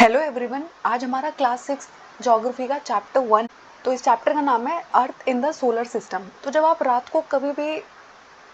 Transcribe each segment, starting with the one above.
Hello everyone, आज हमारा class 6 geography का चैप्टर 1। तो इस चैप्टर का नाम है अर्थ इन द सोलर सिस्टम। तो जब आप रात को कभी भी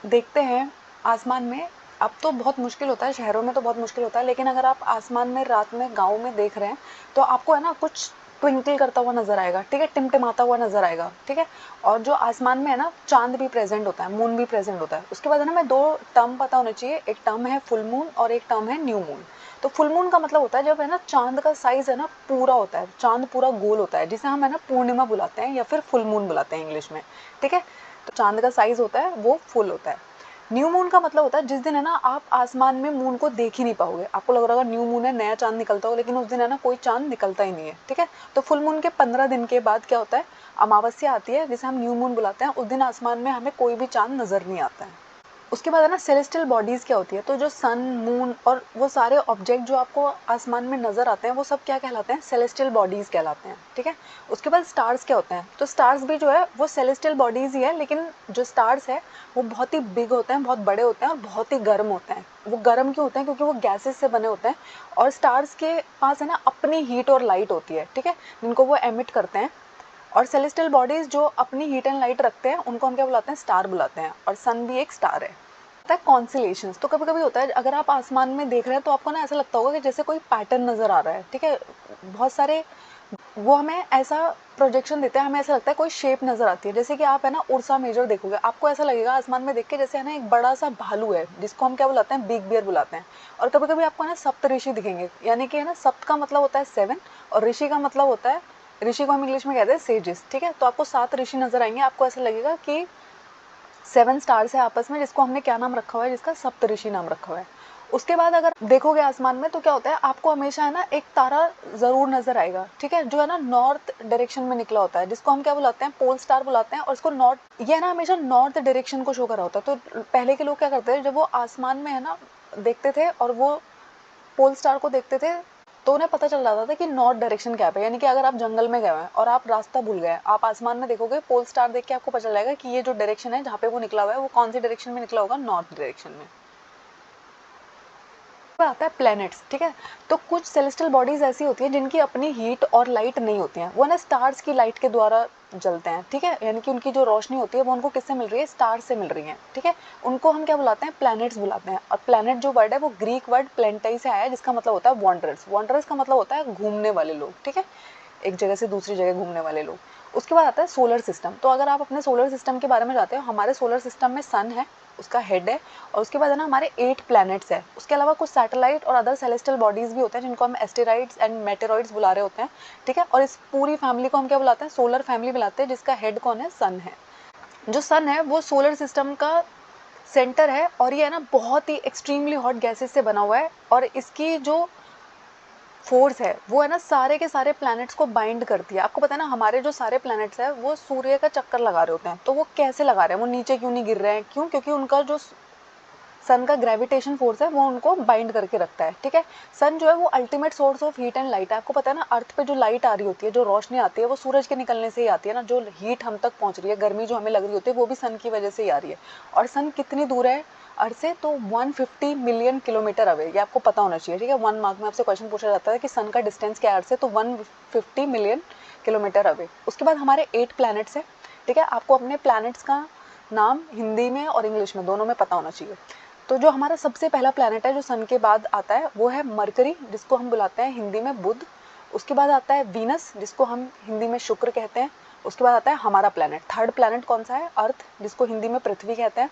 देखते हैं आसमान में, अब तो बहुत मुश्किल होता है, शहरों में तो बहुत मुश्किल होता है, लेकिन अगर आप आसमान में रात में गाँव में देख रहे हैं तो आपको है ना कुछ ट्विंकल करता हुआ नजर आएगा, ठीक है, टिमटिमाता हुआ नजर आएगा, ठीक है। और जो आसमान में है ना, चांद भी प्रेजेंट होता है, मून भी प्रेजेंट होता है। उसके बाद है ना, हमें दो टर्म पता होने चाहिए, एक टर्म है फुल मून और एक टर्म है न्यू मून। तो फुल मून का मतलब होता है जब है ना चांद का साइज है ना पूरा होता है, चांद पूरा गोल होता है, जिसे हम है ना पूर्णिमा बुलाते हैं या फिर फुल मून बुलाते हैं इंग्लिश में, ठीक है। तो चांद का साइज होता है वो फुल होता है। न्यू मून का मतलब होता है जिस दिन है ना आप आसमान में मून को देख ही नहीं पाओगे, आपको लग रहा होगा न्यू मून है, नया चांद निकलता हो, लेकिन उस दिन है ना कोई चांद निकलता ही नहीं है, ठीक है। तो फुल मून के 15 दिन के बाद क्या होता है, अमावस्या आती है जिसे हम न्यू मून बुलाते हैं। उस दिन आसमान में हमें कोई भी चांद नजर नहीं आता है। उसके बाद है ना सेलेस्टियल बॉडीज क्या होती है, तो जो सन मून और वो सारे ऑब्जेक्ट जो आपको आसमान में नजर आते हैं वो सब क्या कहलाते हैं, सेलेस्टियल बॉडीज कहलाते हैं, ठीक है। उसके बाद स्टार्स क्या होते हैं, तो स्टार्स भी जो है वो सेलेस्टियल बॉडीज ही है, लेकिन जो स्टार्स है वो बहुत ही बिग होते हैं, बहुत बड़े होते हैं और बहुत ही गर्म होते हैं। वो गर्म क्यों होते हैं, क्योंकि वो गैसेस से बने होते हैं और स्टार्स के पास है ना अपनी हीट और लाइट होती है, ठीक है, जिनको वो एमिट करते हैं। और सेलेस्टियल बॉडीज जो अपनी हीट एंड लाइट रखते हैं उनको हम क्या बुलाते हैं, स्टार बुलाते हैं। और सन भी एक स्टार है। होता है कॉन्सिलेशंस। तो कभी कभी होता है अगर आप आसमान में देख रहे हैं तो आपको ना ऐसा लगता होगा कि जैसे कोई पैटर्न नजर आ रहा है, ठीक है, बहुत सारे। वो हमें ऐसा प्रोजेक्शन देते हैं, हमें ऐसा लगता है कोई शेप नजर आती है, जैसे कि आप है ना उर्सा मेजर देखोगे, आपको ऐसा लगेगा आसमान में देख के जैसे है ना एक बड़ा सा भालू है जिसको हम क्या बुलाते हैं, बिग बियर बुलाते हैं। और कभी कभी आपको ना सप्त ऋषि दिखेंगे, यानी कि है ना सप्त का मतलब होता है 7 और ऋषि का मतलब होता है, ऋषि को हम इंग्लिश में कहते हैं सेजेस, ठीक है। तो आपको 7 ऋषि नजर आएंगे, आपको ऐसा लगेगा कि 7 स्टार्स है आपस में, जिसको हमने क्या नाम रखा हुआ है, जिसका सप्तऋषि नाम रखा हुआ है। उसके बाद अगर देखोगे आसमान में तो क्या होता है, आपको हमेशा है ना एक तारा जरूर नजर आएगा, ठीक है, जो है ना नॉर्थ डायरेक्शन में निकला होता है, जिसको हम क्या बुलाते हैं, पोल स्टार बुलाते हैं। और इसको नॉर्थ, ये है ना हमेशा नॉर्थ डायरेक्शन को शो कर रहा होता है। तो पहले के लोग क्या करते थे, जब वो आसमान में है ना देखते थे और वो पोल स्टार को देखते थे तो उन्हें पता चल जाता था कि नॉर्थ डायरेक्शन क्या है। यानी कि अगर आप जंगल में गए हैं और आप रास्ता भूल गए, आप आसमान में देखोगे पोल स्टार देख के आपको पता चलेगा कि ये जो डायरेक्शन है जहाँ पे वो निकला हुआ है वो कौन सी डायरेक्शन में निकला होगा, नॉर्थ डायरेक्शन में। आता है प्लैनेट्स, ठीक है। तो कुछ सेलेस्टियल बॉडीज ऐसी होती हैं जिनकी अपनी हीट और लाइट नहीं होती हैं, वो ना स्टार्स की लाइट के द्वारा जलते हैं, ठीक है। यानी कि उनकी जो रोशनी होती है वो उनको किससे मिल रही है, स्टार से मिल रही है, ठीक है। उनको हम क्या बुलाते हैं, प्लैनेट्स बुलाते हैं। और प्लैनेट जो वर्ड है वो ग्रीक वर्ड प्लेंटाई से आया है, जिसका मतलब होता है वॉन्डरर्स। वॉन्डरर्स का मतलब होता है घूमने वाले लोग, ठीक है, एक जगह से दूसरी जगह घूमने वाले लोग। उसके बाद आता है सोलर सिस्टम। तो अगर आप अपने सोलर सिस्टम के बारे में जानते हो, हमारे सोलर सिस्टम में सन है, उसका हेड है, और उसके बाद है ना हमारे 8 प्लैनेट्स है। उसके अलावा कुछ सैटेलाइट और अदर सेलेस्टियल बॉडीज भी होते हैं जिनको हम एस्टेरॉइड्स एंड मेटेरॉइड्स बुला रहे होते हैं, ठीक है। और इस पूरी फैमिली को हम क्या बुलाते हैं, सोलर फैमिली बुलाते हैं, जिसका हेड कौन है, सन है। जो सन है वो सोलर सिस्टम का सेंटर है और ये है ना बहुत ही एक्सट्रीमली हॉट गैसेस से बना हुआ है। और इसकी जो फोर्स है वो है ना सारे के सारे प्लैनेट्स को बाइंड करती है। आपको पता है ना हमारे जो सारे प्लैनेट्स हैं वो सूर्य का चक्कर लगा रहे होते हैं, तो वो कैसे लगा रहे हैं, वो नीचे क्यों नहीं गिर रहे हैं, क्यों, क्योंकि उनका जो सन का ग्रेविटेशन फोर्स है वो उनको बाइंड करके रखता है, ठीक है। सन जो है वो ultimate source of heat and light है। आपको पता है ना अर्थ पे जो लाइट आ रही होती है, जो रोशनी आती है, वो सूरज के निकलने से ही आती है ना। जो हीट हम तक पहुंच रही है, गर्मी जो हमें लग रही होती है, वो भी सन की वजह से ही आ रही है। और सन कितनी दूर है अर्थ से, तो 150 मिलियन किलोमीटर अवे, ये आपको पता होना चाहिए, ठीक है। 1 मार्क में आपसे क्वेश्चन पूछा जाता है कि सन का डिस्टेंस क्या है अर्थ से, तो 150 मिलियन किलोमीटर अवे। उसके बाद हमारे 8 प्लैनेट्स हैं, ठीक है। आपको अपने प्लैनेट्स का नाम हिंदी में और इंग्लिश में दोनों में पता होना चाहिए। तो जो हमारा सबसे पहला प्लैनेट है जो सन के बाद आता है वो है मरकरी, जिसको हम बुलाते हैं हिंदी में बुध। उसके बाद आता है वीनस, जिसको हम हिंदी में शुक्र कहते हैं। उसके बाद आता है हमारा प्लैनेट, थर्ड प्लैनेट कौन सा है, अर्थ, जिसको हिंदी में पृथ्वी कहते हैं।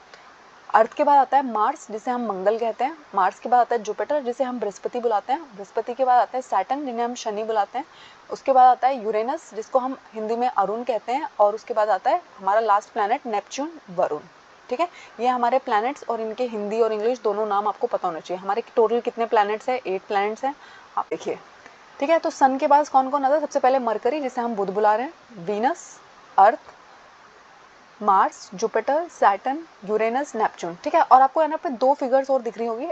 अर्थ के बाद आता है मार्स, जिसे हम मंगल कहते हैं। मार्स के बाद आता है जुपिटर, जिसे हम बृहस्पति बुलाते हैं। बृहस्पति के बाद आता है सैटर्न, जिन्हें हम शनि बुलाते हैं। उसके बाद आता है यूरेनस, जिसको हम हिंदी में अरुण कहते हैं। और उसके बाद आता है हमारा लास्ट प्लैनेट नेपच्यून, वरुण, ठीक है। ये हमारे प्लैनेट्स और इनके हिंदी और इंग्लिश दोनों नाम आपको पता होना चाहिए। हमारे टोटल कितने प्लैनेट्स हैं, 8 प्लैनेट्स हैं, आप देखिए, ठीक है। तो सन के पास कौन कौन आता है, सबसे पहले मरकरी, जिसे हम बुध बुला रहे हैं, Venus, Earth, Mars, Jupiter, Saturn, Uranus, Neptune, ठीक है। और आपको यहाँ पे 2 फिगर्स और दिख रही होगी,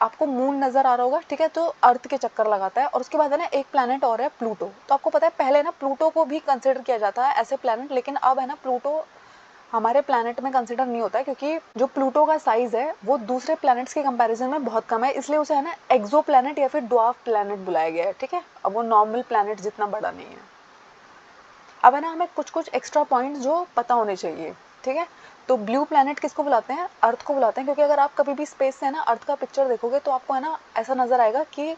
आपको मून नजर आ रहा होगा, ठीक है, तो अर्थ के चक्कर लगाता है। और उसके बाद है ना एक प्लैनेट और है प्लूटो। तो आपको पता है पहले ना प्लूटो को भी कंसिडर किया जाता है ऐसे प्लैनेट, लेकिन अब है ना प्लूटो हमारे प्लैनेट में कंसिडर नहीं होता है, क्योंकि जो प्लूटो का साइज है वो दूसरे प्लैनेट्स के कंपैरिजन में बहुत कम है, इसलिए उसे है ना एक्सो प्लैनेट या फिर ड्वार्फ प्लैनेट बुलाया गया है। ठीक है, अब वो नॉर्मल प्लैनेट जितना बड़ा नहीं है। अब है ना हमें कुछ कुछ एक्स्ट्रा पॉइंट्स जो पता होने चाहिए। ठीक है, तो ब्लू प्लैनेट किसको बुलाते हैं? अर्थ को बुलाते हैं, क्योंकि अगर आप कभी भी स्पेस से है ना अर्थ का पिक्चर देखोगे तो आपको है ना ऐसा नजर आएगा कि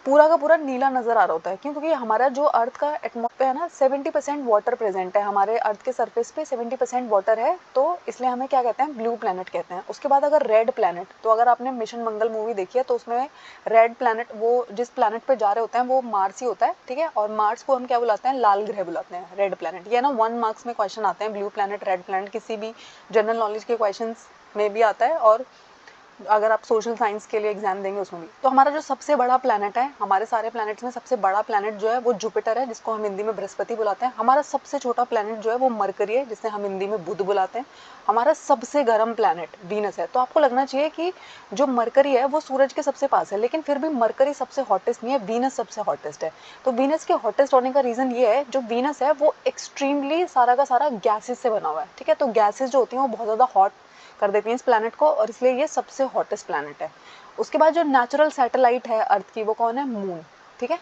पूरा का पूरा नीला नजर आ रहा होता है। क्यों? क्योंकि हमारा जो अर्थ का एटमॉस्फेयर है ना 70% वाटर प्रेजेंट है, हमारे अर्थ के सरफेस पे 70% वाटर है, तो इसलिए हमें क्या कहते हैं? ब्लू प्लैनेट कहते हैं। उसके बाद अगर रेड प्लैनेट, तो अगर आपने मिशन मंगल मूवी देखी है तो उसमें रेड प्लैनेट, वो जिस प्लैनेट पे जा रहे होते हैं वो मार्स ही होता है। ठीक है, और मार्स को हम क्या बुलाते हैं? लाल ग्रह बुलाते हैं, रेड प्लैनेट। ये ना 1 मार्क्स में क्वेश्चन आते हैं, ब्लू प्लैनेट, रेड प्लैनेट, किसी भी जनरल नॉलेज के क्वेश्चन में भी आता है, और अगर आप सोशल साइंस के लिए एग्जाम देंगे उसमें भी। तो हमारा जो सबसे बड़ा प्लैनेट है, हमारे सारे प्लैनेट्स में सबसे बड़ा प्लैनेट जो है वो जुपिटर है, जिसको हम हिंदी में बृहस्पति बुलाते हैं। हमारा सबसे छोटा प्लैनेट जो है वो मरकरी है, जिसे हम हिंदी में बुध बुलाते हैं। हमारा सबसे गर्म प्लैनेट वीनस है। तो आपको लगना चाहिए कि जो मरकरी है वो सूरज के सबसे पास है, लेकिन फिर भी मरकरी सबसे हॉटेस्ट नहीं है, वीनस सबसे हॉटेस्ट है। तो वीनस के हॉटेस्ट होने का रीजन ये है, जो वीनस है वो एक्सट्रीमली सारा का सारा गैसेस से बना हुआ है। ठीक है, तो गैसेस जो होती हैं वो बहुत ज़्यादा हॉट कर देती हैं इस प्लैनेट को, और इसलिए ये सबसे हॉटेस्ट प्लैनेट है। उसके बाद जो नेचुरल सैटेलाइट है अर्थ की, वो कौन है? मून। ठीक है,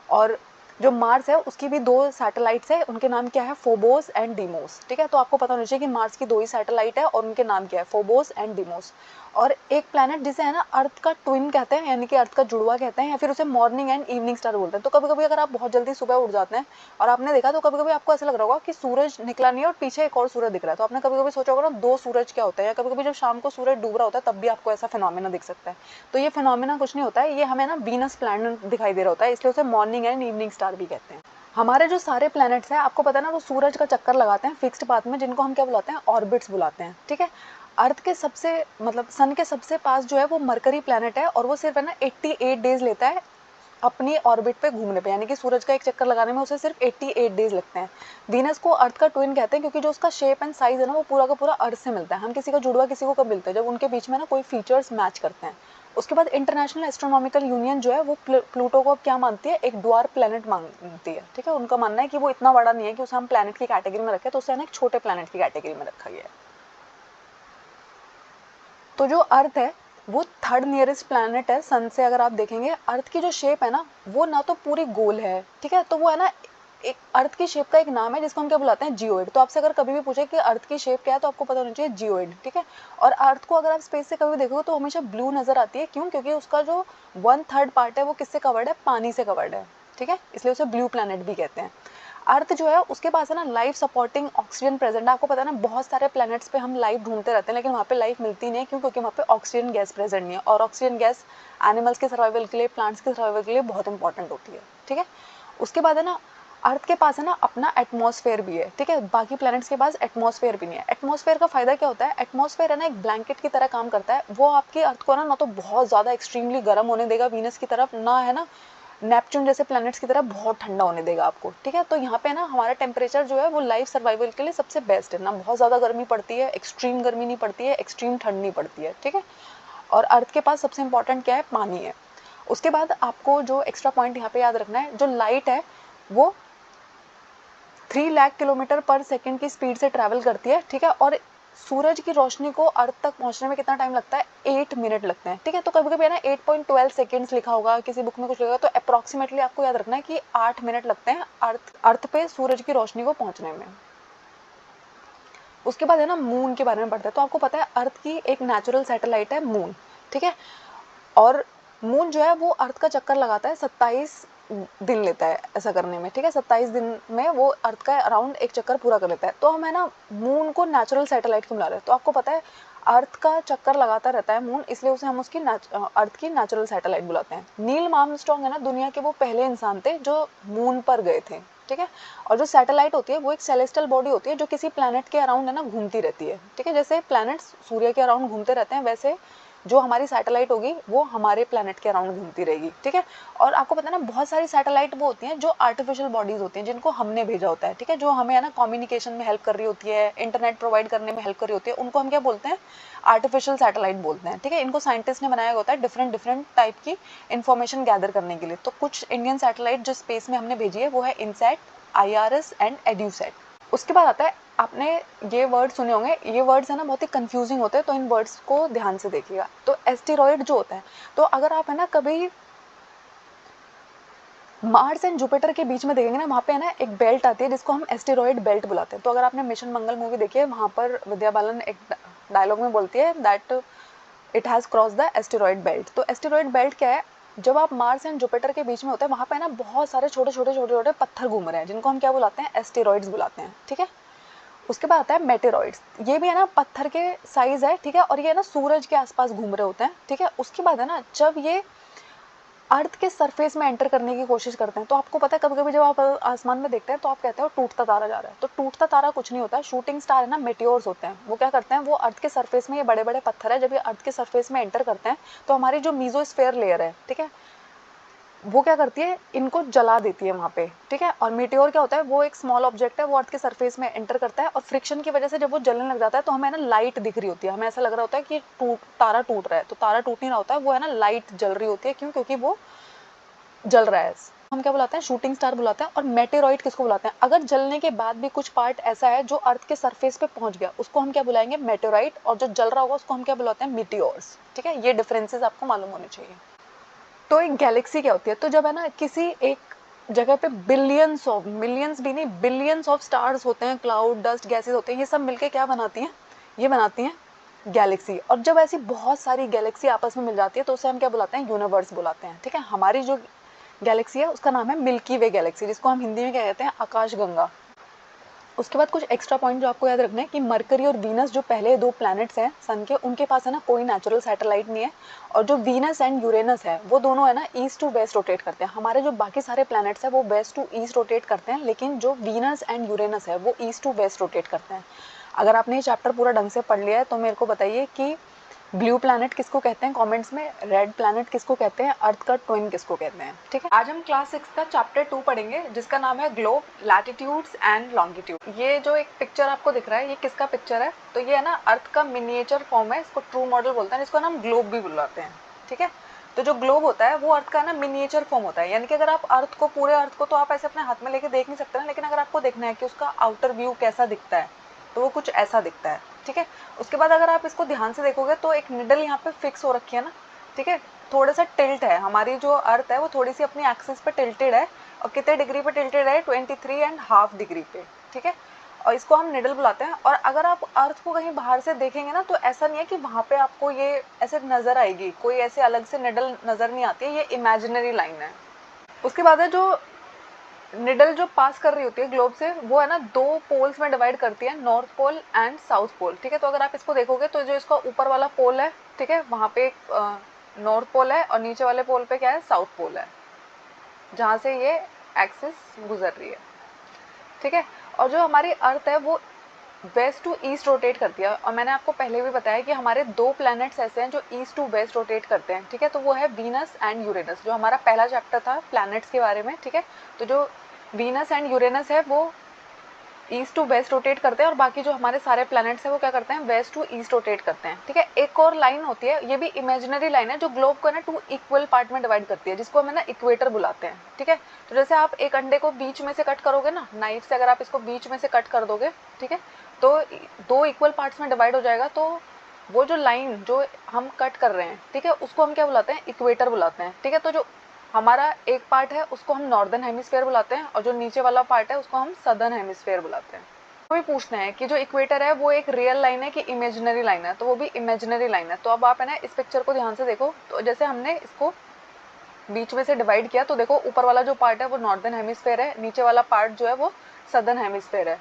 और जो मार्स है उसकी भी 2 सैटेलाइट्स है, उनके नाम क्या है? Phobos and Deimos. ठीक है, तो आपको पता होना चाहिए कि मार्स की 2 ही सैटेलाइट है और उनके नाम क्या है? Phobos and Deimos. और एक प्लैनेट जिसे है ना अर्थ का ट्विन कहते हैं, यानी कि अर्थ का जुड़वा कहते हैं, या फिर उसे मॉर्निंग एंड इवनिंग स्टार बोलते हैं। तो कभी कभी अगर आप बहुत जल्दी सुबह उठ जाते हैं और आपने देखा, तो कभी कभी आपको ऐसा लग रहा होगा कि सूरज निकला नहीं है और पीछे एक और सूरज दिख रहा है, तो आपने कभी कभी सोचा होगा ना 2 सूरज क्या होता है, या कभी कभी जब शाम को सूरज डूब रहा होता है तब भी आपको ऐसा फिनोमेना दिख सकता है। तो ये फिनोमेना कुछ नहीं होता है, ये हमें ना वीनस प्लैनेट दिखाई दे रहा होता है, इसलिए उसे मॉर्निंग एंड इवनिंग स्टार भी कहते हैं। हमारे जो सारे प्लैनेट्स हैं, आपको पता है ना, वो सूरज का चक्कर लगाते हैं फिक्स्ड पाथ में, जिनको हम क्या बुलाते हैं? ऑर्बिट्स बुलाते हैं। ठीक है, अर्थ के सबसे मतलब सन के सबसे पास जो है वो मरकरी प्लैनेट है, और वो सिर्फ है ना 88 डेज लेता है अपनी ऑर्बिट पे घूमने पे, यानी कि सूरज का एक चक्कर लगाने में उसे सिर्फ 88 डेज लगते हैं। वीनस को अर्थ का ट्विन कहते हैं, क्योंकि जो उसका शेप एंड साइज है ना वो पूरा का पूरा अर्थ से मिलता है। हम किसी का जुड़वा किसी को कब मिलता है? जब उनके बीच में ना कोई फीचर्स मैच करते हैं। उसके बाद इंटरनेशनल एस्ट्रोनॉमिकल यूनियन जो है वो प्लूटो को अब क्या मानती है? एक ड्वार्फ प्लैनेट मानती है। ठीक है, उनका मानना है कि वो इतना बड़ा नहीं है कि उसे हम प्लैनेट की कैटेगरी में रखें, तो उसे ना एक छोटे प्लैनेट की कैटेगरी में रखा गया है। तो जो अर्थ है वो 3rd नियरेस्ट प्लैनेट है सन से। अगर आप देखेंगे अर्थ की जो शेप है ना वो ना तो पूरी गोल है, ठीक है, तो वो है ना एक अर्थ की शेप का एक नाम है जिसको हम क्या बुलाते हैं? जियोइड। तो आपसे अगर कभी भी पूछे कि अर्थ की शेप क्या है, तो आपको पता होना चाहिए जियोइड। ठीक है, और अर्थ को अगर आप स्पेस से कभी भी देखोगे तो हमेशा ब्लू नजर आती है। क्यों? क्योंकि उसका जो 1/3 पार्ट है वो किससे कवर्ड है? पानी से कवर्ड है। ठीक है, इसलिए उसे ब्लू प्लैनेट भी कहते हैं। अर्थ जो है उसके पास है ना लाइफ सपोर्टिंग ऑक्सीजन प्रेजेंट है। आपको पता है ना बहुत सारे प्लैनेट्स पे हम लाइफ ढूंढते रहते हैं, लेकिन वहाँ पे लाइफ मिलती नहीं है। क्यों? क्योंकि वहाँ पे ऑक्सीजन गैस प्रेजेंट नहीं है, और ऑक्सीजन गैस एनिमल्स के सर्वाइवल के लिए, प्लांट्स के सर्वाइवल के लिए बहुत इंपॉर्टेंट होती है। ठीक है, उसके बाद है ना अर्थ के पास है ना अपना एटमॉस्फेयर भी है। ठीक है, बाकी प्लैनेट्स के पास एटमॉस्फेयर भी नहीं है। एटमॉस्फेयर का फायदा क्या होता है? एटमॉस्फेयर है ना एक ब्लैंकेट की तरह काम करता है। वो आपकी अर्थ को ना तो बहुत ज़्यादा एक्सट्रीमली गर्म होने देगा वीनस की तरफ, ना है ना नेपच्यून जैसे प्लैनेट्स की तरह बहुत ठंडा होने देगा आपको। ठीक है, तो यहाँ पे ना हमारा टेम्परेचर जो है वो लाइफ सर्वाइवल के लिए सबसे बेस्ट है। ना बहुत ज़्यादा गर्मी पड़ती है, एक्सट्रीम गर्मी नहीं पड़ती है, एक्सट्रीम ठंड नहीं पड़ती है। ठीक है, और अर्थ के पास सबसे इंपॉर्टेंट क्या है? पानी है। उसके बाद आपको जो एक्स्ट्रा पॉइंट यहाँ पे याद रखना है, जो लाइट है वो 3 लाख किलोमीटर पर सेकंड की स्पीड से ट्रैवल करती है। ठीक है, और सूरज की रोशनी को अर्थ तक पहुंचने में कितना टाइम लगता है? 8 मिनट लगते हैं। ठीक है, तो कभी कभी है ना 8.12 सेकेंड्स लिखा होगा, किसी बुक में कुछ लिखा होगा, तो अप्रॉक्सीमेटली आपको याद रखना है कि 8 मिनट लगते हैं अर्थ पे सूरज की रोशनी को पहुंचने में। उसके बाद है ना मून के बारे में पढ़ते हैं। तो आपको पता है अर्थ की एक नेचुरल सैटेलाइट है मून। ठीक है, और मून जो है वो अर्थ का चक्कर लगाता है, 27 दिन लेता है ऐसा करने में। ठीक है, 27 दिन में वो अर्थ का अराउंड एक चक्कर पूरा कर लेता है। तो हम है ना मून को नेचुरल सैटेलाइट क्यों बुला रहे हैं? तो आपको पता है अर्थ का चक्कर लगाता रहता है मून, इसलिए उसे हम उसकी अर्थ की नेचुरल सैटेलाइट बुलाते हैं। नील आर्मस्ट्रांग है ना दुनिया के वो पहले इंसान थे जो मून पर गए थे। ठीक है, और जो सैटेलाइट होती है वो एक सेलेस्टियल बॉडी होती है जो किसी प्लैनेट के अराउंड है ना घूमती रहती है। ठीक है, जैसे प्लैनेट्स सूर्य के अराउंड घूमते रहते हैं, वैसे जो हमारी सैटेलाइट होगी वो हमारे प्लैनेट के अराउंड घूमती रहेगी। ठीक है, और आपको पता है ना बहुत सारी सैटेलाइट वो होती हैं जो आर्टिफिशियल बॉडीज होती हैं, जिनको हमने भेजा होता है। ठीक है, जो हमें है ना कम्युनिकेशन में हेल्प कर रही होती है, इंटरनेट प्रोवाइड करने में हेल्प कर रही होती है, उनको हम क्या बोलते हैं? आर्टिफिशियल सैटेलाइट बोलते हैं। ठीक है, इनको साइंटिस्ट ने बनाया होता है डिफरेंट डिफरेंट टाइप की इन्फॉर्मेशन गैदर करने के लिए। तो कुछ इंडियन सैटेलाइट जो स्पेस में हमने भेजी है वो है इनसैट, IRS एंड एड्यूसैट। उसके बाद आता है आपने ये वर्ड सुने होंगे, ये वर्ड्स है ना बहुत ही कंफ्यूजिंग होते हैं, तो इन वर्ड्स को ध्यान से देखिएगा। तो एस्टेरॉइड जो होता है, तो अगर आप है ना कभी मार्स एंड जुपिटर के बीच में देखेंगे ना, वहाँ पे है ना एक बेल्ट आती है जिसको हम एस्टेरॉइड बेल्ट बुलाते हैं। तो अगर आपने मिशन मंगल मूवी देखी है, वहाँ पर विद्या बालन एक डायलॉग में बोलती है that it has cross the asteroid belt. तो एस्टेरॉइड बेल्ट क्या है, जब आप मार्स एंड जुपिटर के बीच में होते हैं, वहाँ पे ना बहुत सारे छोटे छोटे छोटे छोटे पत्थर घूम रहे हैं, जिनको हम क्या बुलाते हैं, एस्टेरॉइड्स बुलाते हैं, ठीक है। उसके बाद आता है मेटेरॉइड्स, ये भी है ना पत्थर के साइज है, ठीक है, और ये ना सूरज के आसपास घूम रहे होते हैं, ठीक है। उसके बाद है ना जब ये अर्थ के सरफेस में एंटर करने की कोशिश करते हैं, तो आपको पता है कभी कभी जब आप आसमान में देखते हैं तो आप कहते हो टूटता तारा जा रहा है। तो टूटता तारा कुछ नहीं होता, शूटिंग स्टार है ना, मेटियोर्स होते हैं। वो क्या करते हैं, वो अर्थ के सरफेस में, ये बड़े बड़े पत्थर है, जब ये अर्थ के सरफेस में एंटर करते हैं तो हमारी जो मीजोस्फेयर लेयर है, ठीक है, वो क्या करती है, इनको जला देती है वहाँ पे, ठीक है। और मीटियोर क्या होता है, वो एक स्मॉल ऑब्जेक्ट है, वो अर्थ के सरफेस में एंटर करता है और फ्रिक्शन की वजह से जब वो जलने लग जाता है तो हमें ना लाइट दिख रही होती है, हमें ऐसा लग रहा होता है कि तारा टूट रहा है। तो तारा टूट नहीं रहा होता है, वो है ना लाइट जल रही होती है। क्यों? क्योंकि वो जल रहा है। हम क्या बुलाते हैं, शूटिंग स्टार बुलाते हैं। और मेटेरॉइड किसको बुलाते हैं, अगर जलने के बाद भी कुछ पार्ट ऐसा है जो अर्थ के सरफेस पे पहुंच गया, उसको हम क्या बुलाएंगे, मेटेरॉइड। और जो जल रहा होगा उसको हम क्या बुलाते हैं, मीटियोर्स, ठीक है। ये डिफरेंसेस आपको मालूम होने चाहिए। तो एक गैलेक्सी क्या होती है, तो जब है ना किसी एक जगह पे बिलियंस ऑफ, मिलियंस भी नहीं, बिलियंस ऑफ स्टार्स होते हैं, क्लाउड, डस्ट, गैसेस होते हैं, ये सब मिलके क्या बनाती हैं, ये बनाती हैं गैलेक्सी। और जब ऐसी बहुत सारी गैलेक्सी आपस में मिल जाती है तो उसे हम क्या बुलाते हैं, यूनिवर्स बुलाते हैं, ठीक है। हमारी जो गैलेक्सी है उसका नाम है मिल्की वे गैलेक्सी, जिसको हम हिंदी में क्या कहते हैं, आकाशगंगा। उसके बाद कुछ एक्स्ट्रा पॉइंट जो आपको याद रखना है कि मरकरी और वीनस जो पहले दो प्लैनेट्स हैं सन के, उनके पास है ना कोई नेचुरल सैटेलाइट नहीं है। और जो वीनस एंड यूरेनस है वो दोनों है ना ईस्ट टू वेस्ट रोटेट करते हैं। हमारे जो बाकी सारे प्लैनेट्स हैं वो वेस्ट टू ईस्ट रोटेट करते हैं, लेकिन जो वीनस एंड यूरेनस है वो ईस्ट टू वेस्ट रोटेट करते हैं। अगर आपने ये चैप्टर पूरा ढंग से पढ़ लिया है तो मेरे को बताइए कि ब्लू प्लैनेट किसको कहते हैं कमेंट्स में, रेड प्लैनेट किसको कहते हैं, अर्थ का ट्विन किसको कहते हैं, ठीक है। आज हम क्लास 6 का चैप्टर 2 पढ़ेंगे जिसका नाम है ग्लोब, लैटिट्यूड्स एंड लॉन्गिट्यूड। ये जो एक पिक्चर आपको दिख रहा है, ये किसका पिक्चर है, तो ये है ना अर्थ का मिनिएचर फॉर्म है, इसको ट्रू मॉडल बोलते हैं, जिसको हम ग्लोब भी बुलाते हैं, ठीक है। तो जो ग्लोब होता है वो अर्थ का ना मिनिएचर फॉर्म होता है, यानी कि अगर आप अर्थ को, पूरे अर्थ को तो आप ऐसे अपने हाथ में लेके देख नहीं सकते ना, लेकिन अगर आपको देखना है कि उसका आउटर व्यू कैसा दिखता है तो वो कुछ ऐसा दिखता है, ठीक है। उसके बाद अगर आप इसको ध्यान से देखोगे तो एक निडल यहाँ पे फिक्स हो रखी है ना, ठीक है। थोड़ा सा टिल्ट है, हमारी जो अर्थ है वो थोड़ी सी अपनी एक्सिस पे टिल्टेड है। और कितने डिग्री पे टिल्टेड है, 23.5 डिग्री पे, ठीक है। और इसको हम निडल बुलाते हैं। और अगर आप अर्थ को कहीं बाहर से देखेंगे ना तो ऐसा नहीं है कि वहाँ पे आपको ये ऐसे नज़र आएगी, कोई ऐसे अलग से निडल नज़र नहीं आती है, ये इमेजिनरी लाइन है। उसके बाद है जो निडल जो पास कर रही होती है ग्लोब से, वो है ना दो पोल्स में डिवाइड करती है, North Pole and South Pole, ठीक है। तो अगर आप इसको देखोगे तो जो इसका ऊपर वाला पोल है, ठीक है, वहाँ पे नॉर्थ पोल है और नीचे वाले पोल पे क्या है, साउथ पोल है, जहाँ से ये एक्सिस गुजर रही है, ठीक है। और जो हमारी अर्थ है वो वेस्ट टू ईस्ट रोटेट करती है। और मैंने आपको पहले भी बताया कि हमारे दो प्लैनेट्स ऐसे हैं जो ईस्ट टू वेस्ट रोटेट करते हैं, ठीक है। तो वो है वीनस एंड यूरेनस, जो हमारा पहला चैप्टर था प्लैनेट्स के बारे में, ठीक है। तो जो वीनस एंड यूरेनस है वो ईस्ट टू वेस्ट रोटेट करते हैं, और बाकी जो हमारे सारे प्लैनेट्स हैं वो क्या करते हैं, वेस्ट टू ईस्ट रोटेट करते हैं, ठीक है। एक और लाइन होती है, ये भी इमेजिनरी लाइन है, जो ग्लोब को ना टू इक्वल पार्ट में डिवाइड करती है, जिसको हम ना इक्वेटर बुलाते हैं, ठीक है। तो जैसे आप एक अंडे को बीच में से कट करोगे ना नाइफ से, अगर आप इसको बीच में से कट कर दोगे, ठीक है, तो दो इक्वल पार्ट्स में डिवाइड हो जाएगा। तो वो जो लाइन जो हम कट कर रहे हैं, ठीक है, उसको हम क्या बुलाते हैं, इक्वेटर बुलाते हैं, ठीक है। तो जो हमारा एक पार्ट है उसको हम नॉर्दर्न हेमिस्फीयर बुलाते हैं, और जो नीचे वाला पार्ट है उसको हम सदर्न हेमिस्फीयर बुलाते हैं। हमें पूछना है कि जो इक्वेटर है वो एक रियल लाइन है कि इमेजिनरी लाइन है, तो वो भी इमेजिनरी लाइन है। तो अब आप है ना इस पिक्चर को ध्यान से देखो, तो जैसे हमने इसको बीच में से डिवाइड किया, तो देखो ऊपर वाला जो पार्ट है वो नॉर्दर्न हेमिस्फीयर है, नीचे वाला पार्ट जो है वो सदर्न हेमिस्फीयर है।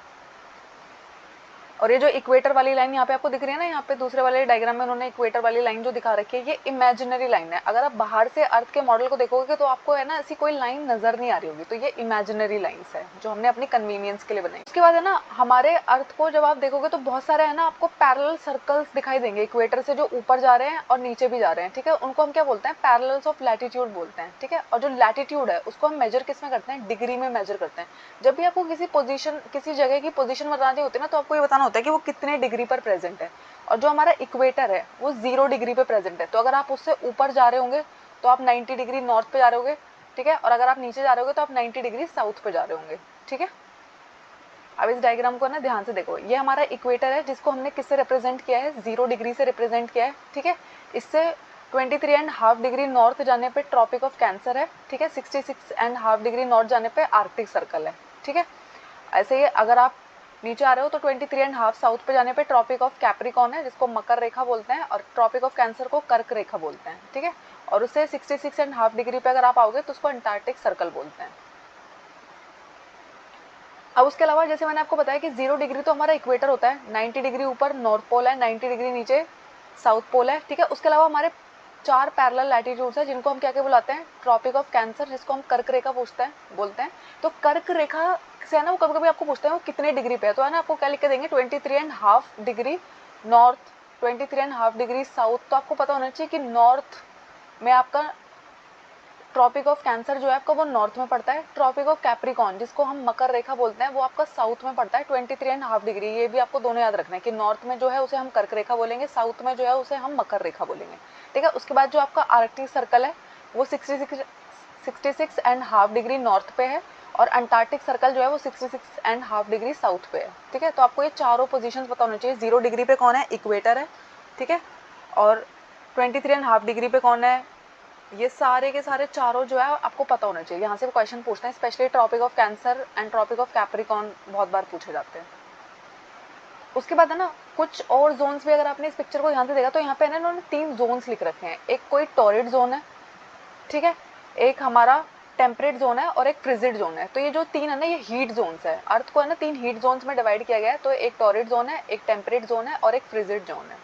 और ये जो इक्वेटर वाली लाइन यहाँ पे आपको दिख रही है ना, यहाँ पे दूसरे वाले डायग्राम में उन्होंने इक्वेटर वाली लाइन जो दिखा रखी है, ये इमेजिनरी लाइन है। अगर आप बाहर से अर्थ के मॉडल को देखोगे तो आपको है ना ऐसी कोई लाइन नजर नहीं आ रही होगी, तो ये इमेजिनरी लाइन्स है जो हमने अपनी कन्वीनियंस के लिए बनाई। उसके बाद है ना हमारे अर्थ को जब आप देखोगे तो बहुत सारे है ना आपको पैरेलल सर्कल्स दिखाई देंगे इक्वेटर से, जो ऊपर जा रहे हैं और नीचे भी जा रहे हैं, ठीक है। उनको हम क्या बोलते हैं, पैरेलल्स ऑफ लैटिट्यूड बोलते हैं, ठीक है। और जो लैटिट्यूड है उसको हम मेजर किस में करते हैं, डिग्री में मेजर करते हैं। जब भी आपको किसी पोजीशन, किसी जगह की पोजीशन बतानी होती है ना, तो आपको ये बताना होता है कि वो कितने डिग्री पर प्रेजेंट है। और जो हमारा इक्वेटर है वो 0 डिग्री पे प्रेजेंट है। तो अगर आप उससे ऊपर जा रहे होंगे तो आप 90 डिग्री नॉर्थ पे जा रहे होंगे, ठीक है। और अगर आप नीचे जा रहे होंगे तो आप 90 डिग्री साउथ पे जा रहे होंगे, ठीक है। अब इस डायग्राम को ना ध्यान से देखो, ये हमारा इक्वेटर है जिसको हमने किससे रिप्रेजेंट किया है, 0 डिग्री से रिप्रेजेंट किया है, ठीक है। इससे 23.5 डिग्री नॉर्थ जाने पे ट्रॉपिक ऑफ कैंसर है, ठीक है। 66.5 डिग्री नॉर्थ जाने पे आर्कटिक सर्कल है, ठीक है। ऐसे ही अगर आप नीचे आ रहे हो तो 23.5 साउथ पे जाने पे ट्रॉपिक ऑफ कैप्रिकॉर्न है जिसको मकर रेखा बोलते हैं, और ट्रॉपिक ऑफ कैंसर को कर्क रेखा बोलते हैं, ठीक है। और उससे 66.5 डिग्री पे अगर आप आओगे तो उसको अंटार्कटिक सर्कल बोलते हैं। अब उसके अलावा जैसे मैंने आपको बताया कि 0 डिग्री तो हमारा इक्वेटर होता है, 90 डिग्री ऊपर नॉर्थ पोल है, 90 डिग्री नीचे साउथ पोल है, ठीक है। उसके अलावा हमारे 4 पैरेलल लैटिट्यूड्स है जिनको हम क्या क्या बुलाते हैं, ट्रॉपिक ऑफ कैंसर जिसको हम कर्क रेखा बोलते हैं। तो कर्क रेखा से है ना वो कभी कभी आपको पूछते हैं वो कितने डिग्री पे है, तो है ना आपको क्या लिख के देंगे 23.5 डिग्री नॉर्थ, 23.5 डिग्री साउथ। तो आपको पता होना चाहिए कि नॉर्थ में आपका ट्रॉपिक ऑफ कैंसर जो है आपका वो नॉर्थ में पड़ता है। ट्रॉपिक ऑफ कैप्रिकॉर्न जिसको हम मकर रेखा बोलते हैं वो आपका साउथ में पड़ता है 23.5 डिग्री। ये भी आपको दोनों याद रखना है कि नॉर्थ में जो है उसे हम कर्क रेखा बोलेंगे, साउथ में जो है उसे हम मकर रेखा बोलेंगे, ठीक है। उसके बाद जो आपका आर्कटिक सर्कल है वो 66.5 डिग्री नॉर्थ पे है, और अंटार्कटिक सर्कल जो है वो 66.5 डिग्री साउथ पे है, ठीक है। तो आपको ये चारों पोजीशन पता होनी चाहिए। 0 डिग्री पे कौन है, इक्वेटर है, ठीक है। और 23.5 डिग्री पे कौन है, ये सारे के सारे चारों जो है आपको पता होना चाहिए। यहाँ से क्वेश्चन पूछते हैं, specially Tropic of Cancer and Tropic of Capricorn बहुत बार पूछे जाते हैं। उसके बाद है ना कुछ और जोन्स भी, अगर आपने इस पिक्चर को ध्यान से देखा तो यहाँ पे है ना इन्होंने 3 जोन्स लिख रखे हैं। एक कोई टॉरिड जोन है, ठीक है, एक हमारा टेम्परेट जोन है और एक फ्रिजिड जोन है। तो ये जो 3 है ना ये हीट जोन्स है। अर्थ को है ना 3 हीट जोन्स में डिवाइड किया गया है। तो एक टॉरिड जोन है, एक टेम्परेट जोन है और एक फ्रिजिड जोन है।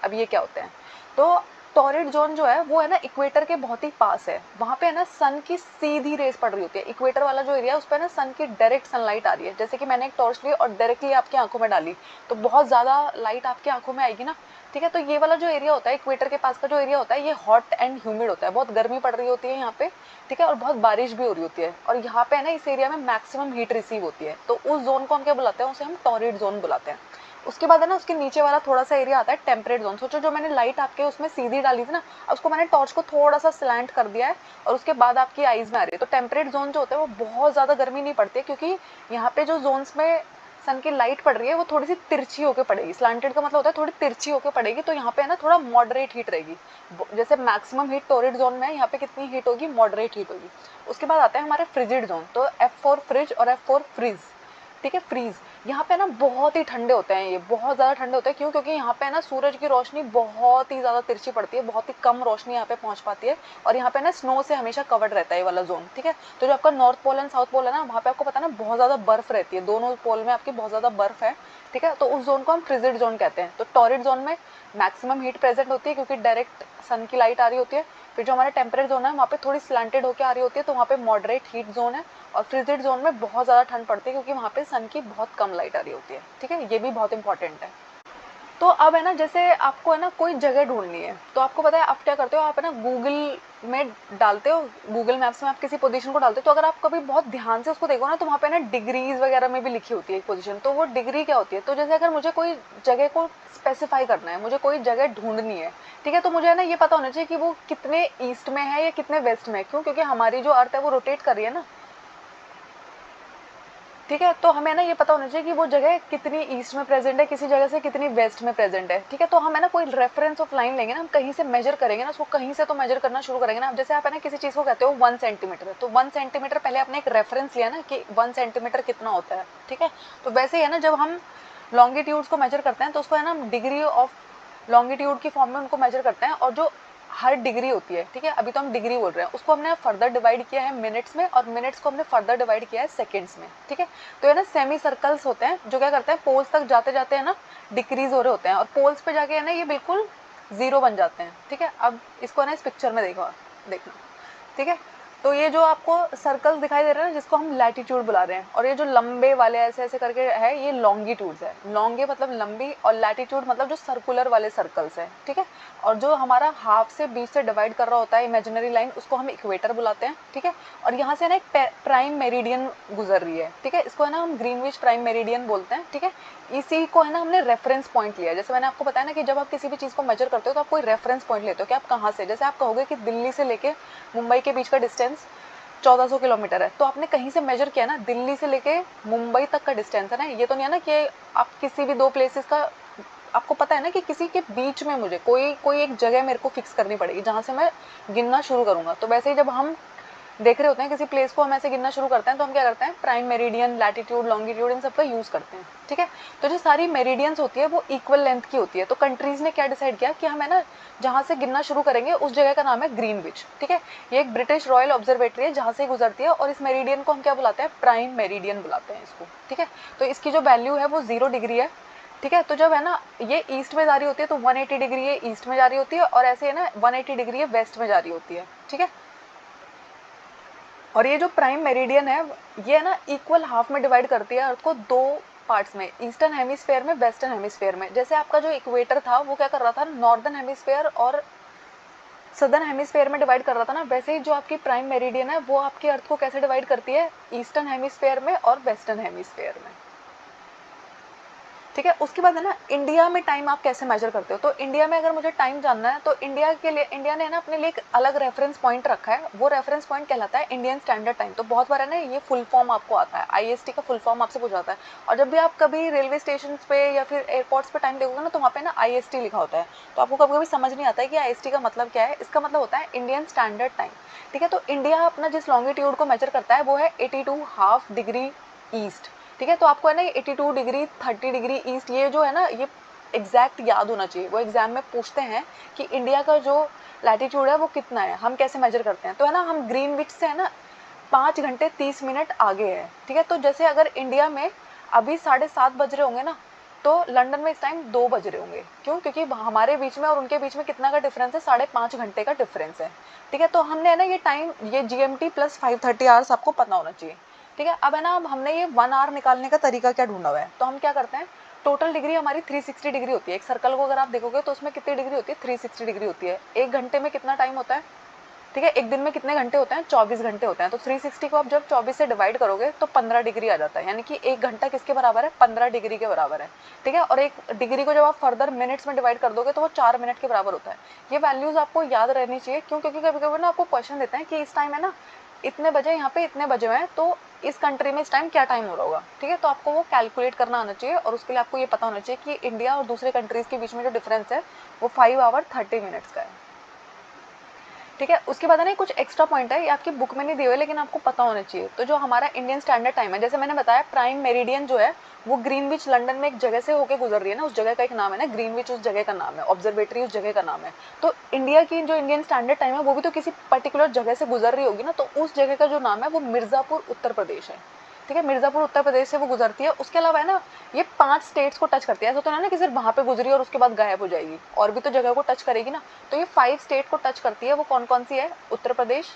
अब ये क्या होते हैं, तो टॉरिड जोन जो है वो है ना इक्वेटर के बहुत ही पास है। वहाँ पे है ना सन की सीधी रेस पड़ रही होती है। इक्वेटर वाला जो एरिया है उस पर ना सन की डायरेक्ट सनलाइट आ रही है। जैसे कि मैंने एक टॉर्च ली और डायरेक्टली आपकी आंखों में डाली तो बहुत ज़्यादा लाइट आपकी आंखों में आएगी ना, ठीक है। तो ये वाला जो एरिया होता है इक्वेटर के पास का जो एरिया होता है ये हॉट एंड ह्यूमिड होता है, बहुत गर्मी पड़ रही होती है यहाँ पे, ठीक है, और बहुत बारिश भी हो रही होती है। और यहाँ पे है ना इस एरिया में मैक्सिमम हीट रिसीव होती है। तो उस जोन को हम क्या बुलाते हैं, उसे हम टॉरिड जोन बुलाते हैं। उसके बाद है ना उसके नीचे वाला थोड़ा सा एरिया आता है टेम्परेट जोन। सोचो जो मैंने लाइट आपके उसमें सीधी डाली थी ना, अब उसको मैंने टॉर्च को थोड़ा सा स्लैंट कर दिया है और उसके बाद आपकी आईज में आ रही है। तो टेम्परेट जोन जो होता है वो बहुत ज़्यादा गर्मी नहीं पड़ती है, क्योंकि यहाँ पे जो जोन्स में सन की लाइट पड़ रही है वो थोड़ी सी तिरछी होकर पड़ेगी। स्लैंटेड का मतलब होता है थोड़ी तिरछी होकर पड़ेगी, तो यहाँ पे है ना थोड़ा मॉडरेट हीट रहेगी। जैसे मैक्सिमम हीट टॉरिड जोन में है, यहाँ पे कितनी हीट होगी, मॉडरेट हीट होगी। उसके बाद आता है हमारे फ्रिजिड जोन। तो F फॉर फ्रिज और F फॉर फ्रीज, ठीक है, फ्रीज। यहाँ पे ना बहुत ही ठंडे होते हैं, ये बहुत ज़्यादा ठंडे होते हैं। क्यों, क्योंकि यहाँ पे ना सूरज की रोशनी बहुत ही ज़्यादा तिरछी पड़ती है, बहुत ही कम रोशनी यहाँ पे पहुँच पाती है। और यहाँ पे ना स्नो से हमेशा कवर्ड रहता है ये वाला जोन, ठीक है। तो जो आपका North Pole and South Pole है ना वहाँ पे आपको पता है ना बहुत ज़्यादा बर्फ रहती है, दोनों पोल में आपकी बहुत ज़्यादा बर्फ है, ठीक है। तो उस जोन को हम फ्रिजिड जोन कहते हैं। तो टॉरिड जोन में मैक्सिमम हीट प्रेजेंट होती है क्योंकि डायरेक्ट सन की लाइट आ रही होती है। फिर जो हमारा टेम्परेट जोन है वहाँ पे थोड़ी स्लैंटेड होकर आ रही होती है, तो वहाँ पे मॉडरेट हीट जोन है। और फ्रिजिड जोन में बहुत ज़्यादा ठंड पड़ती है क्योंकि वहाँ पे सन की बहुत कम लाइट आ रही होती है, ठीक है। ये भी बहुत इंपॉर्टेंट है। तो अब है ना जैसे आपको है ना कोई जगह ढूंढनी है तो आपको पता है आप क्या करते हो, आप है ना गूगल में डालते हो, गूगल मैप्स में आप किसी पोजीशन को डालते हो। तो अगर आप कभी बहुत ध्यान से उसको देखो ना तो वहाँ पे ना डिग्रीज वगैरह में भी लिखी होती है एक पोजीशन। तो वो डिग्री क्या होती है, तो जैसे अगर मुझे कोई जगह को स्पेसिफाई करना है, मुझे कोई जगह ढूंढनी है, ठीक है, तो मुझे है ना ये पता होना चाहिए कि वो कितने ईस्ट में है या कितने वेस्ट में है। क्यों, क्योंकि हमारी जो अर्थ है वो रोटेट कर रही है ना, ठीक है। तो हमें ना ये पता होना चाहिए कि वो जगह कितनी ईस्ट में प्रेजेंट है, किसी जगह से कितनी वेस्ट में प्रेजेंट है, ठीक है। तो हम है ना कोई रेफरेंस ऑफ लाइन लेंगे ना, हम कहीं से मेजर करेंगे ना, उसको कहीं से तो मेजर करना शुरू करेंगे ना। अब जैसे आप है ना किसी चीज़ को कहते हो 1 सेंटीमीटर, तो 1 सेंटीमीटर पहले आपने एक रेफरेंस लिया ना कि 1 सेंटीमीटर कितना होता है, ठीक है। तो वैसे ही है ना जब हम लॉन्गिट्यूड्स को मेजर करते हैं तो उसको है ना डिग्री ऑफ लॉन्गिट्यूड की फॉर्म में उनको मेजर करते हैं। और जो हर डिग्री होती है, ठीक है, अभी तो हम डिग्री बोल रहे हैं, उसको हमने फर्दर डिवाइड किया है मिनट्स में, और मिनट्स को हमने फर्दर डिवाइड किया है सेकंड्स में, ठीक है। तो ये ना सेमी सर्कल्स होते हैं जो क्या करते हैं पोल्स तक जाते जाते हैं ना डिक्रीज हो रहे होते हैं, और पोल्स पे जाके है ना ये बिल्कुल जीरो बन जाते हैं, ठीक है। अब इसको ना इस पिक्चर में देखना, ठीक है। तो ये जो आपको सर्कल दिखाई दे रहा है ना जिसको हम लैटिट्यूड बुला रहे हैं, और ये जो लंबे वाले ऐसे ऐसे करके है ये लॉन्गिट्यूड्स है। लॉन्गे मतलब लंबी और लैटिट्यूड मतलब जो सर्कुलर वाले सर्कल्स है, ठीक है। और जो हमारा हाफ से बीच से डिवाइड कर रहा होता है इमेजिनरी लाइन उसको हम इक्वेटर बुलाते हैं, ठीक है। और यहाँ से ना एक प्राइम मेरिडियन गुजर रही है, ठीक है, इसको है ना हम ग्रीनविच प्राइम मेरिडियन बोलते हैं, ठीक है। इसी को है ना हमने रेफरेंस पॉइंट लिया है। जैसे मैंने आपको बताया ना कि जब आप किसी भी चीज़ को मेजर करते हो तो आप कोई रेफरेंस पॉइंट लेते हो कि आप कहाँ से, जैसे आप कहोगे कि दिल्ली से लेके मुंबई के बीच का डिस्टेंस 1400 किलोमीटर है। तो आपने कहीं से मेजर किया ना, दिल्ली से लेके मुंबई तक का डिस्टेंस है ना, ये तो नहीं है ना कि आप किसी भी दो प्लेसेस का, आपको पता है ना कि किसी के बीच में मुझे कोई एक जगह मेरे को फिक्स करनी पड़ेगी जहाँ से मैं गिनना शुरू करूँगा। तो वैसे ही जब हम देख रहे होते हैं किसी प्लेस को, हम ऐसे गिनना शुरू करते हैं तो हम क्या करते हैं, प्राइम मेरिडियन, लैटिट्यूड, लॉन्गिट्यूड, इन सब का यूज़ करते हैं, ठीक है। तो जो सारी मेरिडियंस होती है वो इक्वल लेंथ की होती है। तो कंट्रीज ने क्या डिसाइड किया कि हम है ना जहाँ से गिनना शुरू करेंगे उस जगह का नाम है ग्रीनविच, ठीक है। ये एक ब्रिटिश रॉयल ऑब्जर्वेटरी है जहाँ से गुजरती है, और इस मेरिडियन को हम क्या बुलाते हैं, प्राइम मेरिडियन बुलाते हैं इसको, ठीक है। तो इसकी जो वैल्यू है वो 0 डिग्री है, ठीक है। तो जब है ना ये ईस्ट में जा रही होती है तो 180 डिग्री ये ईस्ट में जा रही होती है, और ऐसे है ना 180 डिग्री ये वेस्ट में जा रही होती है, ठीक है। और ये जो प्राइम मेरिडियन है ये है ना इक्वल हाफ में डिवाइड करती है अर्थ को दो पार्ट्स में, ईस्टर्न हेमिस्फेयर में, वेस्टर्न हेमिस्फेयर में। जैसे आपका जो इक्वेटर था वो क्या कर रहा था, नॉर्दर्न हेमिस्फेयर और सदर्न हेमिस्फेयर में डिवाइड कर रहा था ना, वैसे ही जो आपकी प्राइम मेरिडियन है वो आपकी अर्थ को कैसे डिवाइड करती है, ईस्टर्न हेमिस्फेयर में और वेस्टर्न हेमिस्फेयर में, ठीक है। उसके बाद है ना इंडिया में टाइम आप कैसे मेजर करते हो, तो इंडिया में अगर मुझे टाइम जानना है तो इंडिया के लिए, इंडिया ने ना अपने लिए एक अलग रेफरेंस पॉइंट रखा है, वो रेफरेंस पॉइंट कहलाता है इंडियन स्टैंडर्ड टाइम। तो बहुत बार है ना ये फुल फॉर्म आपको आता है, आईएसटी का फुल फॉर्म आपसे पूछा जाता है, और जब भी आप कभी रेलवे स्टेशन पे या फिर एयरपोर्ट्स पे टाइम देखोगे ना तो वहाँ पे ना आईएसटी लिखा होता है। तो आपको कभी कभी समझ नहीं आता है कि आईएसटी का मतलब क्या है, इसका मतलब होता है इंडियन स्टैंडर्ड टाइम, ठीक है। तो इंडिया अपना जिस लॉन्गिट्यूड को मेजर करता है वो है 82.5 डिग्री ईस्ट, ठीक है। तो आपको है ना 82 डिग्री 30 डिग्री ईस्ट, ये जो है ना ये एग्जैक्ट याद होना चाहिए। वो एग्जाम में पूछते हैं कि इंडिया का जो लैटिट्यूड है वो कितना है, हम कैसे मेजर करते हैं। तो है ना हम ग्रीनविच से है ना 5 घंटे 30 मिनट आगे है, ठीक है। तो जैसे अगर इंडिया में अभी 7:30 बज रहे होंगे ना, तो लंदन में इस टाइम 2 बज रहे होंगे, क्यों, क्योंकि हमारे बीच में और उनके बीच में कितना का डिफरेंस है, 5.5 घंटे का डिफरेंस है, ठीक है। तो हमने है ना ये टाइम, ये जीएमटी प्लस 530 आवर्स आपको पता होना चाहिए, ठीक है। अब है ना अब हमने ये 1 आवर निकालने का तरीका क्या ढूंढा हुआ है, तो हम क्या करते हैं, टोटल डिग्री हमारी 360 डिग्री होती है। एक सर्कल को अगर आप देखोगे तो उसमें कितनी डिग्री होती है, 360 डिग्री होती है। एक घंटे में कितना टाइम होता है, ठीक है, एक दिन में कितने घंटे होते हैं, 24 घंटे होते हैं। तो 360 को आप जब 24 से डिवाइड करोगे तो 15 डिग्री आ जाता है, यानी कि एक घंटा किसके बराबर है, 15 डिग्री के बराबर है, ठीक है। और एक डिग्री को जब आप फर्दर मिनट्स में डिवाइड कर दोगे तो वो 4 मिनट के बराबर होता है। ये वैल्यूज आपको याद रहनी चाहिए, क्यों, क्योंकि कभी कभी ना आपको क्वेश्चन देते हैं कि इस टाइम है ना इतने बजे, यहाँ पे इतने बजे हैं, तो इस कंट्री में इस टाइम क्या टाइम हो रहा होगा, ठीक है। तो आपको वो कैलकुलेट करना आना चाहिए, और उसके लिए आपको ये पता होना चाहिए कि इंडिया और दूसरे कंट्रीज के बीच में जो डिफरेंस है वो 5 आवर 30 मिनट्स का है, ठीक है। उसके बाद है ना कुछ एक्स्ट्रा पॉइंट है, ये आपकी बुक में नहीं दिए हुए लेकिन आपको पता होना चाहिए। तो जो हमारा इंडियन स्टैंडर्ड टाइम है, जैसे मैंने बताया प्राइम मेरिडियन जो है वो ग्रीनविच लंदन में एक जगह से होकर गुजर रही है ना, उस जगह का एक नाम है ना ग्रीनविच, उस जगह का नाम है, ऑब्जर्वेटरी उस जगह का नाम है। तो इंडिया की जो इंडियन स्टैंडर्ड टाइम है वो भी तो किसी पर्टिकुलर जगह से गुजर रही होगी ना, तो उस जगह का जो नाम है वो मिर्जापुर उत्तर प्रदेश है, ठीक है। मिर्जापुर उत्तर प्रदेश से वो गुजरती है। उसके अलावा है ना ये 5 स्टेट्स को टच करती है, ऐसा तो ना कि सिर्फ वहां पे गुजरी और उसके बाद गायब हो जाएगी, और भी तो जगह को टच करेगी ना। तो ये 5 स्टेट को टच करती है, वो कौन कौन सी है, उत्तर प्रदेश,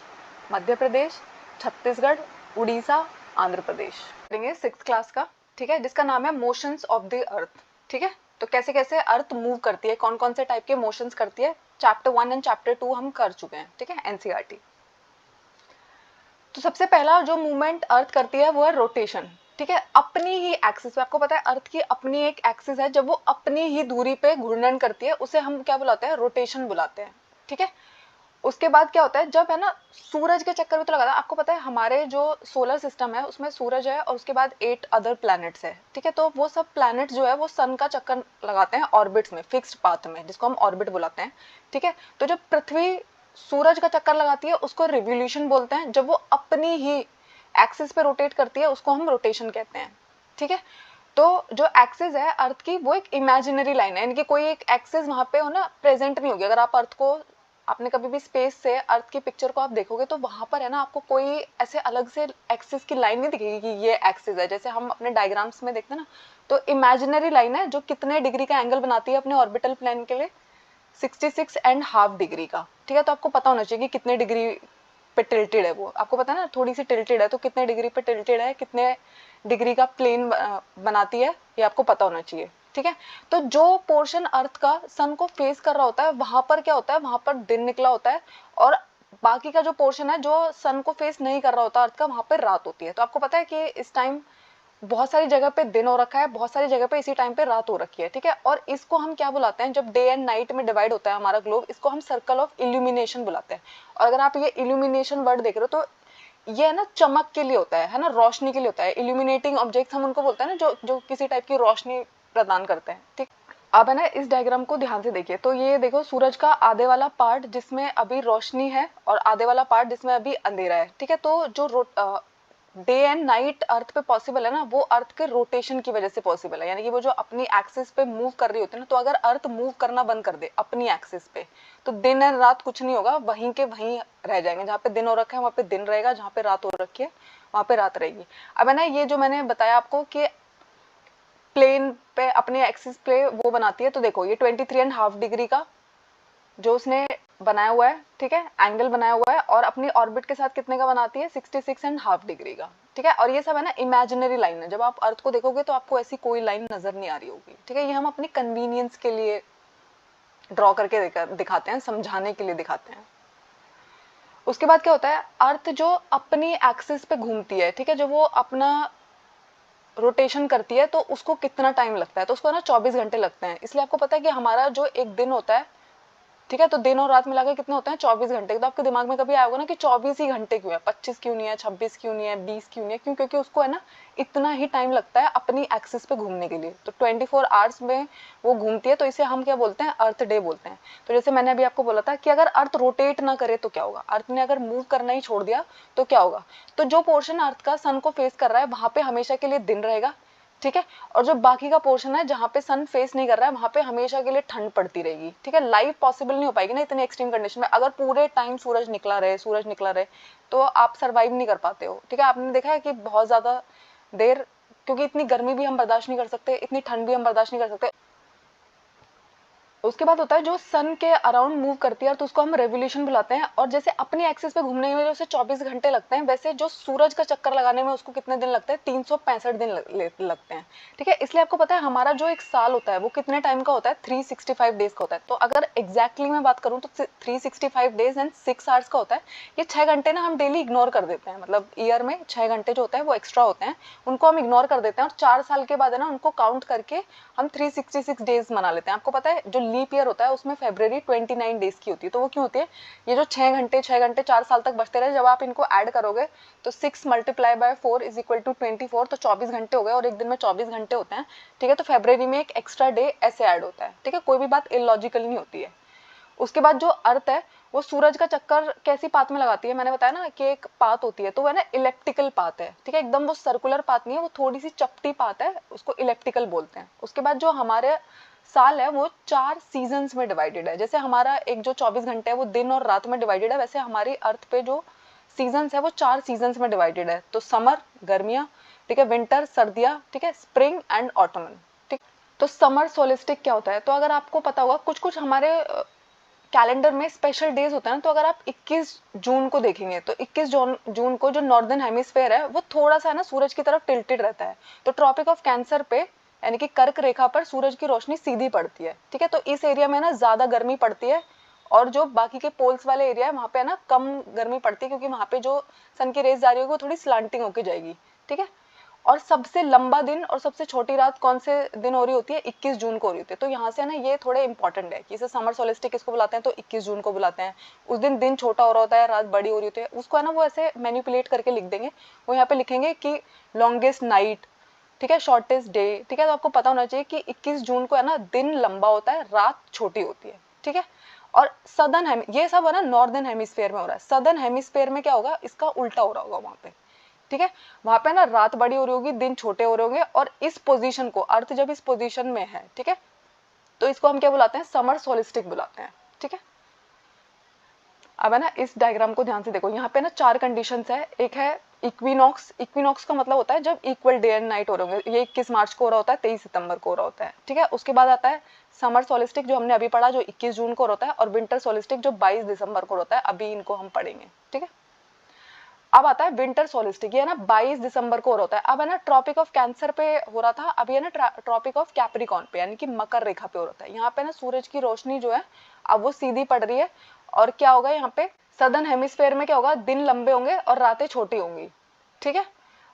मध्य प्रदेश, छत्तीसगढ़, उड़ीसा, आंध्र प्रदेश। करेंगे 6th क्लास का, ठीक है, जिसका नाम है मोशंस ऑफ द अर्थ, ठीक है। तो कैसे कैसे अर्थ मूव करती है, कौन कौन से टाइप के मोशंस करती है, चैप्टर 1 एंड चैप्टर 2 हम कर चुके हैं, ठीक है, एनसीईआरटी। तो सबसे पहला जो मूवमेंट अर्थ करती है वो है रोटेशन, ठीक है, अपनी ही एक्सिस पे। आपको पता है अर्थ की अपनी एक एक्सिस है, जब वो अपनी ही दूरी पे घूर्णन करती है उसे हम क्या बुलाते हैं, रोटेशन बुलाते हैं, ठीक है। उसके बाद क्या होता है, जब है ना सूरज के चक्कर में तो लगाता है, आपको पता है हमारे जो सोलर सिस्टम है उसमें सूरज है और उसके बाद 8 अदर प्लैनेट्स है, ठीक है। तो वो सब प्लैनेट्स जो है वो सन का चक्कर लगाते हैं ऑर्बिट्स में, फिक्स्ड पाथ में, जिसको हम ऑर्बिट बुलाते हैं, ठीक है। तो जब पृथ्वी सूरज का चक्कर लगाती है उसको रिवोल्यूशन बोलते हैं, जब वो अपनी ही एक्सिस पे रोटेट करती है उसको हम रोटेशन कहते हैं, ठीक है। तो जो एक्सिस है अर्थ की वो एक इमेजिनरी लाइन है, यानी कि कोई एक एक्सिस वहां पे हो ना प्रेजेंट नहीं होगी। अगर आप अर्थ को, आपने कभी भी स्पेस से अर्थ की पिक्चर को आप देखोगे तो वहां पर है ना आपको कोई ऐसे अलग से एक्सिस की लाइन नहीं दिखेगी कि ये एक्सिस है, जैसे हम अपने डायग्राम्स में देखते हैं ना। तो इमेजिनरी लाइन है जो कितने डिग्री का एंगल बनाती है अपने ऑर्बिटल प्लेन के लिए, 66.5 डिग्री का, ठीक है। तो आपको पता होना चाहिए कि कितने डिग्री पे टिल्टेड है वो, आपको पता है ना, थोड़ी सी टिल्टेड है तो कितने डिग्री पे टिल्टेड है, कितने डिग्री का प्लेन बनाती है, ये आपको पता होना चाहिए, ठीक है। तो जो पोर्शन अर्थ का सन को फेस कर रहा होता है वहां पर क्या होता है, वहां पर दिन निकला होता है, और बाकी का जो पोर्शन है जो सन को फेस नहीं कर रहा होता अर्थ का, वहां पर रात होती है। तो आपको पता है कि इस टाइम बहुत सारी जगह पे दिन हो रखा है, बहुत सारी जगह पे इसी टाइम पे रात हो रखी है, ठीक है। और इसको हम क्या बुलाते हैं, जब डे एंड नाइट में डिवाइड होता है हमारा ग्लोब, इसको हम सर्कल ऑफ इल्यूमिनेशन बुलाते हैं। और अगर आप ये इल्यूमिनेशन वर्ड देख रहे हो तो ये है ना चमक के लिए होता है ना, रोशनी के लिए होता है। इल्यूमिनेटिंग ऑब्जेक्ट्स हम उनको बोलते हैं ना, जो जो किसी टाइप की रोशनी प्रदान करते हैं। ठीक, अब है ना इस डायग्राम को ध्यान से देखिए। तो ये देखो सूरज का आधे वाला पार्ट जिसमें अभी रोशनी है और आधे वाला पार्ट जिसमें अभी अंधेरा है। ठीक है, तो जो डे एंड नाइट अर्थ पे पॉसिबल है ना, वो अर्थ के रोटेशन की वजह से पॉसिबल है। यानी कि वो जो अपनी एक्सिस पे मूव कर रही होती है ना, तो अगर अर्थ मूव करना बंद कर दे अपनी एक्सिस पे, तो दिन एंड रात कुछ नहीं होगा, वहीं के वहीं रह जाएंगे। जहाँ पे दिन हो रखा है वहाँ पे दिन रहेगा, जहाँ पे रात हो रखी है वहाँ पे रात रहेगी। अब है ना ये जो मैंने बताया आपको कि प्लेन पे अपने एक्सिस पे वो बनाती है, तो देखो ये 23.5 डिग्री का जो उसने बनाया हुआ है, ठीक है, एंगल बनाया हुआ है, और अपनी ऑर्बिट के साथ कितने का बनाती है, 66.5 डिग्री का। ठीक है, और ये सब है ना इमेजिनरी लाइन है। जब आप अर्थ को देखोगे तो आपको ऐसी कोई लाइन नजर नहीं आ रही होगी। ठीक है, ये हम अपनी कन्वीनियंस के लिए ड्रॉ करके दिखाते हैं, समझाने के लिए दिखाते हैं। उसके बाद क्या होता है, अर्थ जो अपनी एक्सिस पे घूमती है, ठीक है, जो वो अपना रोटेशन करती है, तो उसको कितना टाइम लगता है, तो उसको ना 24 घंटे लगते हैं। इसलिए आपको पता है कि हमारा जो एक दिन होता है, ठीक है, तो दिन और रात मिलाकर कितने होते हैं, 24 घंटे। तो आपके दिमाग में कभी आया होगा ना कि 24 ही घंटे क्यों है, 25 क्यों नहीं है, 26 क्यों नहीं है, 20 क्यों नहीं है, क्यों, क्योंकि उसको है ना इतना ही टाइम लगता है अपनी एक्सिस पे घूमने के लिए। तो 24 आवर्स में वो घूमती है, तो इसे हम क्या बोलते हैं, अर्थ डे बोलते हैं। तो जैसे मैंने अभी आपको बोला था कि अगर अर्थ रोटेट ना करे तो क्या होगा, अर्थ ने अगर मूव करना ही छोड़ दिया तो क्या होगा, तो जो पोर्शन अर्थ का सन को फेस कर रहा है वहां पे हमेशा के लिए दिन रहेगा। ठीक है, और जो बाकी का पोर्शन है जहाँ पे सन फेस नहीं कर रहा है वहां पे हमेशा के लिए ठंड पड़ती रहेगी। ठीक है, लाइफ पॉसिबल नहीं हो पाएगी ना इतनी एक्सट्रीम कंडीशन में। अगर पूरे टाइम सूरज निकला रहे तो आप सरवाइव नहीं कर पाते हो। ठीक है, आपने देखा है कि बहुत ज्यादा देर, क्योंकि इतनी गर्मी भी हम बर्दाश्त नहीं कर सकते, इतनी ठंड भी हम बर्दाश्त नहीं कर सकते। उसके बाद होता है जो सन के अराउंड मूव करती है तो उसको हम रेवोल्यूशन बुलाते हैं। और जैसे अपनी एक्सिस पे घूमने में जैसे 24 घंटे लगते हैं, वैसे जो सूरज का चक्कर लगाने में उसको कितने दिन लगते हैं, 365 दिन लगते हैं। ठीक है, इसलिए आपको पता है हमारा जो एक साल होता है वो कितने टाइम का होता है, 365 डेज का होता है। तो अगर एग्जैक्टली मैं बात करूँ तो 365 डेज एंड 6 आवर्स का होता है। ये 6 घंटे ना हम डेली इग्नोर कर देते हैं, मतलब ईयर में 6 घंटे जो होता है वो एक्स्ट्रा होते हैं, उनको हम इग्नोर कर देते हैं। और 4 साल के बाद है ना उनको काउंट करके हम 366 डेज मना लेते हैं। आपको पता है जो लीप ईयर होता है उसमें फरवरी 29 डेज की होती है। तो वो क्यों होती है, ये जो 6 घंटे 4 साल तक बचते रहे, जब आप इनको ऐड करोगे तो 6 multiply by 4 is equal to 24, तो 24 घंटे हो गए और एक दिन में 24 घंटे होते हैं। ठीक है, तो फरवरी में एक एक्स्ट्रा डे ऐसे ऐड होता है। ठीक है, कोई भी बात इलॉजिकल नहीं होती है। उसके बाद जो अर्थ है वो सूरज का चक्कर कैसी पाथ में लगाती है, मैंने बताया ना कि एक पाथ होती है, तो वो है ना इलेप्टिकल पाथ है। ठीक है, एकदम वो सर्कुलर पाथ नहीं है, वो थोड़ी सी चपटी पाथ है, उसको इलेप्टिकल बोलते हैं। उसके बाद जो हमारे साल है वो 4 सीजन्स में डिवाइडेड है। जैसे हमारा एक जो 24 घंटे है वो दिन और रात में डिवाइडेड है, वैसे हमारी अर्थ पे जो सीजन्स है वो 4 सीजन्स में डिवाइडेड है। तो समर गर्मियाँ, ठीक है, विंटर सर्दियाँ, ठीक है, स्प्रिंग एंड ऑटमन। ठीक, तो समर सोलिस्टिक क्या होता है, तो अगर आपको पता होगा कुछ कुछ हमारे कैलेंडर में स्पेशल डेज होता है ना, तो अगर आप 21 जून को देखेंगे तो 21 जून को जो नॉर्दर्न हेमिस्फेयर है वो थोड़ा सा ना सूरज की तरफ टिल्टेड रहता है। तो ट्रॉपिक ऑफ कैंसर पे यानी कि कर्क रेखा पर सूरज की रोशनी सीधी पड़ती है। ठीक है, तो इस एरिया में ना ज्यादा गर्मी पड़ती है, और जो बाकी के पोल्स वाले एरिया है वहां पे है ना कम गर्मी पड़ती है, क्योंकि वहां पे जो सन की रेज जा रही होगी वो थोड़ी स्लांटिंग होके जाएगी। ठीक है, और सबसे लंबा दिन और सबसे छोटी रात कौन से दिन हो रही होती है, 21 जून को हो रही होती है। तो यहाँ से ना ये थोड़े इंपॉर्टेंट है कि इसे समर सोलिस्टिक किसको बुलाते हैं, तो 21 जून को बुलाते हैं। उस दिन दिन छोटा हो रहा होता है, रात बड़ी हो रही होती है, उसको है ना वो ऐसे मैनिपुलेट करके लिख देंगे। वो यहाँ पे लिखेंगे कि लॉन्गेस्ट नाइट, ठीक है, शॉर्टेस्ट डे। ठीक है, तो आपको पता होना चाहिए कि 21 जून को है ना दिन लंबा होता है, रात छोटी होती है। ठीक है, और सदर्न ये सब है ना नॉर्दर्न हेमिस्फेयर में हो रहा है। सदर्न हेमिस्फेयर में क्या होगा, इसका उल्टा हो रहा होगा वहां पे। ठीक है, वहां पे ना रात बड़ी हो रही होगी, दिन छोटे हो रहे होंगे, और इस पोजीशन को अर्थ जब इस पोजीशन में है, ठीक है, तो इसको हम क्या बुलाते हैं, समर सोलिस्टिक बुलाते हैं। ठीक है, अब है ना इस डायग्राम को ध्यान से देखो, यहाँ पे ना 4 कंडीशंस है। एक है इक्विनॉक्स। इक्विनॉक्स का मतलब होता है जब इक्वल डे एंड नाइट हो रहे होंगे, ये 21 मार्च को हो रहा होता है, 23 सितंबर को हो रहा होता है। ठीक है, उसके बाद आता है समर सोलिस्टिक जो हमने अभी पढ़ा, जो 21 जून को होता है, और विंटर सोलिस्टिक जो 22 दिसंबर को होता है, अभी इनको हम पढ़ेंगे। ठीक है, अब आता है विंटर सोलिस्टिक, ये है ना 22 दिसंबर को हो रहा है। अब है ना ट्रॉपिक ऑफ कैंसर पे हो रहा था, अभी है ना ट्रॉपिक ऑफ कैप्रिकॉर्न पे यानी कि मकर रेखा पे हो रहा है। यहाँ पे ना सूरज की रोशनी जो है अब वो सीधी पड़ रही है, और क्या होगा यहाँ पे सदर्न हेमिस्फेयर में क्या होगा, दिन लंबे होंगे और रातें छोटी होंगी। ठीक है,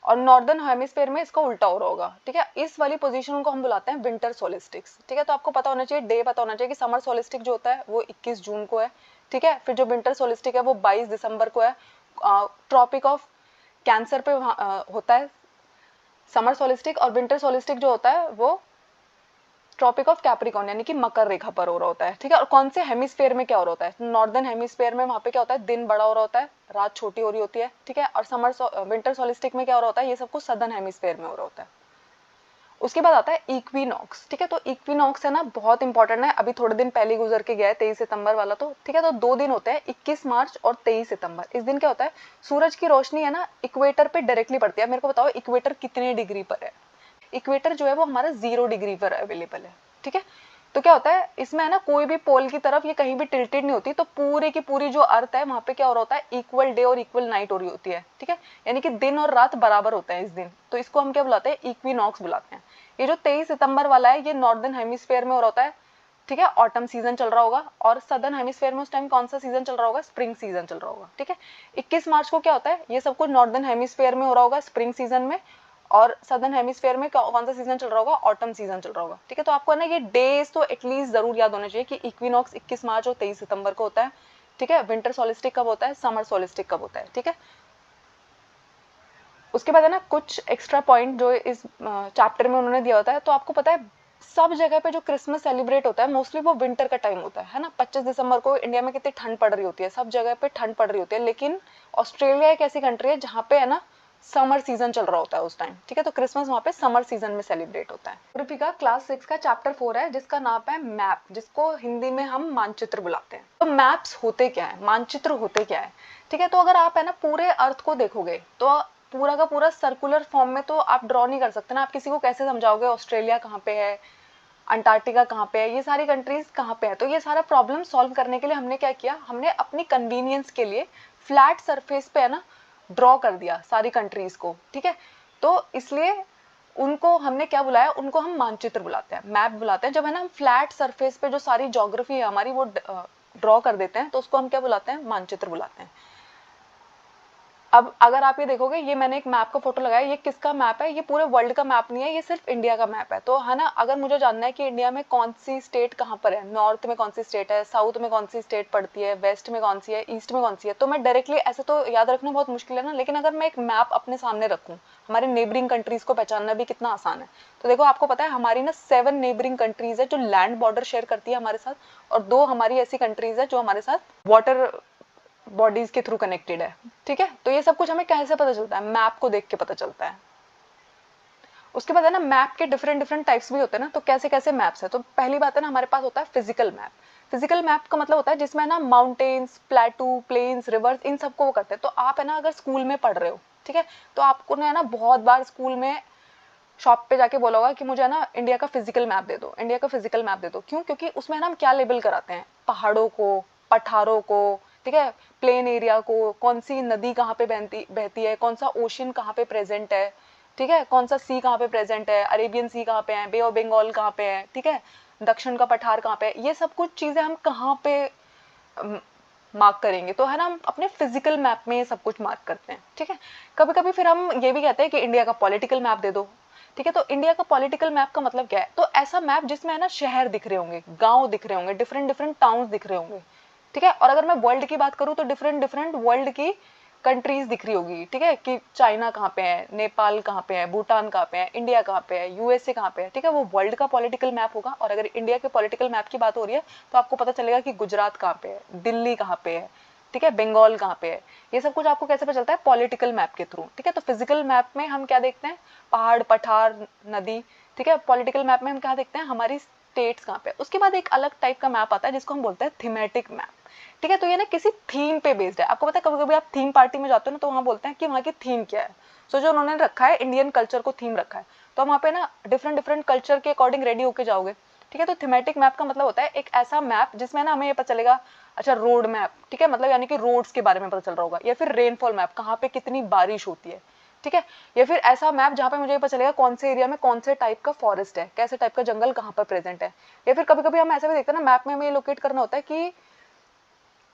और नॉर्दर्न हेमिस्फेयर में इसका उल्टा हो रहा होगा। ठीक है, इस वाली पोजीशन को हम बुलाते हैं विंटर सोलिस्टिक्स। ठीक है, तो आपको पता होना चाहिए, डे पता होना चाहिए कि समर सोलिस्टिक जो होता है वो 21 जून को है। ठीक है, फिर जो विंटर सोलिस्टिक है वो 22 दिसंबर को है। ट्रॉपिक ऑफ कैंसर पे होता है समर सोलिस्टिक, और विंटर सोलिस्टिक जो होता है वो ट्रॉपिक ऑफ कैप्रिकॉर्न यानी कि मकर रेखा पर हो रहा होता है, ठीक है। और कौन से हेमिस्फेयर में क्या हो रहा होता है, नॉर्दर्न हेमिस्फेयर में, वहां पे क्या होता है, दिन बड़ा हो रहा होता है, रात छोटी हो रही होती है, ठीक है। और विंटर सोलिस्टिक में क्या हो रहा होता है, ये सब कुछ सदर्न हेमिस्फेयर में हो रहा होता है। उसके बाद आता है इक्विनॉक्स, ठीक है। तो इक्विनॉक्स है ना, बहुत इंपॉर्टेंट है, अभी थोड़े दिन पहले गुजर के गया है, 23 सितंबर वाला, तो ठीक है। तो 2 दिन होते हैं, 21 मार्च और 23 सितंबर। इस दिन क्या होता है, सूरज की रोशनी है ना इक्वेटर पे डायरेक्टली पड़ती है। मेरे को बताओ इक्वेटर कितने डिग्री पर है। इक्वेटर जो है वो हमारा 0 डिग्री पर अवेलेबल है, ठीक है। तो क्या होता है इसमें है ना, कोई भी पोल की तरफ ये कहीं भी टिल्टेड नहीं होती, तो पूरे की पूरी जो अर्थ है वहां पे क्या हो रहा होता है, इक्वल डे और इक्वल नाइट हो रही होती है, ठीक है। यानी कि दिन और रात बराबर होता है इस दिन, तो इसको हम क्या बुलाते हैं, इक्विनॉक्स बुलाते हैं। ये जो 23 सितंबर वाला है, ये नॉर्दर्न हेमिस्फेयर में हो रहा होता है, ठीक है। ऑटम सीजन चल रहा होगा, और सदर्न हेमिस्फेयर में उस टाइम कौन सा सीजन चल रहा होगा, स्प्रिंग सीजन चल रहा होगा, ठीक है। 21 मार्च को क्या होता है, ये सब कुछ नॉर्दर्न हेमिस्फेयर में हो रहा होगा स्प्रिंग सीजन में, और सदर्न हेमिस्फेयर में कौन सा सीजन चल रहा होगा, ऑटम सीजन चल रहा होगा, ठीक है। तो आपको है ना ये डेज तो एटलीस्ट जरूर याद होने चाहिए कि इक्विनॉक्स 21 मार्च और 23 सितंबर को होता है, ठीक है। विंटर सोलिस्टिक कब होता है, समर सोलिस्टिक कब होता है, ठीक है। उसके बाद है ना कुछ एक्स्ट्रा पॉइंट जो इस चैप्टर में उन्होंने दिया होता है। तो आपको पता है सब जगह पे जो क्रिसमस सेलिब्रेट होता है मोस्टली वो विंटर का टाइम होता है ना। 25 दिसंबर को इंडिया में कितनी ठंड पड़ रही होती है, सब जगह पे ठंड पड़ रही होती है, लेकिन ऑस्ट्रेलिया एक ऐसी कंट्री है जहाँ पे है ना समर सीजन चल रहा होता है उस टाइम, ठीक है। तो क्रिसमस वहाँ पे समर सीजन में सेलिब्रेट होता है। ज्योग्राफी का क्लास 6 का चैप्टर 4 है जिसका नाम है मैप, जिसको हिंदी में हम मानचित्र बुलाते हैं। तो मैप्स होते क्या है, मानचित्र होते क्या है, ठीक है। तो अगर आप है ना पूरे अर्थ को देखोगे तो पूरा का पूरा सर्कुलर फॉर्म में तो आप ड्रॉ नहीं कर सकते ना। आप किसी को कैसे समझाओगे ऑस्ट्रेलिया कहाँ पे है, अंटार्कटिका कहाँ पे है, ये सारी कंट्रीज कहाँ पे है। तो ये सारा प्रॉब्लम सॉल्व करने के लिए हमने क्या किया, हमने अपनी कन्वीनियंस के लिए फ्लैट सरफेस पे है ना ड्रॉ कर दिया सारी कंट्रीज को, ठीक है। तो इसलिए उनको हमने क्या बुलाया, उनको हम मानचित्र बुलाते हैं, मैप बुलाते हैं। जब है ना हम फ्लैट सरफेस पे जो सारी ज्योग्राफी है हमारी वो ड्रॉ कर देते हैं तो उसको हम क्या बुलाते हैं, मानचित्र बुलाते हैं। अब अगर आप ये देखोगे, ये मैंने एक मैप का फोटो लगाया, ये किसका मैप है, ये पूरे वर्ल्ड का मैप नहीं है, ये सिर्फ इंडिया का मैप है। तो है ना, अगर मुझे जानना है कि इंडिया में कौन सी स्टेट कहाँ पर है, नॉर्थ में कौन सी स्टेट है, साउथ में कौन सी स्टेट पड़ती है, वेस्ट में कौन सी है, ईस्ट में कौन सी है, तो मैं डायरेक्टली ऐसे तो याद रखना बहुत मुश्किल है ना। लेकिन अगर मैं एक मैप अपने सामने रखूँ, हमारे नेबरिंग कंट्रीज को पहचानना भी कितना आसान है। तो देखो आपको पता है हमारी ना 7 नेबरिंग कंट्रीज है जो लैंड बॉर्डर शेयर करती है हमारे साथ, और 2 हमारी ऐसी कंट्रीज है जो हमारे साथ वाटर बॉडीज के थ्रू कनेक्टेड है, ठीक है। तो ये सब कुछ हमें कैसे पता चलता है, मैप को देख के पता चलता है। उसके बाद है ना मैप के डिफरेंट डिफरेंट टाइप्स भी होते हैं ना। तो कैसे कैसे मैप्स है, तो पहली बात है ना हमारे पास होता है फिजिकल मैप। फिजिकल मैप का मतलब होता है जिसमें ना माउंटेन्स, प्लेटू, प्लेन्स, रिवर्स, इन सबको वो करते हैं। तो आप है ना अगर स्कूल में पढ़ रहे हो, ठीक है, तो आपको ना बहुत बार स्कूल में शॉप पे जाके बोला होगा कि मुझे ना इंडिया का फिजिकल मैप दे दो, इंडिया का फिजिकल मैप दे दो। क्यों, क्योंकि उसमें ना हम क्या लेबल कराते हैं, पहाड़ों को, पठारों को, ठीक है, प्लेन एरिया को, कौन सी नदी कहाँ पे बहती बहती है, कौन सा ओशन कहाँ पे प्रेजेंट है, ठीक है, कौन सा सी कहाँ पे प्रेजेंट है, अरेबियन सी कहाँ पे है, बे ऑफ बंगाल कहाँ पे है, ठीक है, दक्षिण का पठार कहाँ पे है, ये सब कुछ चीजें हम कहाँ पे मार्क करेंगे। तो है ना हम अपने फिजिकल मैप में ये सब कुछ मार्क करते हैं, ठीक है। कभी कभी फिर हम ये भी कहते हैं कि इंडिया का पॉलिटिकल मैप दे दो, ठीक है। तो इंडिया का पॉलिटिकल मैप का मतलब क्या है, तो ऐसा मैप जिसमें है ना शहर दिख रहे होंगे, गांव दिख रहे होंगे, डिफरेंट डिफरेंट टाउन्स दिख रहे होंगे, ठीक है। और अगर मैं वर्ल्ड की बात करूँ तो डिफरेंट डिफरेंट वर्ल्ड की कंट्रीज दिख रही होगी, ठीक है, कि चाइना कहाँ पे है, नेपाल कहाँ पे है, भूटान कहाँ पे है, इंडिया कहाँ पे है, यूएसए कहाँ पे है, ठीक है। वो वर्ल्ड का पॉलिटिकल मैप होगा। और अगर इंडिया के पॉलिटिकल मैप की बात हो रही है तो आपको पता चलेगा कि गुजरात कहाँ पे है, दिल्ली कहाँ पे है, ठीक है, बंगाल कहाँ पे है। ये सब कुछ आपको कैसे पता चलता है, पॉलिटिकल मैप के थ्रू, ठीक है। तो फिजिकल मैप में हम क्या देखते हैं, पहाड़, पठार, नदी, ठीक है। पॉलिटिकल मैप में हम क्या देखते हैं, हमारी स्टेट्स कहाँ पे। उसके बाद एक अलग टाइप का मैप आता है जिसको हम बोलते हैं थीमेटिक मैप, ठीक है। तो ये ना किसी थीम पे बेस्ड है। आपको पता है कभी कभी आप थीम पार्टी में जाते हो ना तो वहाँ बोलते हैं कि वहाँ की थीम क्या है। सो जो उन्होंने रखा है इंडियन कल्चर को थीम रखा है, तो वहाँ पे ना डिफरेंट डिफरेंट कल्चर के अकॉर्डिंग रेडी होके जाओगे, ठीक है। तो थीमेटिक मैप का मतलब होता है एक ऐसा मैप जिसमें ना हमें ये पता चलेगा, अच्छा रोड मैप, ठीक है, मतलब यानी कि रोड्स के बारे में पता चल रहा होगा, या फिर रेनफॉल मैप, कहाँ पे कितनी बारिश होती है, ठीक है। या फिर ऐसा मैप जहाँ पे मुझे पता चलेगा कौन से एरिया में कौन से टाइप का फॉरेस्ट है, कैसे टाइप का जंगल कहाँ पर प्रेजेंट है। या फिर कभी कभी हम ऐसा भी देखते हैं ना, मैप में हमें लोकेट करना होता है कि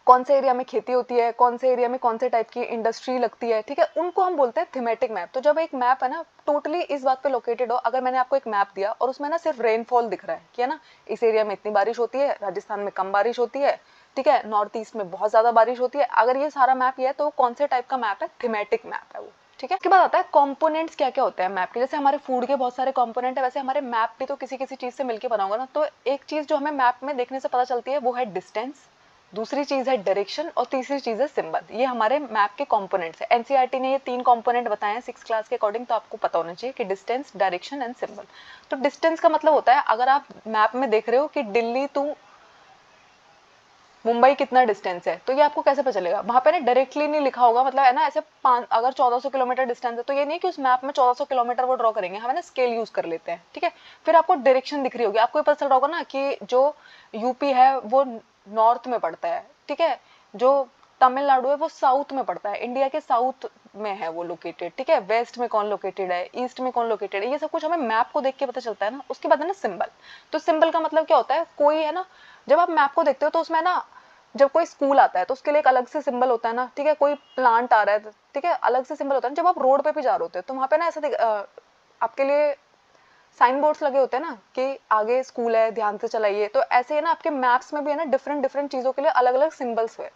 कौन से एरिया में खेती होती है, कौन से एरिया में कौन से टाइप की इंडस्ट्री लगती है, ठीक है, उनको हम बोलते हैं थीमेटिक मैप। तो जब एक मैप है ना टोटली इस बात पे लोकेटेड हो, अगर मैंने आपको एक मैप दिया और उसमें ना सिर्फ रेनफॉल दिख रहा है कि है ना इस एरिया में इतनी बारिश होती है, राजस्थान में कम बारिश होती है, ठीक है, नॉर्थ ईस्ट में बहुत ज्यादा बारिश होती है, अगर ये सारा मैप ये है तो कौन से टाइप का मैप है, थीमेटिक मैप है वो, ठीक है। उसके बाद आता है कंपोनेंट्स क्या क्या होते हैं मैप के। जैसे हमारे फूड के बहुत सारे कंपोनेंट है, वैसे हमारे मैप भी तो किसी किसी चीज से मिलकर बना होगा ना। तो एक चीज जो हमें मैप में देखने से पता चलती है वो है डिस्टेंस, दूसरी चीज है डायरेक्शन और तीसरी चीज है सिंबल। ये हमारे मैप के कंपोनेंट्स है। एनसीईआरटी ने ये 3 कंपोनेंट बताए हैं 6th क्लास के अकॉर्डिंग, तो आपको पता होना चाहिए कि डिस्टेंस, डायरेक्शन एंड सिंबल। तो डिस्टेंस का मतलब होता है अगर आप मैप में देख रहे हो कि दिल्ली टू मुंबई कितना डिस्टेंस है, तो ये आपको कैसे पता चलेगा। वहां पे ना डायरेक्टली नहीं लिखा होगा, मतलब है ना ऐसे अगर 1400 किलोमीटर डिस्टेंस है तो ये नहीं कि उस मैप में 1400 किलोमीटर वो ड्रॉ करेंगे, हमें ना स्केल यूज कर लेते हैं। ठीक है। फिर आपको डायरेक्शन दिख रही होगी, आपको ये पता चल रहा होगा ना कि जो यूपी है वो नॉर्थ में पड़ता है। ठीक है। जो तमिलनाडु है वो साउथ में पड़ता है, इंडिया के साउथ में है वो लोकेटेड। ठीक है। वेस्ट में कौन लोकेटेड है, ईस्ट में कौन लोकेटेड है, ये सब कुछ हमें मैप को देख के पता चलता है ना। उसके बाद है ना सिंबल। तो सिंबल का मतलब क्या होता है, कोई है ना, जब आप मैप को देखते हो तो उसमें ना, जब कोई स्कूल आता है तो उसके लिए एक अलग से सिंबल होता है ना। ठीक है। कोई प्लांट आ रहा है, ठीक है, अलग से सिंबल होता है। जब आप रोड पे भी जा रहे होते हो तो वहां पे ना ऐसा आपके लिए साइन बोर्ड्स लगे होते हैं ना कि आगे स्कूल है, ध्यान से चलाइए। तो ऐसे है ना आपके मैप्स में भी है ना डिफरेंट डिफरेंट चीजों के लिए अलग अलग सिंबल्स हुए।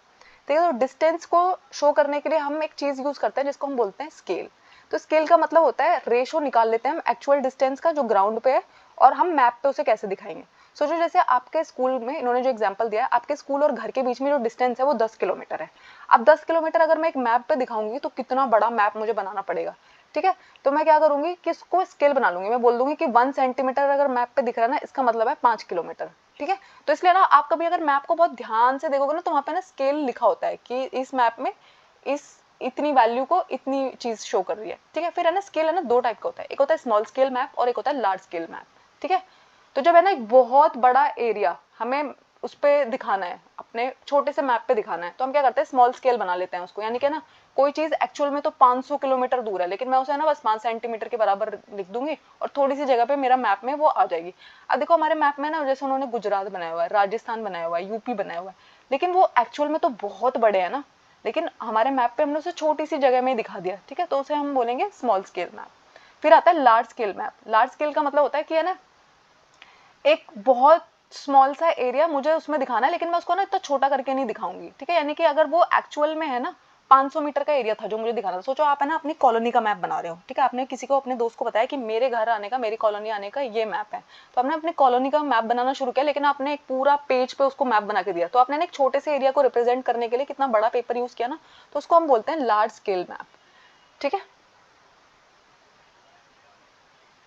ठीक है। तो डिस्टेंस को शो करने के लिए हम एक चीज यूज करते हैं जिसको हम बोलते हैं स्केल। तो स्केल का मतलब होता है रेशो निकाल लेते हैं हम एक्चुअल डिस्टेंस का जो ग्राउंड पे है और हम मैप पे उसे कैसे दिखाएंगे। सोचो जैसे आपके स्कूल में इन्होंने जो एग्जांपल दिया है, आपके स्कूल और घर के बीच में जो डिस्टेंस है वो 10 किलोमीटर है। अब 10 किलोमीटर अगर मैं एक मैप पे दिखाऊंगी तो कितना बड़ा मैप मुझे बनाना पड़ेगा। ठीक है। तो मैं क्या करूंगी कि इसको स्केल बना लूंगी, मैं बोल दूंगी कि 1 सेंटीमीटर अगर मैप पे दिख रहा है ना, इसका मतलब है 5 किलोमीटर। ठीक है। तो इसलिए ना आप कभी अगर मैप को बहुत ध्यान से देखोगे ना तो वहां पे ना स्केल लिखा होता है कि इस मैप में इस इतनी वैल्यू को इतनी चीज शो कर रही है। ठीक है। फिर है ना स्केल है ना 2 टाइप का होता है, एक होता है स्मॉल स्केल मैप और एक होता है लार्ज स्केल मैप। ठीक है। तो जब है ना एक बहुत बड़ा एरिया हमें उस पे दिखाना है, अपने छोटे से मैप पे दिखाना है, तो हम क्या करते हैं स्मॉल स्केल बना लेते हैं उसको। यानी कि ना कोई चीज एक्चुअल में तो 500 किलोमीटर दूर है, लेकिन मैं उसे ना बस 5 सेंटीमीटर के बराबर लिख दूंगी और थोड़ी सी जगह पे मेरा मैप में वो आ जाएगी। अब देखो हमारे मैप में ना जैसे उन्होंने गुजरात बनाया हुआ है, राजस्थान बनाया हुआ है, यूपी बनाया हुआ है, लेकिन वो एक्चुअल में तो बहुत बड़े हैं ना, लेकिन हमारे मैप पे हमने उसे छोटी सी जगह में ही दिखा दिया। ठीक है। तो उसे हम बोलेंगे स्मॉल स्केल मैप। फिर आता है large scale map. Large scale का मतलब होता है कि है ना एक बहुत स्मॉल सा एरिया मुझे उसमें दिखाना है, लेकिन मैं उसको ना इतना छोटा करके नहीं दिखाऊंगी। ठीक है। यानी कि अगर वो एक्चुअल में है ना 500 मीटर का एरिया था जो मुझे दिखाना था, सोचो आप है ना अपनी कॉलोनी का मैप बना रहे हो। ठीक है। आपने किसी को, अपने दोस्त को बताया कि मेरे घर आने का, मेरी कॉलोनी आने का ये मैप है, तो आपने अपनी कॉलोनी का मैप बनाना शुरू किया, लेकिन आपने एक पूरा पेज पे उसको मैप बना के दिया। तो आपने एक छोटे से एरिया को रिप्रेजेंट करने के लिए कितना बड़ा पेपर यूज किया ना, तो उसको हम बोलते हैं लार्ज स्केल मैप। ठीक है।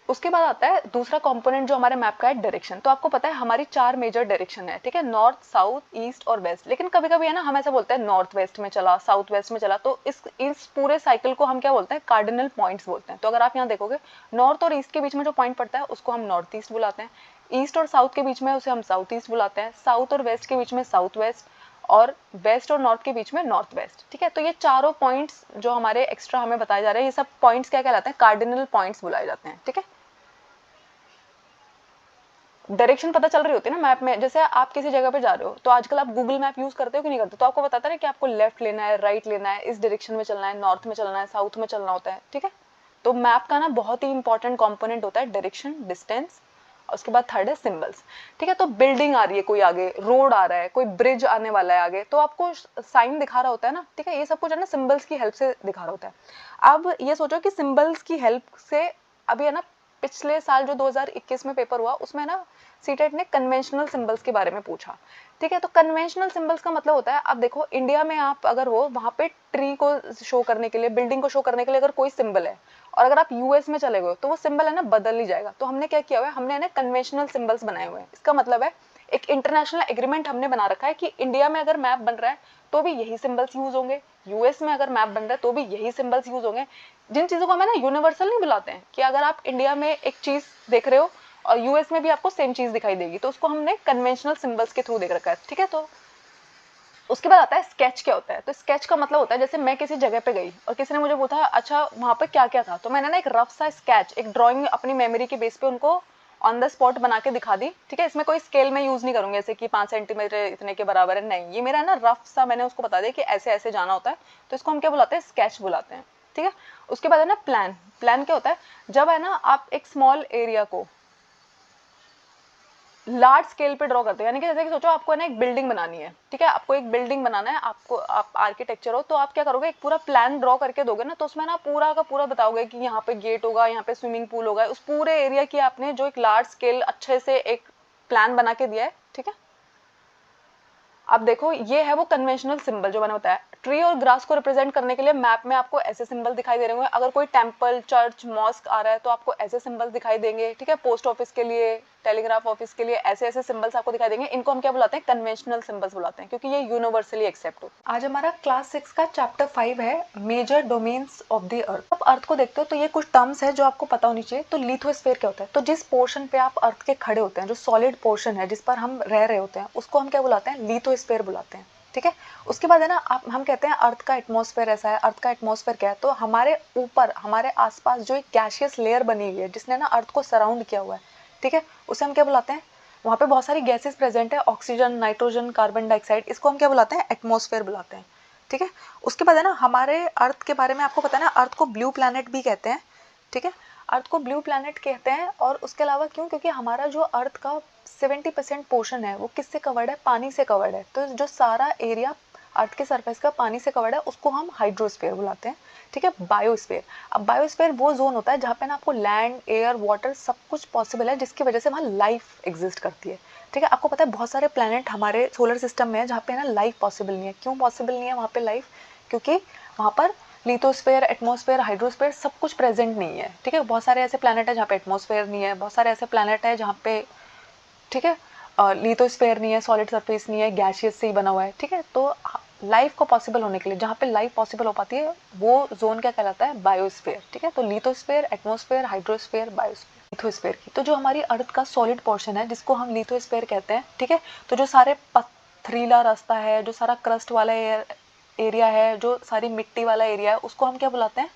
उसके बाद आता है दूसरा कंपोनेंट जो हमारे मैप का है, डायरेक्शन। तो आपको पता है हमारी 4 मेजर डायरेक्शन है। ठीक है। नॉर्थ, साउथ, ईस्ट और वेस्ट। लेकिन कभी कभी है ना हम ऐसा बोलते हैं नॉर्थ वेस्ट में चला, साउथ वेस्ट में चला, तो इस पूरे साइकिल को हम क्या बोलते हैं, कार्डिनल पॉइंट्स बोलते हैं। तो अगर आप यहाँ देखोगे नॉर्थ और ईस्ट के बीच में जो पॉइंट पड़ता है उसको हम नॉर्थ ईस्ट बुलाते हैं, ईस्ट और साउथ के बीच में उसे हम साउथ ईस्ट बुलाते हैं, साउथ और वेस्ट के बीच में साउथ वेस्ट, और वेस्ट और नॉर्थ के बीच में नॉर्थ वेस्ट। ठीक है। तो ये चारों पॉइंट्स जो हमारे एक्स्ट्रा हमें बताए जा रहे हैं, ये सब पॉइंट्स क्या कहलाते हैं, कार्डिनल पॉइंट्स बुलाए जाते हैं। ठीक है। डायरेक्शन पता चल रही होती है ना मैप में। जैसे आप किसी जगह पे जा रहे हो तो आजकल आप गूगल मैप यूज करते हो कि नहीं करते, तो आपको बताता है कि आपको लेफ्ट लेना है, राइट लेना है, इस डायरेक्शन में चलना है, नॉर्थ में चलना है, साउथ में चलना होता है। ठीक है। तो मैप का ना बहुत ही इंपॉर्टेंट कंपोनेंट होता है डायरेक्शन, डिस्टेंस, और उसके बाद थर्ड है सिंबल्स। ठीक है। तो बिल्डिंग आ रही है, कोई आगे रोड आ रहा है, कोई ब्रिज आने वाला है आगे, तो आपको साइन दिखा रहा होता है ना। ठीक है। ये सब कुछ है ना सिंबल्स की हेल्प से दिखा रहा होता है। अब ये सोचो कि सिंबल्स की हेल्प से अभी है ना पिछले साल जो 2021 में पेपर हुआ उसमें ना सीटेट ने कन्वेंशनल सिंबल्स के बारे में पूछा। ठीक है। तो कन्वेंशनल सिंबल्स का मतलब होता है, अब देखो इंडिया में आप अगर हो, वहां पे ट्री को शो करने के लिए, बिल्डिंग को शो करने के लिए अगर कोई सिंबल है, और अगर आप यूएस में चले गए तो वो सिंबल है ना बदल ही जाएगा। तो हमने क्या किया हुआ है, हमने ना कन्वेंशनल सिंबल्स बनाए हुए हैं। इसका मतलब है एक इंटरनेशनल एग्रीमेंट हमने बना रखा है कि इंडिया में अगर मैप बन रहा है तो भी यही सिंबल्स यूज होंगे, यूएस में अगर मैप बन रहा है तो भी यही सिंबल्स यूज होंगे। जिन चीजों को हमें ना यूनिवर्सल नहीं बुलाते हैं, कि अगर आप इंडिया में एक चीज देख रहे हो और यूएस में भी आपको सेम चीज दिखाई देगी, तो उसको हमने कन्वेंशनल सिंबल्स के थ्रू देख रखा है। ठीक है। तो उसके बाद आता है स्केच। क्या होता है, तो स्केच का मतलब होता है जैसे मैं किसी जगह पे गई और किसी ने मुझे पूछा अच्छा वहां पे क्या क्या था, तो मैंने ना एक रफ सा स्केच, एक ड्राइंग अपनी मेमोरी के बेस पे उनको ऑन द स्पॉट बना के दिखा दी। ठीक है। इसमें कोई स्केल में यूज नहीं करूंगी जैसे कि 5 सेंटीमीटर इतने के बराबर है, नहीं, ये मेरा है ना रफ सा, मैंने उसको बता दिया कि ऐसे ऐसे जाना होता है, तो इसको हम क्या बुलाते हैं, स्केच बुलाते हैं। ठीक है। उसके बाद है ना प्लान। प्लान क्या होता है, जब है ना आप एक स्मॉल एरिया को लार्ज स्केल पे ड्रॉ करते हैं, यानी कि जैसे कि सोचो आपको है ना एक बिल्डिंग बनानी है, ठीक है, आपको एक बिल्डिंग बनाना है, आपको आप आर्किटेक्चर हो, तो आप क्या करोगे, एक पूरा प्लान ड्रॉ करके दोगे ना, तो उसमें ना पूरा का पूरा बताओगे कि यहाँ पे गेट होगा, यहाँ पे स्विमिंग पूल होगा, उस पूरे एरिया की आपने जो एक लार्ज स्केल अच्छे से एक प्लान बना के दिया है, ठीक है। अब देखो ये है वो कन्वेंशनल सिंबल जो मैंने बताया। ट्री और ग्रास को रिप्रेजेंट करने के लिए मैप में आपको ऐसे सिंबल दिखाई दे रहे होंगे। अगर कोई टेंपल, चर्च, मॉस्क आ रहा है तो आपको ऐसे सिंबल दिखाई देंगे, ठीक है। पोस्ट ऑफिस के लिए, टेलीग्राफ ऑफिस के लिए ऐसे ऐसे सिंबल्स आपको दिखाई देंगे। इनको हम क्या बुलाते हैं, कन्वेंशनल सिंबल्स बुलाते हैं, क्योंकि ये यूनिवर्सली एक्सेप्ट हो। आज हमारा क्लास 6 का चैप्टर 5 है major domains of the earth. आप अर्थ को देखते हो तो ये कुछ टर्म्स है जो आपको पता होनी चाहिए। तो लिथोस्फीयर क्या होता है, तो जिस पोर्शन पे आप अर्थ के खड़े होते हैं, जो सॉलिड पोर्शन है जिस पर हम रह रहे होते हैं, उसको हम क्या बुलाते हैं, लिथोस्फीयर बुलाते हैं, ठीक है। उसके बाद है ना आप हम कहते हैं अर्थ का एटमॉस्फेयर ऐसा है। अर्थ का एटमॉस्फेयर क्या है, तो हमारे ऊपर हमारे आसपास जो एक गैसियस लेयर बनी हुई है जिसने ना अर्थ को सराउंड किया हुआ है, ठीक है, उसे हम क्या बुलाते हैं, वहाँ पे बहुत सारी गैसेस प्रेजेंट है, ऑक्सीजन, नाइट्रोजन, कार्बन डाइऑक्साइड, इसको हम क्या बुलाते हैं, एटमॉस्फेयर बुलाते हैं, ठीक है। उसके बाद है ना हमारे अर्थ के बारे में आपको पता है ना, अर्थ को ब्लू प्लैनेट भी कहते हैं, ठीक है। अर्थ को ब्लू प्लैनेट कहते हैं, और उसके अलावा क्यों, क्योंकि हमारा जो अर्थ का 70% पोर्शन है वो किससे कवर्ड है, पानी से कवर्ड है। तो जो सारा एरिया अर्थ के सरफेस का पानी से कवर्ड है उसको हम हाइड्रोस्फीयर बुलाते हैं, ठीक है। बायोस्फीयर, अब बायोस्फीयर वो जोन होता है जहाँ पे ना आपको लैंड, एयर, वाटर सब कुछ पॉसिबल है, जिसकी वजह से वहाँ लाइफ एग्जिस्ट करती है, ठीक है। आपको पता है बहुत सारे प्लैनेट हमारे सोलर सिस्टम में है जहाँ पे ना लाइफ पॉसिबल नहीं है। क्यों पॉसिबल नहीं है वहाँ पे लाइफ, क्योंकि वहाँ पर लिथोस्फीयर, एटमॉस्फेयर, हाइड्रोस्फीयर सब कुछ प्रेजेंट नहीं है, ठीक है। बहुत सारे ऐसे प्लैनेट है जहाँ पे एटमॉस्फेयर नहीं है, बहुत सारे ऐसे प्लैनेट है जहाँ पे, ठीक है, लिथोस्फीयर नहीं है, सॉलिड सरफेस नहीं है, गैसियस से ही बना हुआ है, ठीक है। तो लाइफ को पॉसिबल होने के लिए जहाँ पे लाइफ पॉसिबल हो पाती है वो जोन क्या कहलाता है, बायोस्फीयर, ठीक है। तो lithosphere, atmosphere, hydrosphere, biosphere. Lithosphere की तो जो हमारी अर्थ का सॉलिड पोर्शन है जिसको हम लिथोस्फीयर कहते हैं, ठीक है। तो जो सारे पथरीला रास्ता है, जो सारा क्रस्ट वाला एरिया है, जो सारी मिट्टी वाला एरिया है, उसको हम क्या बुलाते हैं,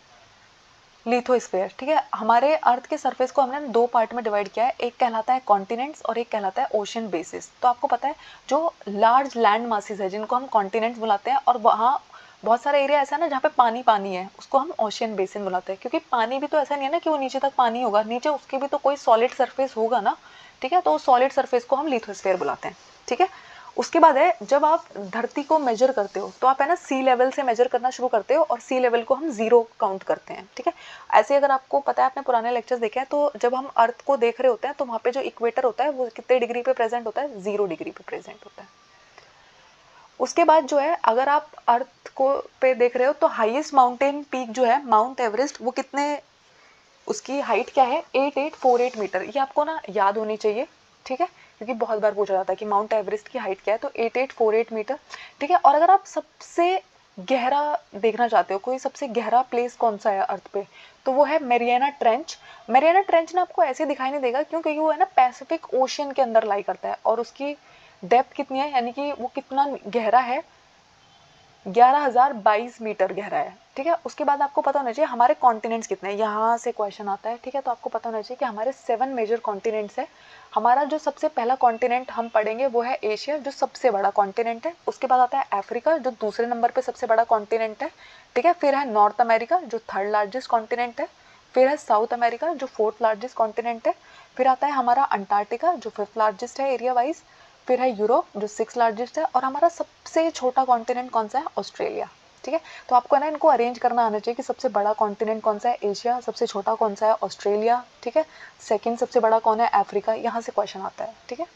लिथोस्फीयर, ठीक है। हमारे अर्थ के सरफेस को हमने दो पार्ट में डिवाइड किया है, एक कहलाता है कॉन्टिनेंट्स और एक कहलाता है ओशन बेसिस। तो आपको पता है जो लार्ज लैंड मासेस है जिनको हम कॉन्टिनेंट्स बुलाते हैं, और वहाँ बहुत सारा एरिया ऐसा है ना जहाँ पे पानी पानी है, उसको हम ओशियन बेसिन बुलाते हैं। क्योंकि पानी भी तो ऐसा नहीं है ना कि वो नीचे तक पानी होगा, नीचे उसके भी तो कोई सॉलिड सरफेस होगा ना, ठीक है। तो उस सॉलिड सरफेस को हम लिथोस्फीयर बुलाते हैं, ठीक है। उसके बाद है जब आप धरती को मेजर करते हो तो आप है ना सी लेवल से मेजर करना शुरू करते हो, और सी लेवल को हम 0 काउंट करते हैं, ठीक है। ऐसे अगर आपको पता है, आपने पुराने लेक्चर्स देखे हैं, तो जब हम अर्थ को देख रहे होते हैं तो वहाँ पे जो इक्वेटर होता है वो कितने डिग्री पे प्रेजेंट होता है, 0 डिग्री पे प्रेजेंट होता है। उसके बाद जो है अगर आप अर्थ को पे देख रहे हो तो हाईएस्ट माउंटेन पीक जो है माउंट एवरेस्ट, वो कितने, उसकी हाइट क्या है, 8848 मीटर। ये आपको ना याद होनी चाहिए, ठीक है, क्योंकि बहुत बार पूछा जाता है कि माउंट एवरेस्ट की हाइट क्या है, तो 8848 मीटर, ठीक है। और अगर आप सबसे गहरा देखना चाहते हो, कोई सबसे गहरा प्लेस कौन सा है अर्थ पे, तो वो है मैरियाना ट्रेंच। मैरियाना ट्रेंच ना आपको ऐसे दिखाई नहीं देगा, क्यों, क्योंकि वो है ना पैसिफिक ओशियन के अंदर लाई करता है, और उसकी डेप्थ कितनी है, यानी कि वो कितना गहरा है, 11,022 मीटर गहरा है, ठीक है। उसके बाद आपको पता होना चाहिए हमारे कॉन्टिनेंट्स कितने हैं, यहाँ से क्वेश्चन आता है, ठीक है। तो आपको पता होना चाहिए कि हमारे 7 मेजर कॉन्टिनेंट्स है। हमारा जो सबसे पहला कॉन्टिनेंट हम पढ़ेंगे वो है एशिया, जो सबसे बड़ा कॉन्टिनेंट है। उसके बाद आता है अफ्रीका, जो दूसरे नंबर पे सबसे बड़ा कॉन्टिनेंट है, ठीक है। फिर है नॉर्थ अमेरिका, जो 3rd लार्जेस्ट कॉन्टिनेंट है। फिर है साउथ अमेरिका, जो 4th लार्जेस्ट कॉन्टिनेंट है। फिर आता है हमारा अंटार्कटिका, जो 5th लार्जेस्ट है एरिया वाइज। फिर है यूरोप, जो 6th लार्जेस्ट है, और हमारा सबसे छोटा कॉन्टिनेंट कौन सा है, ऑस्ट्रेलिया, ठीक है। तो आपको ना इनको अरेंज करना आना चाहिए कि सबसे बड़ा कॉन्टिनेंट कौन सा है, एशिया, सबसे छोटा कौन सा है, ऑस्ट्रेलिया, ठीक है। सेकंड सबसे बड़ा कौन है, अफ्रीका, यहाँ से क्वेश्चन आता है, ठीक है।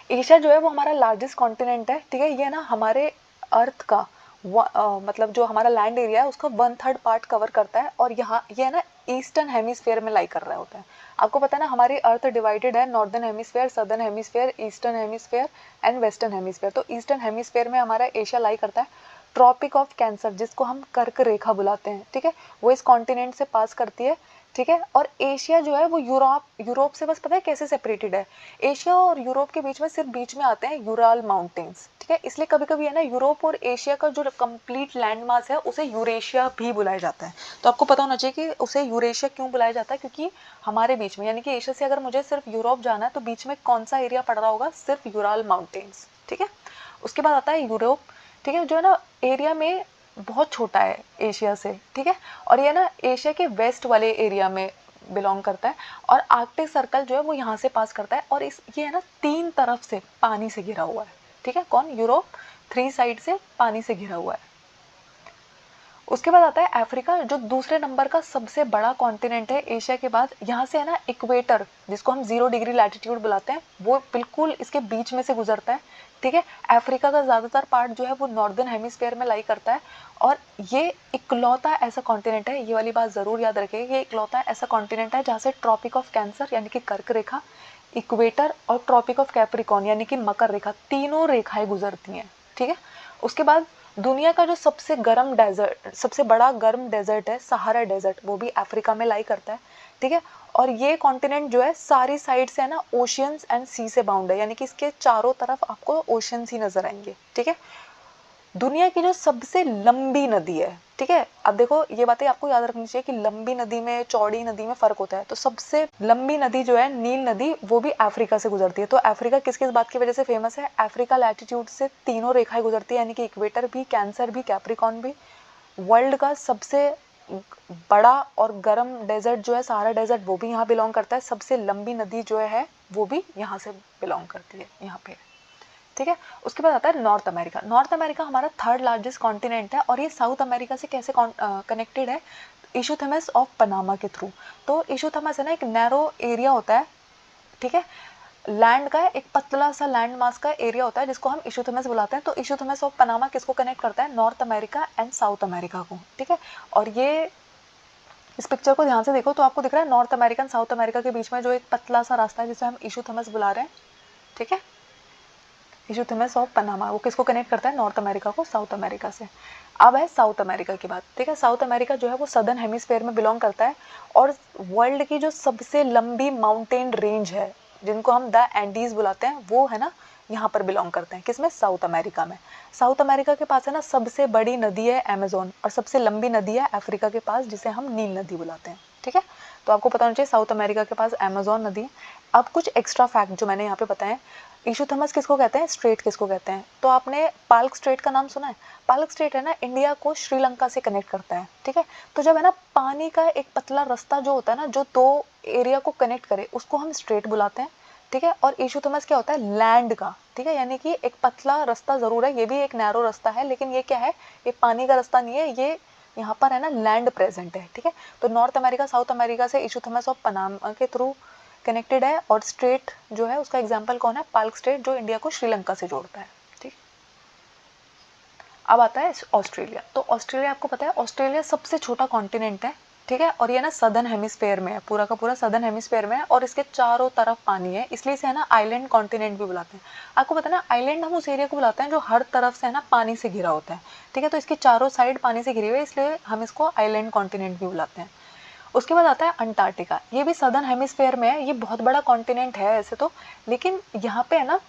एशिया जो है वो हमारा लार्जेस्ट कॉन्टिनेंट है, ठीक है। ये ना हमारे अर्थ का मतलब जो हमारा लैंड एरिया है उसका 1/3 पार्ट कवर करता है, और यहाँ ये है ना ईस्टर्न हेमिस्फीयर में लाई कर रहा होता है। आपको पता है ना हमारी अर्थ डिवाइडेड है northern hemisphere, southern hemisphere, eastern hemisphere and western hemisphere. तो ईस्टर्न हेमिस्फीयर में हमारा एशिया लाई करता है। ट्रॉपिक ऑफ कैंसर, जिसको हम कर्क रेखा बुलाते हैं, ठीक है, वो इस कॉन्टिनेंट से पास करती है, ठीक है। और एशिया जो है वो यूरोप से बस पता है कैसे सेपरेटेड है, एशिया और यूरोप के बीच में सिर्फ बीच में आते हैं यूराल माउंटेन्स, ठीक है। इसलिए कभी कभी है ना यूरोप और एशिया का जो कंप्लीट लैंड मास है उसे यूरेशिया भी बुलाया जाता है। तो आपको पता होना चाहिए कि उसे यूरेशिया क्यों बुलाया जाता है, क्योंकि हमारे बीच में, यानी कि एशिया से अगर मुझे सिर्फ यूरोप जाना है तो बीच में कौन सा एरिया पड़ रहा होगा, सिर्फ यूराल माउंटेन्स, ठीक है। उसके बाद आता है यूरोप, ठीक है, जो है ना एरिया में बहुत छोटा है एशिया से, ठीक है। और ये ना एशिया के वेस्ट वाले एरिया में बिलोंग करता है। और आर्कटिक सर्कल जो है वो यहाँ से पास करता है, और इस ये है ना 3 तरफ से पानी से घिरा हुआ है, ठीक है। कौन? यूरोप 3 साइड से पानी से घिरा हुआ है। उसके बाद आता है अफ्रीका, जो दूसरे नंबर का सबसे बड़ा कॉन्टिनेंट है एशिया के बाद। यहाँ से है ना इक्वेटर, जिसको हम 0 डिग्री लैटिट्यूड बुलाते हैं, वो बिल्कुल इसके बीच में से गुजरता है, ठीक है। अफ्रीका का ज़्यादातर पार्ट जो है वो नॉर्दर्न हेमिस्फीयर में लाई करता है, और ये इकलौता ऐसा कॉन्टिनेंट है, ये वाली बात ज़रूर याद रखिए, ये इकलौता ऐसा कॉन्टिनेंट है जहाँ से ट्रॉपिक ऑफ कैंसर यानी कि कर्क रेखा, इक्वेटर और ट्रॉपिक ऑफ कैप्रिकॉर्न यानी कि मकर रेखा, तीनों रेखाएं गुजरती हैं, ठीक है। उसके बाद दुनिया का जो सबसे गर्म डेजर्ट, सबसे बड़ा गर्म डेजर्ट है सहारा डेजर्ट, वो भी अफ्रीका में लाई करता है, ठीक है। और ये कॉन्टिनेंट जो है सारी साइड से है ना ओशियंस एंड सी से बाउंड है, यानी कि इसके चारों तरफ आपको ओशियंस ही नजर आएंगे, ठीक है। दुनिया की जो सबसे लंबी नदी है, ठीक है। अब देखो ये बातें आपको याद रखनी चाहिए कि लंबी नदी में चौड़ी नदी में फर्क होता है। तो सबसे लंबी नदी जो है नील नदी, वो भी अफ्रीका से गुजरती है। तो अफ्रीका किस किस बात की वजह से फेमस है? अफ्रीका लैटिट्यूड से तीनों रेखाएं गुजरती है, यानी कि इक्वेटर भी, कैंसर भी, कैप्रिकॉर्न भी। वर्ल्ड का सबसे बड़ा और गर्म डेजर्ट जो है सहारा डेजर्ट, वो भी यहाँ बिलोंग करता है। सबसे लंबी नदी जो है वो भी यहाँ से बिलोंग करती है, यहाँ पे, ठीक है। उसके बाद आता है नॉर्थ अमेरिका। नॉर्थ अमेरिका हमारा 3rd लार्जेस्ट कॉन्टिनेंट है, और ये साउथ अमेरिका से कैसे कनेक्टेड है? इशूथेमस ऑफ पनामा के थ्रू। तो इशूथेमस है ना एक नैरो एरिया होता है, ठीक है, लैंड का एक पतला सा लैंड मास का एरिया होता है जिसको हम इशूथेमस बुलाते हैं। तो इशूथेमस ऑफ पनामा किसको कनेक्ट करता है? North America and south America को, ठीक है। और ये इस पिक्चर को ध्यान से देखो तो आपको दिख रहा है north America and south America के बीच में जो एक पतला सा रास्ता है जिसे हम इशूथेमस बुला रहे हैं, ठीक है। इशूथेमस ऑफ पनामा वो किसको कनेक्ट करता है? नॉर्थ अमेरिका को साउथ अमेरिका से। अब है साउथ अमेरिका की बात, ठीक है। साउथ अमेरिका जो है वो सदर्न हेमिस्फीयर में बिलोंग करता है, और वर्ल्ड की जो सबसे लंबी माउंटेन रेंज है जिनको हम द एंडीज बुलाते हैं, वो है ना यहाँ पर बिलोंग करते हैं। किसमें? साउथ अमेरिका में। साउथ अमेरिका के पास है ना सबसे बड़ी नदी है अमेजोन, और सबसे लंबी नदी है अफ्रीका के पास जिसे हम नील नदी बुलाते हैं, ठीक है। तो आपको पता होना चाहिए साउथ अमेरिका के पास अमेजोन नदी है। अब कुछ एक्स्ट्रा फैक्ट जो मैंने यहाँ पे बताए। इशूथेमस किसको कहते हैं? स्ट्रेट किसको कहते हैं? तो आपने पाल्क स्ट्रेट का नाम सुना है? पाल्क स्ट्रेट है ना इंडिया को श्रीलंका से कनेक्ट करता है, ठीक है। तो जब है ना पानी का एक पतला रास्ता जो होता है ना जो 2 एरिया को कनेक्ट करे, उसको हम स्ट्रेट बुलाते हैं, ठीक है। और इशूथेमस क्या होता है? लैंड का, ठीक है, यानी कि एक पतला रास्ता जरूर है, ये भी एक नैरो रास्ता है, लेकिन ये क्या है? ये पानी का रास्ता नहीं है, ये यहाँ पर है ना लैंड प्रेजेंट है, ठीक है। तो नॉर्थ अमेरिका साउथ अमेरिका से इशूथेमस ऑफ पनामा के थ्रू कनेक्टेड है, और स्ट्रेट जो है उसका एग्जांपल कौन है? पाल्क स्ट्रेट, जो इंडिया को श्रीलंका से जोड़ता है, ठीक। अब आता है ऑस्ट्रेलिया। तो ऑस्ट्रेलिया आपको पता है ऑस्ट्रेलिया सबसे छोटा कॉन्टिनेंट है, ठीक है, और ये ना सदर्न हेमिस्फीयर में है, पूरा का पूरा सदर्न हेमिस्फीयर में है, और इसके चारों तरफ पानी है, इसलिए इसे है ना आइलैंड कॉन्टिनेंट भी बुलाते हैं। आपको पता है ना आइलैंड हम उस एरिया को बुलाते हैं जो हर तरफ से है ना पानी से घिरा होता है, ठीक है। तो इसके चारों साइड पानी से घिरी हुई है, इसलिए हम इसको आइलैंड कॉन्टिनेंट भी बुलाते हैं। उसके बाद आता है अंटार्कटिका। ये भी सदर्न हेमिस्फीयर में है, ये बहुत बड़ा कॉन्टिनेंट है ऐसे तो, लेकिन यहाँ पे है ना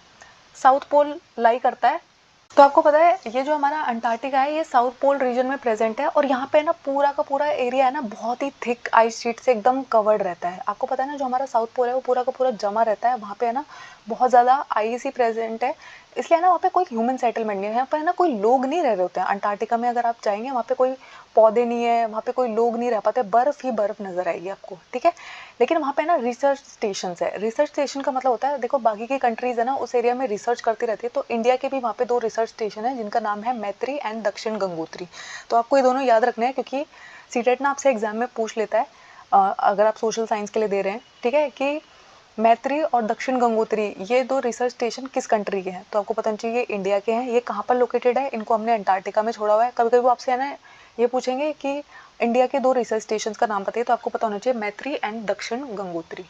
साउथ पोल लाई करता है। तो आपको पता है ये जो हमारा अंटार्कटिका है ये साउथ पोल रीजन में प्रेजेंट है, और यहाँ पे ना पूरा का पूरा एरिया है ना बहुत ही थिक आइस शीट से एकदम कवर्ड रहता है। आपको पता है ना जो हमारा साउथ पोल है वो पूरा का पूरा जमा रहता है, वहाँ पे है ना बहुत ज़्यादा आइस ही प्रेजेंट है, इसलिए ना वहाँ पे कोई ह्यूमन सेटलमेंट नहीं है, यहाँ पर है ना कोई लोग नहीं रह रहे होते हैं। अंटार्कटिका में अगर आप जाएंगे वहाँ पे कोई पौधे नहीं है, वहाँ पे कोई लोग नहीं रह पाते, बर्फ़ ही बर्फ़ नज़र आएगी आपको, ठीक है। लेकिन वहाँ पे ना रिसर्च स्टेशन है। रिसर्च स्टेशन का मतलब होता है, देखो बाकी की कंट्रीज़ है ना उस एरिया में रिसर्च करती रहती है, तो इंडिया के भी वहाँ पे 2 रिसर्च स्टेशन है जिनका नाम है मैत्री एंड दक्षिण गंगोत्री। तो आपको ये दोनों याद रखने हैं क्योंकि सीटेट ना आपसे एग्जाम में पूछ लेता है, अगर आप सोशल साइंस के लिए दे रहे हैं, ठीक है, कि मैत्री और दक्षिण गंगोत्री ये 2 रिसर्च स्टेशन किस कंट्री के हैं। तो आपको पता होना चाहिए ये इंडिया के हैं। ये कहाँ पर लोकेटेड है? इनको हमने अंटार्कटिका में छोड़ा हुआ है। कभी कभी वो आपसे है ना ये पूछेंगे कि इंडिया के 2 रिसर्च स्टेशन का नाम बताइए, तो आपको पता होना चाहिए मैत्री एंड दक्षिण गंगोत्री।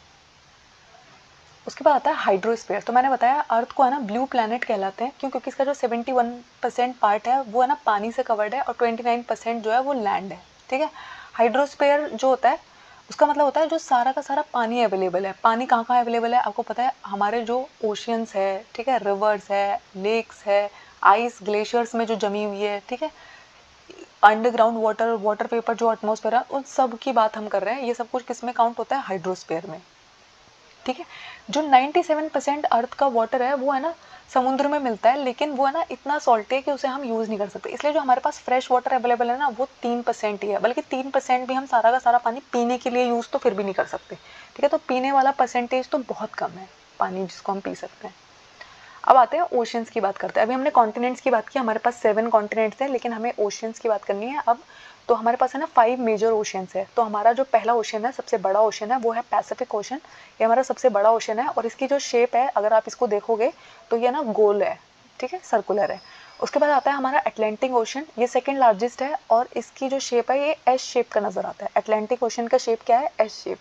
उसके बाद आता है हाइड्रोस्फीयर। तो मैंने बताया अर्थ को है ना ब्लू प्लैनेट कहलाते हैं, क्यों? क्योंकि इसका जो 71% पार्ट है वो है ना पानी से कवर्ड है, और 29% जो है वो लैंड है, ठीक है। हाइड्रोस्फीयर जो होता है उसका मतलब होता है जो सारा का सारा पानी अवेलेबल है। पानी कहाँ कहाँ अवेलेबल है? आपको पता है हमारे जो ओशियंस है, ठीक है, रिवर्स है, लेक्स है, आइस ग्लेशियर्स में जो जमी हुई है, ठीक है, अंडरग्राउंड वाटर, वाटर पेपर जो एटमॉस्फेयर है, उन सब की बात हम कर रहे हैं। ये सब कुछ किस में काउंट होता है? हाइड्रोस्फीयर में। ठीक है। जो 97% अर्थ का वाटर है वो है ना समुद्र में मिलता है, लेकिन वो है ना इतना सॉल्टी है कि उसे हम यूज़ नहीं कर सकते। इसलिए जो हमारे पास फ्रेश वाटर अवेलेबल है ना वो 3% ही है, बल्कि 3% भी हम सारा का सारा पानी पीने के लिए यूज़ तो फिर भी नहीं कर सकते। ठीक है, तो पीने वाला परसेंटेज तो बहुत कम है पानी जिसको हम पी सकते हैं। अब आते हैं ओशंस की बात करते हैं। अभी हमने कॉन्टिनेंट्स की बात की, हमारे पास 7 कॉन्टिनेंट्स हैं, लेकिन हमें ओशंस की बात करनी है अब। तो हमारे पास है ना 5 मेजर ओशंस है। तो हमारा जो पहला ओशन है, सबसे बड़ा ओशन है, वो है पैसिफिक ओशन। ये हमारा सबसे बड़ा ओशन है और इसकी जो शेप है, अगर आप इसको देखोगे तो ये ना गोल है, ठीक है, सर्कुलर है। उसके बाद आता है हमारा अटलांटिक ओशन, ये सेकंड लार्जेस्ट है और इसकी जो शेप है ये एस शेप का नजर आता है। अटलांटिक ओशन का शेप क्या है? S shape.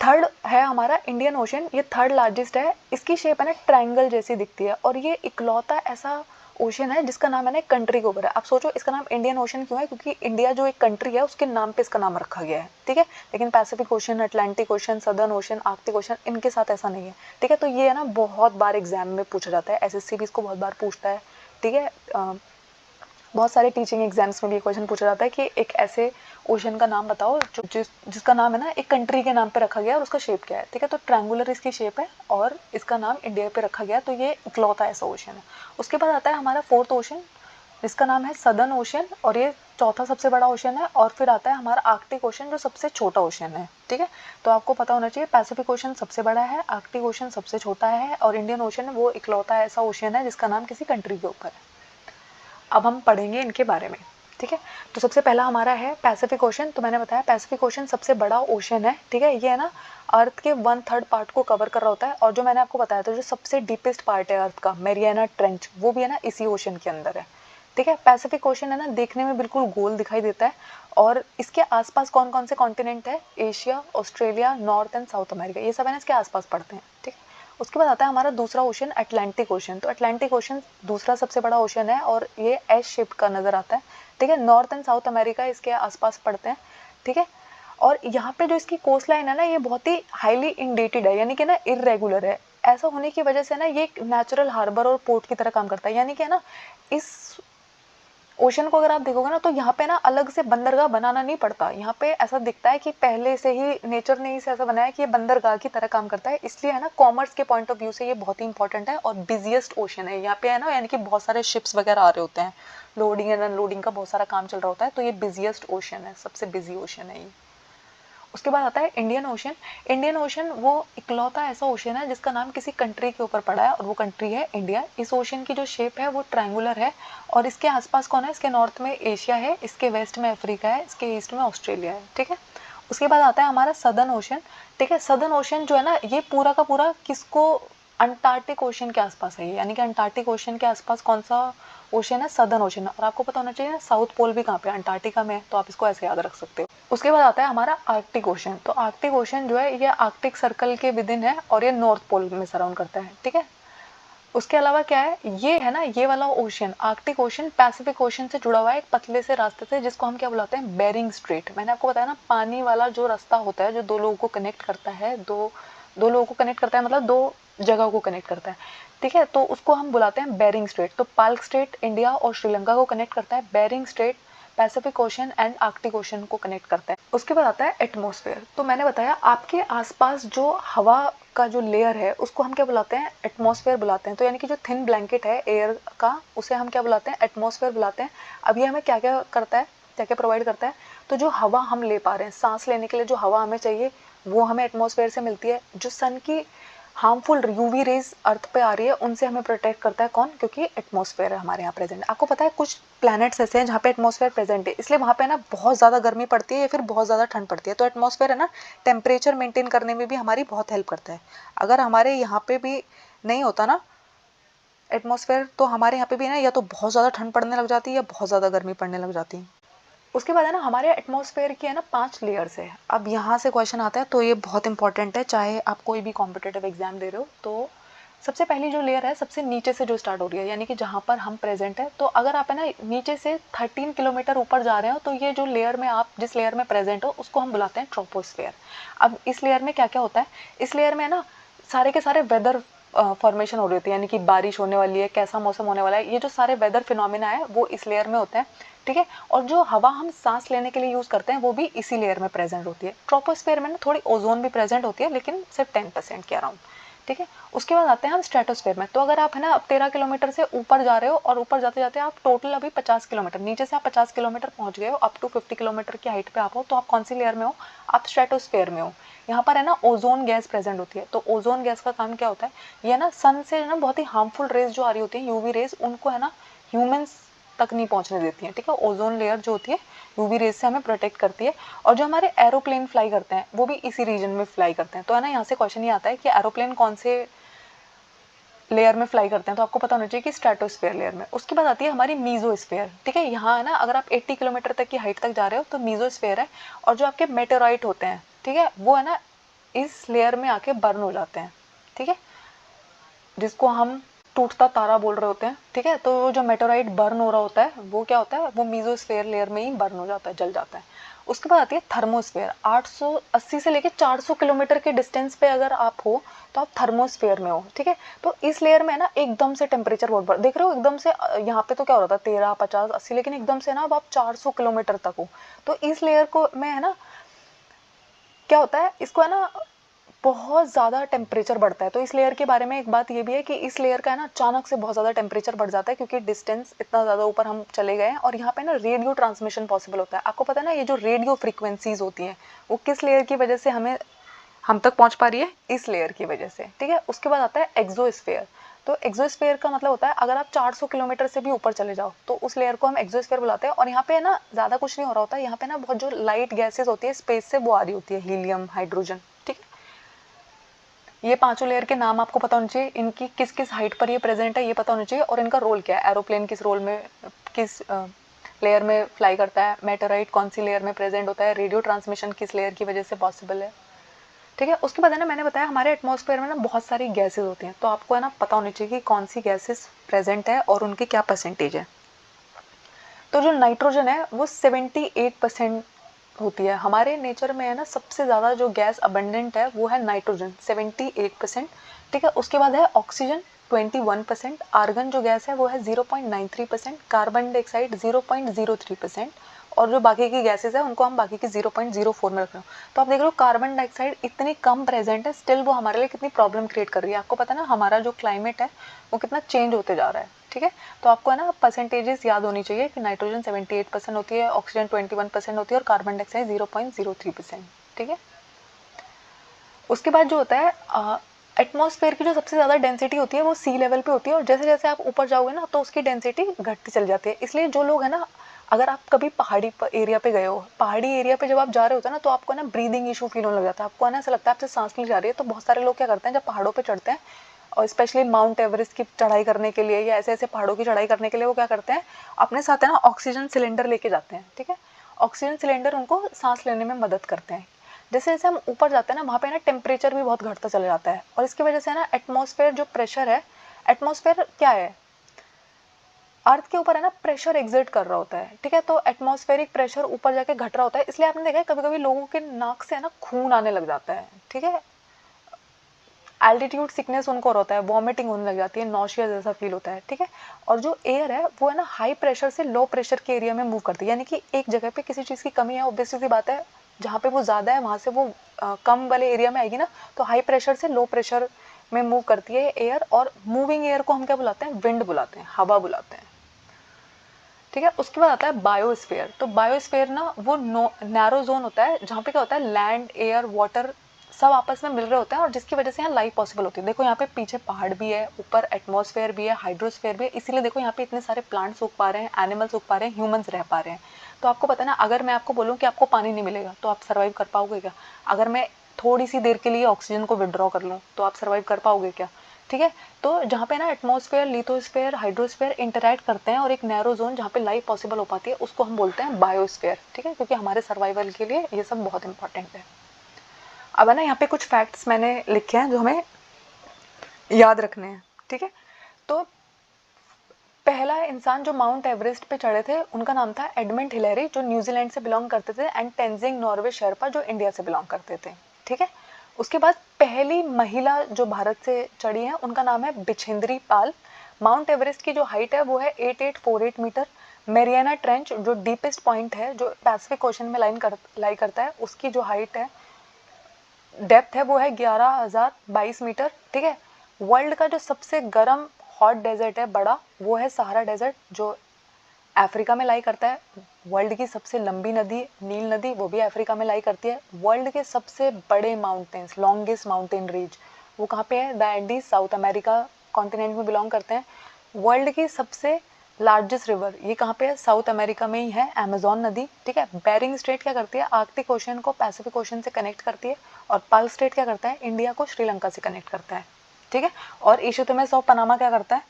थर्ड है हमारा इंडियन ओशन, ये थर्ड लार्जेस्ट है। इसकी शेप है ना ट्रायंगल जैसी दिखती है और ये इकलौता ऐसा ओशन है जिसका नाम है ना कंट्री के ऊपर है। आप सोचो इसका नाम इंडियन ओशन क्यों है? क्योंकि इंडिया जो एक कंट्री है उसके नाम पे इसका नाम रखा गया है, ठीक है। लेकिन Pacific ocean, Atlantic ocean, southern ocean, Arctic ocean, इनके साथ ऐसा नहीं है, ठीक है। तो ये है ना बहुत बार एग्जाम में पूछा जाता है, एसएससी भी इसको बहुत बार पूछता है, ठीक है। बहुत सारे टीचिंग एग्जाम्स में भी क्वेश्चन पूछा जाता है कि एक ऐसे ओशन का नाम बताओ जो जिसका नाम है ना एक कंट्री के नाम पे रखा गया और उसका शेप क्या है, ठीक है। तो ट्रायंगुलर इसकी शेप है और इसका नाम इंडिया पे रखा गया, तो ये इकलौता ऐसा ओशन है। उसके बाद आता है हमारा फोर्थ ओशन, जिसका नाम है सदर्न ओशन और ये चौथा सबसे बड़ा ओशन है। और फिर आता है हमारा आर्कटिक ओशन जो सबसे छोटा ओशन है, ठीक है। तो आपको पता होना चाहिए पैसिफिक ओशन सबसे बड़ा है, आर्कटिक ओशन सबसे छोटा है और इंडियन ओशन वो इकलौता ऐसा ओशन है जिसका नाम किसी कंट्री के ऊपर है। अब हम पढ़ेंगे इनके बारे में, ठीक है। तो सबसे पहला हमारा है पैसिफिक ओशन। तो मैंने बताया पैसिफिक ओशन सबसे बड़ा ओशन है, ठीक है। ये है ना अर्थ के 1/3 पार्ट को कवर कर रहा होता है और जो मैंने आपको बताया था जो सबसे डीपेस्ट पार्ट है अर्थ का, मैरियाना ट्रेंच, वो भी है ना इसी ओशन के अंदर है, ठीक है। पैसिफिक ओशन है ना देखने में बिल्कुल गोल दिखाई देता है और इसके आसपास कौन कौन से कॉन्टिनेंट है? Asia, Australia, north and south America, ये सब है ना इसके आसपास पड़ते हैं, ठीक है। उसके बाद आता है हमारा दूसरा ओशन अटलांटिक ओशन। तो अटलांटिक ओशन दूसरा सबसे बड़ा ओशन है और ये एस शेप का नजर आता है, ठीक है। नॉर्थ एंड साउथ अमेरिका इसके आसपास पड़ते हैं, ठीक है। और यहाँ पे जो इसकी कोस्ट लाइन है ना ये बहुत ही हाईली इंडेटेड है, यानी कि ना इरेगुलर है। ऐसा होने की वजह से ना ये एक नेचुरल हार्बर और पोर्ट की तरह काम करता है, यानी कि ना इस ओशन को अगर आप देखोगे ना तो यहाँ पे ना अलग से बंदरगाह बनाना नहीं पड़ता। यहाँ पे ऐसा दिखता है कि पहले से ही नेचर ने इसे ऐसा बनाया कि ये बंदरगाह की तरह काम करता है। इसलिए है ना कॉमर्स के पॉइंट ऑफ व्यू से ये बहुत ही इंपॉर्टेंट है और बिजिएस्ट ओशन है। यहाँ पे है ना यानी कि बहुत सारे शिप्स वगैरह आ रहे होते हैं, लोडिंग एंड अनलोडिंग का बहुत सारा काम चल रहा होता है, तो ये बिजिएस्ट ओशन है, सबसे बिजी ओशन है ये। उसके बाद आता है इंडियन ओशन। इंडियन ओशन वो इकलौता ऐसा ओशन है जिसका नाम किसी कंट्री के ऊपर पड़ा है और वो कंट्री है इंडिया। इस ओशन की जो शेप है वो ट्रायंगुलर है और इसके आसपास कौन है? इसके नॉर्थ में एशिया है, इसके वेस्ट में अफ्रीका है, इसके ईस्ट में ऑस्ट्रेलिया है, ठीक है। उसके बाद आता है हमारा सदर्न ओशन, ठीक है। सदर्न ओशन जो है ना ये पूरा का पूरा किसको अंटार्कटिक ओशन के आसपास है, यानी कि अंटार्कटिक ओशन के आसपास कौन सा ओशन है? Southern ocean. और आपको पता होना चाहिए साउथ पोल भी कहाँ पे? अंटार्कटिका में है, तो आप इसको ऐसे याद रख सकते हो। उसके बाद आता है हमारा आर्कटिक ओशन। तो आर्कटिक ओशन जो है ये आर्कटिक सर्कल के विद इन है और ये नॉर्थ पोल में सराउंड करता है, ठीक है। उसके अलावा क्या है? ये है ना ये वाला ocean Arctic ocean Pacific ocean से जुड़ा हुआ है एक पतले से रास्ते से, जिसको हम क्या बुलाते हैं? Bering Strait. मैंने आपको बताया ना पानी वाला जो रास्ता होता है जो दो लोगों को कनेक्ट करता है, दो लोगों को कनेक्ट करता है, मतलब दो जगह को कनेक्ट करता है, ठीक है। तो उसको हम बुलाते हैं बेरिंग स्ट्रेट। तो पाल्क स्ट्रेट इंडिया और श्रीलंका को कनेक्ट करता है, Bering Strait Pacific Ocean and Arctic Ocean को कनेक्ट करता है। उसके बाद आता है एटमॉस्फेयर। तो मैंने बताया आपके आसपास जो हवा का जो लेयर है उसको हम क्या बुलाते हैं? एटमॉस्फेयर बुलाते हैं। तो यानी कि जो थिन ब्लैंकेट है एयर का उसे हम क्या बुलाते हैं? एटमॉस्फेयर बुलाते हैं। अब ये हमें क्या क्या करता है, क्या क्या प्रोवाइड करता है? तो जो हवा हम ले पा रहे हैं सांस लेने के लिए, जो हवा हमें चाहिए वो हमें एटमॉस्फेयर से मिलती है। जो सन की हार्मफुल यूवी रेज अर्थ पे आ रही है उनसे हमें प्रोटेक्ट करता है कौन? क्योंकि एटमॉस्फेयर है हमारे यहाँ प्रेजेंट। आपको पता है कुछ प्लैनेट्स ऐसे हैं जहाँ पे एटमॉस्फेयर प्रेजेंट है, इसलिए वहाँ पे ना बहुत ज़्यादा गर्मी पड़ती है या फिर बहुत ज़्यादा ठंड पड़ती है। तो एटमॉस्फेयर है ना टेम्परेचर मेंटेन करने में भी हमारी बहुत हेल्प करता है। अगर हमारे यहाँ पे भी नहीं होता ना एटमॉस्फेयर तो हमारे यहाँ पे भी ना या तो बहुत ज़्यादा ठंड पड़ने लग जाती है या बहुत ज़्यादा गर्मी पड़ने लग जाती है। उसके बाद है ना हमारे एटमॉस्फेयर की है ना 5 लेयर्स है। अब यहाँ से क्वेश्चन आता है तो ये बहुत इंपॉर्टेंट है, चाहे आप कोई भी कॉम्पिटेटिव एग्जाम दे रहे हो। तो सबसे पहली जो लेयर है सबसे नीचे से जो स्टार्ट हो रही है, यानी कि जहाँ पर हम प्रेजेंट है, तो अगर आप है ना नीचे से 13 किलोमीटर ऊपर जा रहे हो तो ये जो लेयर में आप जिस लेयर में प्रेजेंट हो उसको हम बुलाते हैं ट्रोपोस्फेयर। अब इस लेयर में क्या क्या होता है? इस लेयर में ना सारे के सारे वेदर फॉर्मेशन हो रही होती है, यानी कि बारिश होने वाली है, कैसा मौसम होने वाला है, ये जो सारे वेदर फिनोमिना है वो इस लेयर में होते हैं, ठीक है। और जो हवा हम सांस लेने के लिए यूज़ करते हैं वो भी इसी लेयर में प्रेजेंट होती है। ट्रोपोस्फेयर में ना थोड़ी ओजोन भी प्रेजेंट होती है, लेकिन सिर्फ 10% के अराउंड, ठीक है। उसके बाद आते हैं हम स्ट्रेटोस्फेयर में। तो अगर आप है ना 13 किलोमीटर से ऊपर जा रहे हो और ऊपर जाते जाते आप टोटल अभी 50 किलोमीटर, नीचे से आप 50 किलोमीटर पहुंच गए हो, अप टू 50 किलोमीटर की हाइट पे आप हो, तो आप कौन सी लेयर में हो? आप स्ट्रेटोस्फेयर में हो। यहाँ पर है ना ओजोन गैस प्रेजेंट होती है। तो ओजोन गैस का काम क्या होता है? ये ना सन से ना बहुत ही हार्मफुल रेज जो आ रही होती है, यूवी रेज, उनको है ना ह्यूमंस तक नहीं पहुंचने देती है, ठीक है। ओजोन लेयर जो होती है यूवी रेज से हमें प्रोटेक्ट करती है। और जो हमारे एरोप्लेन फ्लाई करते हैं वो भी इसी रीजन में फ्लाई करते हैं। तो है ना यहाँ से क्वेश्चन ये आता है कि एरोप्लेन कौन से लेयर में फ्लाई करते हैं, तो आपको पता होना चाहिए कि स्ट्रेटोस्फेयर लेयर में। उसके बाद आती है हमारी मीजोस्फेयर, ठीक है। यहाँ है ना अगर आप 80 किलोमीटर तक की हाइट तक जा रहे हो तो मीजोस्फेयर है। और जो आपके मेटेराइट होते हैं, ठीक है, वो है ना इस लेयर में आके बर्न हो जाते हैं, ठीक है, जिसको हम टूटता तारा बोल रहे होते हैं, ठीक है। तो जो मेटेराइट बर्न हो रहा होता है वो क्या होता है? वो मीजोस्फेयर लेयर में ही बर्न हो जाता है, जल जाता है। उसके बाद आती है थर्मोस्फेयर। 880 से लेके 400 किलोमीटर के डिस्टेंस पे अगर आप हो तो आप थर्मोस्फेयर में हो, ठीक है। तो इस लेयर में ना एकदम से टेम्परेचर बहुत बढ़, देख रहे हो एकदम से, यहाँ पे तो क्या हो रहा था 13, 50, 80, लेकिन एकदम से ना अब आप 400 किलोमीटर तक हो। तो इस लेयर को में है ना क्या होता है, इसको है ना बहुत ज़्यादा टेम्परेचर बढ़ता है। तो इस लेयर के बारे में एक बात ये भी है कि इस लेयर का है ना अचानक से बहुत ज़्यादा टेम्परेचर बढ़ जाता है, क्योंकि डिस्टेंस इतना ज़्यादा ऊपर हम चले गए हैं। और यहाँ पे ना रेडियो ट्रांसमिशन पॉसिबल होता है। आपको पता है ना ये जो रेडियो फ्रीक्वेंसीज होती हैं वो किस लेयर की वजह से हम तक पहुँच पा रही है? इस लेयर की वजह से, ठीक है। उसके बाद आता है एक्सोस्फेयर। तो एक्सोस्फेयर का मतलब होता है अगर आप 400 किलोमीटर से भी ऊपर चले जाओ तो उस लेयर को हम एक्सोस्फेयर बुलाते हैं। और यहाँ पे ना ज़्यादा कुछ नहीं हो रहा होता है, यहाँ पे ना बहुत जो लाइट गैसेज होती है स्पेस से वो आ रही होती है, हीलियम, हाइड्रोजन, ठीक है। ये पांचों लेयर के नाम आपको पता होना चाहिए, इनकी किस किस हाइट पर ये प्रेजेंट है ये पता होना चाहिए, और इनका रोल क्या है। एरोप्लेन किस रोल में, किस लेयर में फ्लाई करता है, मेटेराइट कौन सी लेयर में प्रेजेंट होता है, रेडियो ट्रांसमिशन किस लेयर की वजह से पॉसिबल है, ठीक है। उसके बाद है ना मैंने बताया हमारे एटमॉस्फेयर में ना बहुत सारी गैसेज होती हैं, तो आपको है ना पता होनी चाहिए कि कौन सी गैसेज प्रेजेंट है और उनकी क्या परसेंटेज है। तो जो नाइट्रोजन है वो 78% होती है। हमारे नेचर में है ना सबसे ज़्यादा जो गैस अबंडेंट है वो है नाइट्रोजन, 78%, ठीक है। उसके बाद है ऑक्सीजन 21%, आर्गन जो गैस है वो है 0.93%, कार्बन डाइऑक्साइड 0.03%, और जो बाकी की गैसेज है उनको हम बाकी की 0.04 में रख रहे हो। तो आप देख रहे हो कार्बन डाइऑक्साइड इतनी कम प्रेजेंट है, स्टिल वो हमारे लिए कितनी प्रॉब्लम क्रिएट कर रही है। आपको पता है ना हमारा जो क्लाइमेट है वो कितना चेंज होते जा रहा है, ठीक है। तो आपको है ना परसेंटेजेस याद होनी चाहिए कि नाइट्रोजन 78% होती है, ऑक्सीजन 21% होती है और कार्बन डाइऑक्साइड 0.03%, ठीक है। उसके बाद जो होता है एटमॉस्फेयर की जो सबसे ज़्यादा डेंसिटी होती है वो सी लेवल पे होती है, और जैसे जैसे आप ऊपर जाओगे ना तो उसकी डेंसिटी घटती चली जाती है। इसलिए जो लोग है ना, अगर आप कभी पहाड़ी एरिया पे गए हो, पहाड़ी एरिया पे जब आप जा रहे होते हैं ना तो आपको ना ब्रीदिंग इशू फील होने लग जाता है, आपको ना ऐसा लगता है आपसे सांस नहीं जा रही है। तो बहुत सारे लोग क्या करते हैं जब पहाड़ों पे चढ़ते हैं, और स्पेशली माउंट एवरेस्ट की चढ़ाई करने के लिए या ऐसे ऐसे पहाड़ों की चढ़ाई करने के लिए, वो क्या करते हैं अपने साथ है ना ऑक्सीजन सिलेंडर लेके जाते हैं, ठीक है। ऑक्सीजन सिलेंडर उनको सांस लेने में मदद करते हैं। जैसे जैसे हम ऊपर जाते हैं ना वहाँ पे ना टेम्परेचर भी बहुत घटता चला जाता है, और इसकी वजह से ना एटमॉस्फेयर जो प्रेशर है, एटमॉस्फेयर क्या है, अर्थ के ऊपर है ना प्रेशर एग्जर्ट कर रहा होता है, ठीक है। तो एटमॉस्फेरिक प्रेशर ऊपर जाके घट रहा होता है, इसलिए आपने देखा है कभी कभी लोगों के नाक से है ना खून आने लग जाता है, ठीक है। एल्टीट्यूड सिकनेस उनको होता है, वॉमिटिंग होने लग जाती है, नॉशिया जैसा फील होता है, ठीक है। और जो एयर है वो है ना हाई प्रेशर से लो प्रेशर के एरिया में मूव करती है, यानी कि एक जगह पे किसी चीज़ की कमी है, ऑब्वियस सी बात है जहाँ पे वो ज़्यादा है वहाँ से वो कम वाले एरिया में आएगी ना, तो हाई प्रेशर से लो प्रेशर में मूव करती है एयर। और मूविंग एयर को हम क्या बुलाते हैं? विंड बुलाते हैं, हवा बुलाते हैं, ठीक है। उसके बाद आता है बायोस्फीयर। तो बायोस्फीयर ना वो नैरो जोन होता है जहाँ पे क्या होता है लैंड, एयर, वाटर सब आपस में मिल रहे होते हैं, और जिसकी वजह से यहाँ लाइफ पॉसिबल होती है। देखो यहाँ पे पीछे पहाड़ भी है, ऊपर एटमॉस्फेयर भी है, हाइड्रोस्फेयर भी है, इसीलिए देखो यहाँ पे इतने सारे प्लांट्स उग पा रहे हैं, एनिमल्स उग पा रहे हैं, ह्यूमंस रह पा रहे हैं। तो आपको पता है ना अगर मैं आपको बोलूँ कि आपको पानी नहीं मिलेगा तो आप सर्वाइव कर पाओगे क्या? अगर मैं थोड़ी सी देर के लिए ऑक्सीजन को विड्रॉ कर लूँ तो आप सर्वाइव कर पाओगे क्या? ठीक है। तो जहाँ पे ना एटमॉस्फेयर, लिथोस्फेयर, हाइड्रोस्फेयर इंटरैक्ट करते हैं और एक नैरो जोन जहाँ पे लाइफ पॉसिबल हो पाती है उसको हम बोलते हैं बायोस्फेयर, ठीक है, क्योंकि हमारे सर्वाइवल के लिए ये सब बहुत इंपॉर्टेंट है। अब है ना यहाँ पे कुछ फैक्ट्स मैंने लिखे हैं जो हमें याद रखने हैं, ठीक है। तो पहला इंसान जो माउंट एवरेस्ट पे चढ़े थे उनका नाम था एडमंड हिलेरी, जो न्यूजीलैंड से बिलोंग करते थे, एंड तेंजिंग नॉर्वे शेरपा जो इंडिया से बिलोंग करते थे, ठीक है। उसके बाद पहली महिला जो भारत से चढ़ी है उनका नाम है बिछेंद्री पाल। माउंट एवरेस्ट की जो हाइट है वो है 8848 मीटर। मेरियाना ट्रेंच जो डीपेस्ट पॉइंट है, जो पैसिफिक ओशन में लाई करता है, उसकी जो हाइट है, डेप्थ है, वो है 11,022 मीटर। ठीक है। वर्ल्ड का जो सबसे गर्म हॉट डेजर्ट है बड़ा, वो है सहारा डेजर्ट, जो अफ्रीका में लाई करता है। वर्ल्ड की सबसे लंबी नदी नील नदी, वो भी अफ्रीका में लाई करती है। वर्ल्ड के सबसे बड़े माउंटेन्स, लॉन्गेस्ट माउंटेन रेंज, वो कहाँ पे है? The Andes, south America continent में बिलोंग करते हैं। वर्ल्ड की सबसे लार्जेस्ट रिवर, ये कहाँ पे है? साउथ अमेरिका में ही है, अमेजोन नदी। ठीक है। बेरिंग स्ट्रेट क्या करती है? आर्कटिक ओशन को पैसिफिक ओशन से कनेक्ट करती है। और पर्ल स्ट्रेट क्या करता है? इंडिया को श्रीलंका से कनेक्ट करता है। ठीक है। और इशुथेमेस ऑफ पनामा क्या करता है?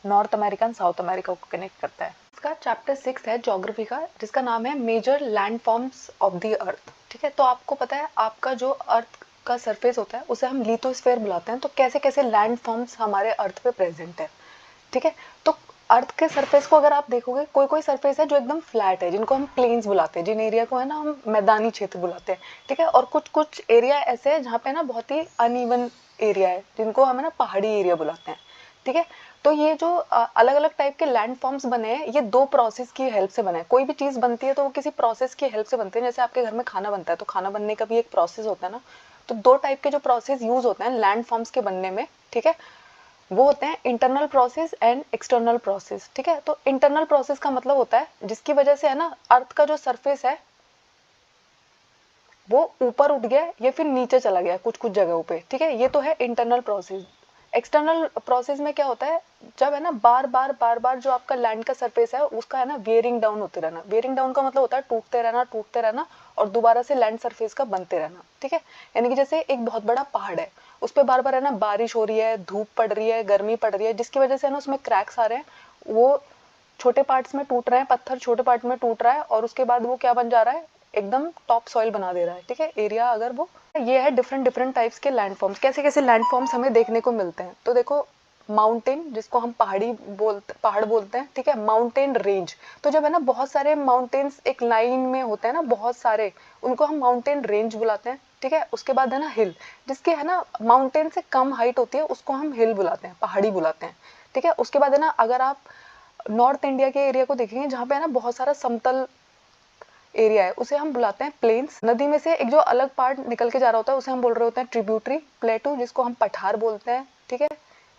North America and south America को कनेक्ट करता है। इसका चैप्टर 6 है ज्योग्राफी का, जिसका नाम है major land forms of the earth. ठीक है। तो आपको पता है, आपका जो अर्थ का सरफेस होता है उसे हम लिथोस्फीयर बुलाते हैं। तो कैसे कैसे लैंड फॉर्म्स हमारे अर्थ पे प्रेजेंट है। ठीक है। तो अर्थ के सरफेस को अगर आप देखोगे, कोई कोई सरफेस है जो एकदम फ्लैट है, जिनको हम प्लेन्स बुलाते हैं, जिन एरिया को है ना हम मैदानी क्षेत्र बुलाते हैं। ठीक है। और कुछ कुछ एरिया ऐसे है जहाँ पे ना बहुत ही अनइवन एरिया है, जिनको हम है ना पहाड़ी एरिया बुलाते हैं। ठीक है। तो ये जो अलग अलग टाइप के लैंड फॉर्म्स बने हैं, ये दो प्रोसेस की हेल्प से बने हैं। कोई भी चीज़ बनती है तो वो किसी प्रोसेस की हेल्प से बनती है। जैसे आपके घर में खाना बनता है, तो खाना बनने का भी एक प्रोसेस होता है ना। तो दो टाइप के जो प्रोसेस यूज होते हैं लैंड फॉर्म्स के बनने में, ठीक है, वो होते हैं internal process and external process. ठीक है। तो इंटरनल प्रोसेस का मतलब होता है जिसकी वजह से है ना अर्थ का जो सरफेस है वो ऊपर उठ गया या फिर नीचे चला गया कुछ कुछ जगहों पे। ठीक है। ये तो है इंटरनल प्रोसेस। एक्सटर्नल प्रोसेस में क्या होता है, जब है ना बार बार जो आपका लैंड का सरफेस है उसका है ना वेयरिंग डाउन होते रहना। वेयरिंग डाउन का मतलब होता है टूटते रहना और दोबारा से लैंड सरफेस का बनते रहना। ठीक है। यानी कि जैसे एक बहुत बड़ा पहाड़ है, उस पर बार बार है ना बारिश हो रही है, धूप पड़ रही है, गर्मी पड़ रही है, जिसकी वजह से है ना उसमें क्रैक्स आ रहे हैं, वो छोटे पार्ट्स में टूट रहे हैं, पत्थर छोटे पार्ट में टूट रहा है, और उसके बाद वो क्या बन जा रहा है? एकदम टॉप सॉइल बना दे रहा है। ठीक है। एरिया अगर वो, ये है डिफरेंट डिफरेंट टाइप्स के लैंड फॉर्म्स। कैसे कैसे लैंड फॉर्म्स हमें देखने को मिलते हैं, तो देखो, माउंटेन, जिसको हम पहाड़ बोलते हैं। ठीक है। माउंटेन रेंज, तो जब है ना बहुत सारे माउंटेन्स एक लाइन में होते हैं ना बहुत सारे, उनको हम माउंटेन रेंज बुलाते हैं। ठीक है। उसके बाद है ना हिल, जिसके है ना माउंटेन से कम हाइट होती है, उसको हम हिल बुलाते हैं, पहाड़ी बुलाते हैं। ठीक है। उसके बाद है ना अगर आप नॉर्थ इंडिया के एरिया को देखेंगे जहाँ पे है ना बहुत सारा समतल एरिया है, उसे हम बुलाते हैं प्लेन्स। नदी में से एक जो अलग पार्ट निकल के जा रहा होता है उसे हम बोल रहे होते हैं ट्रिब्यूटरी। प्लेटू, जिसको हम पठार बोलते हैं। ठीक है।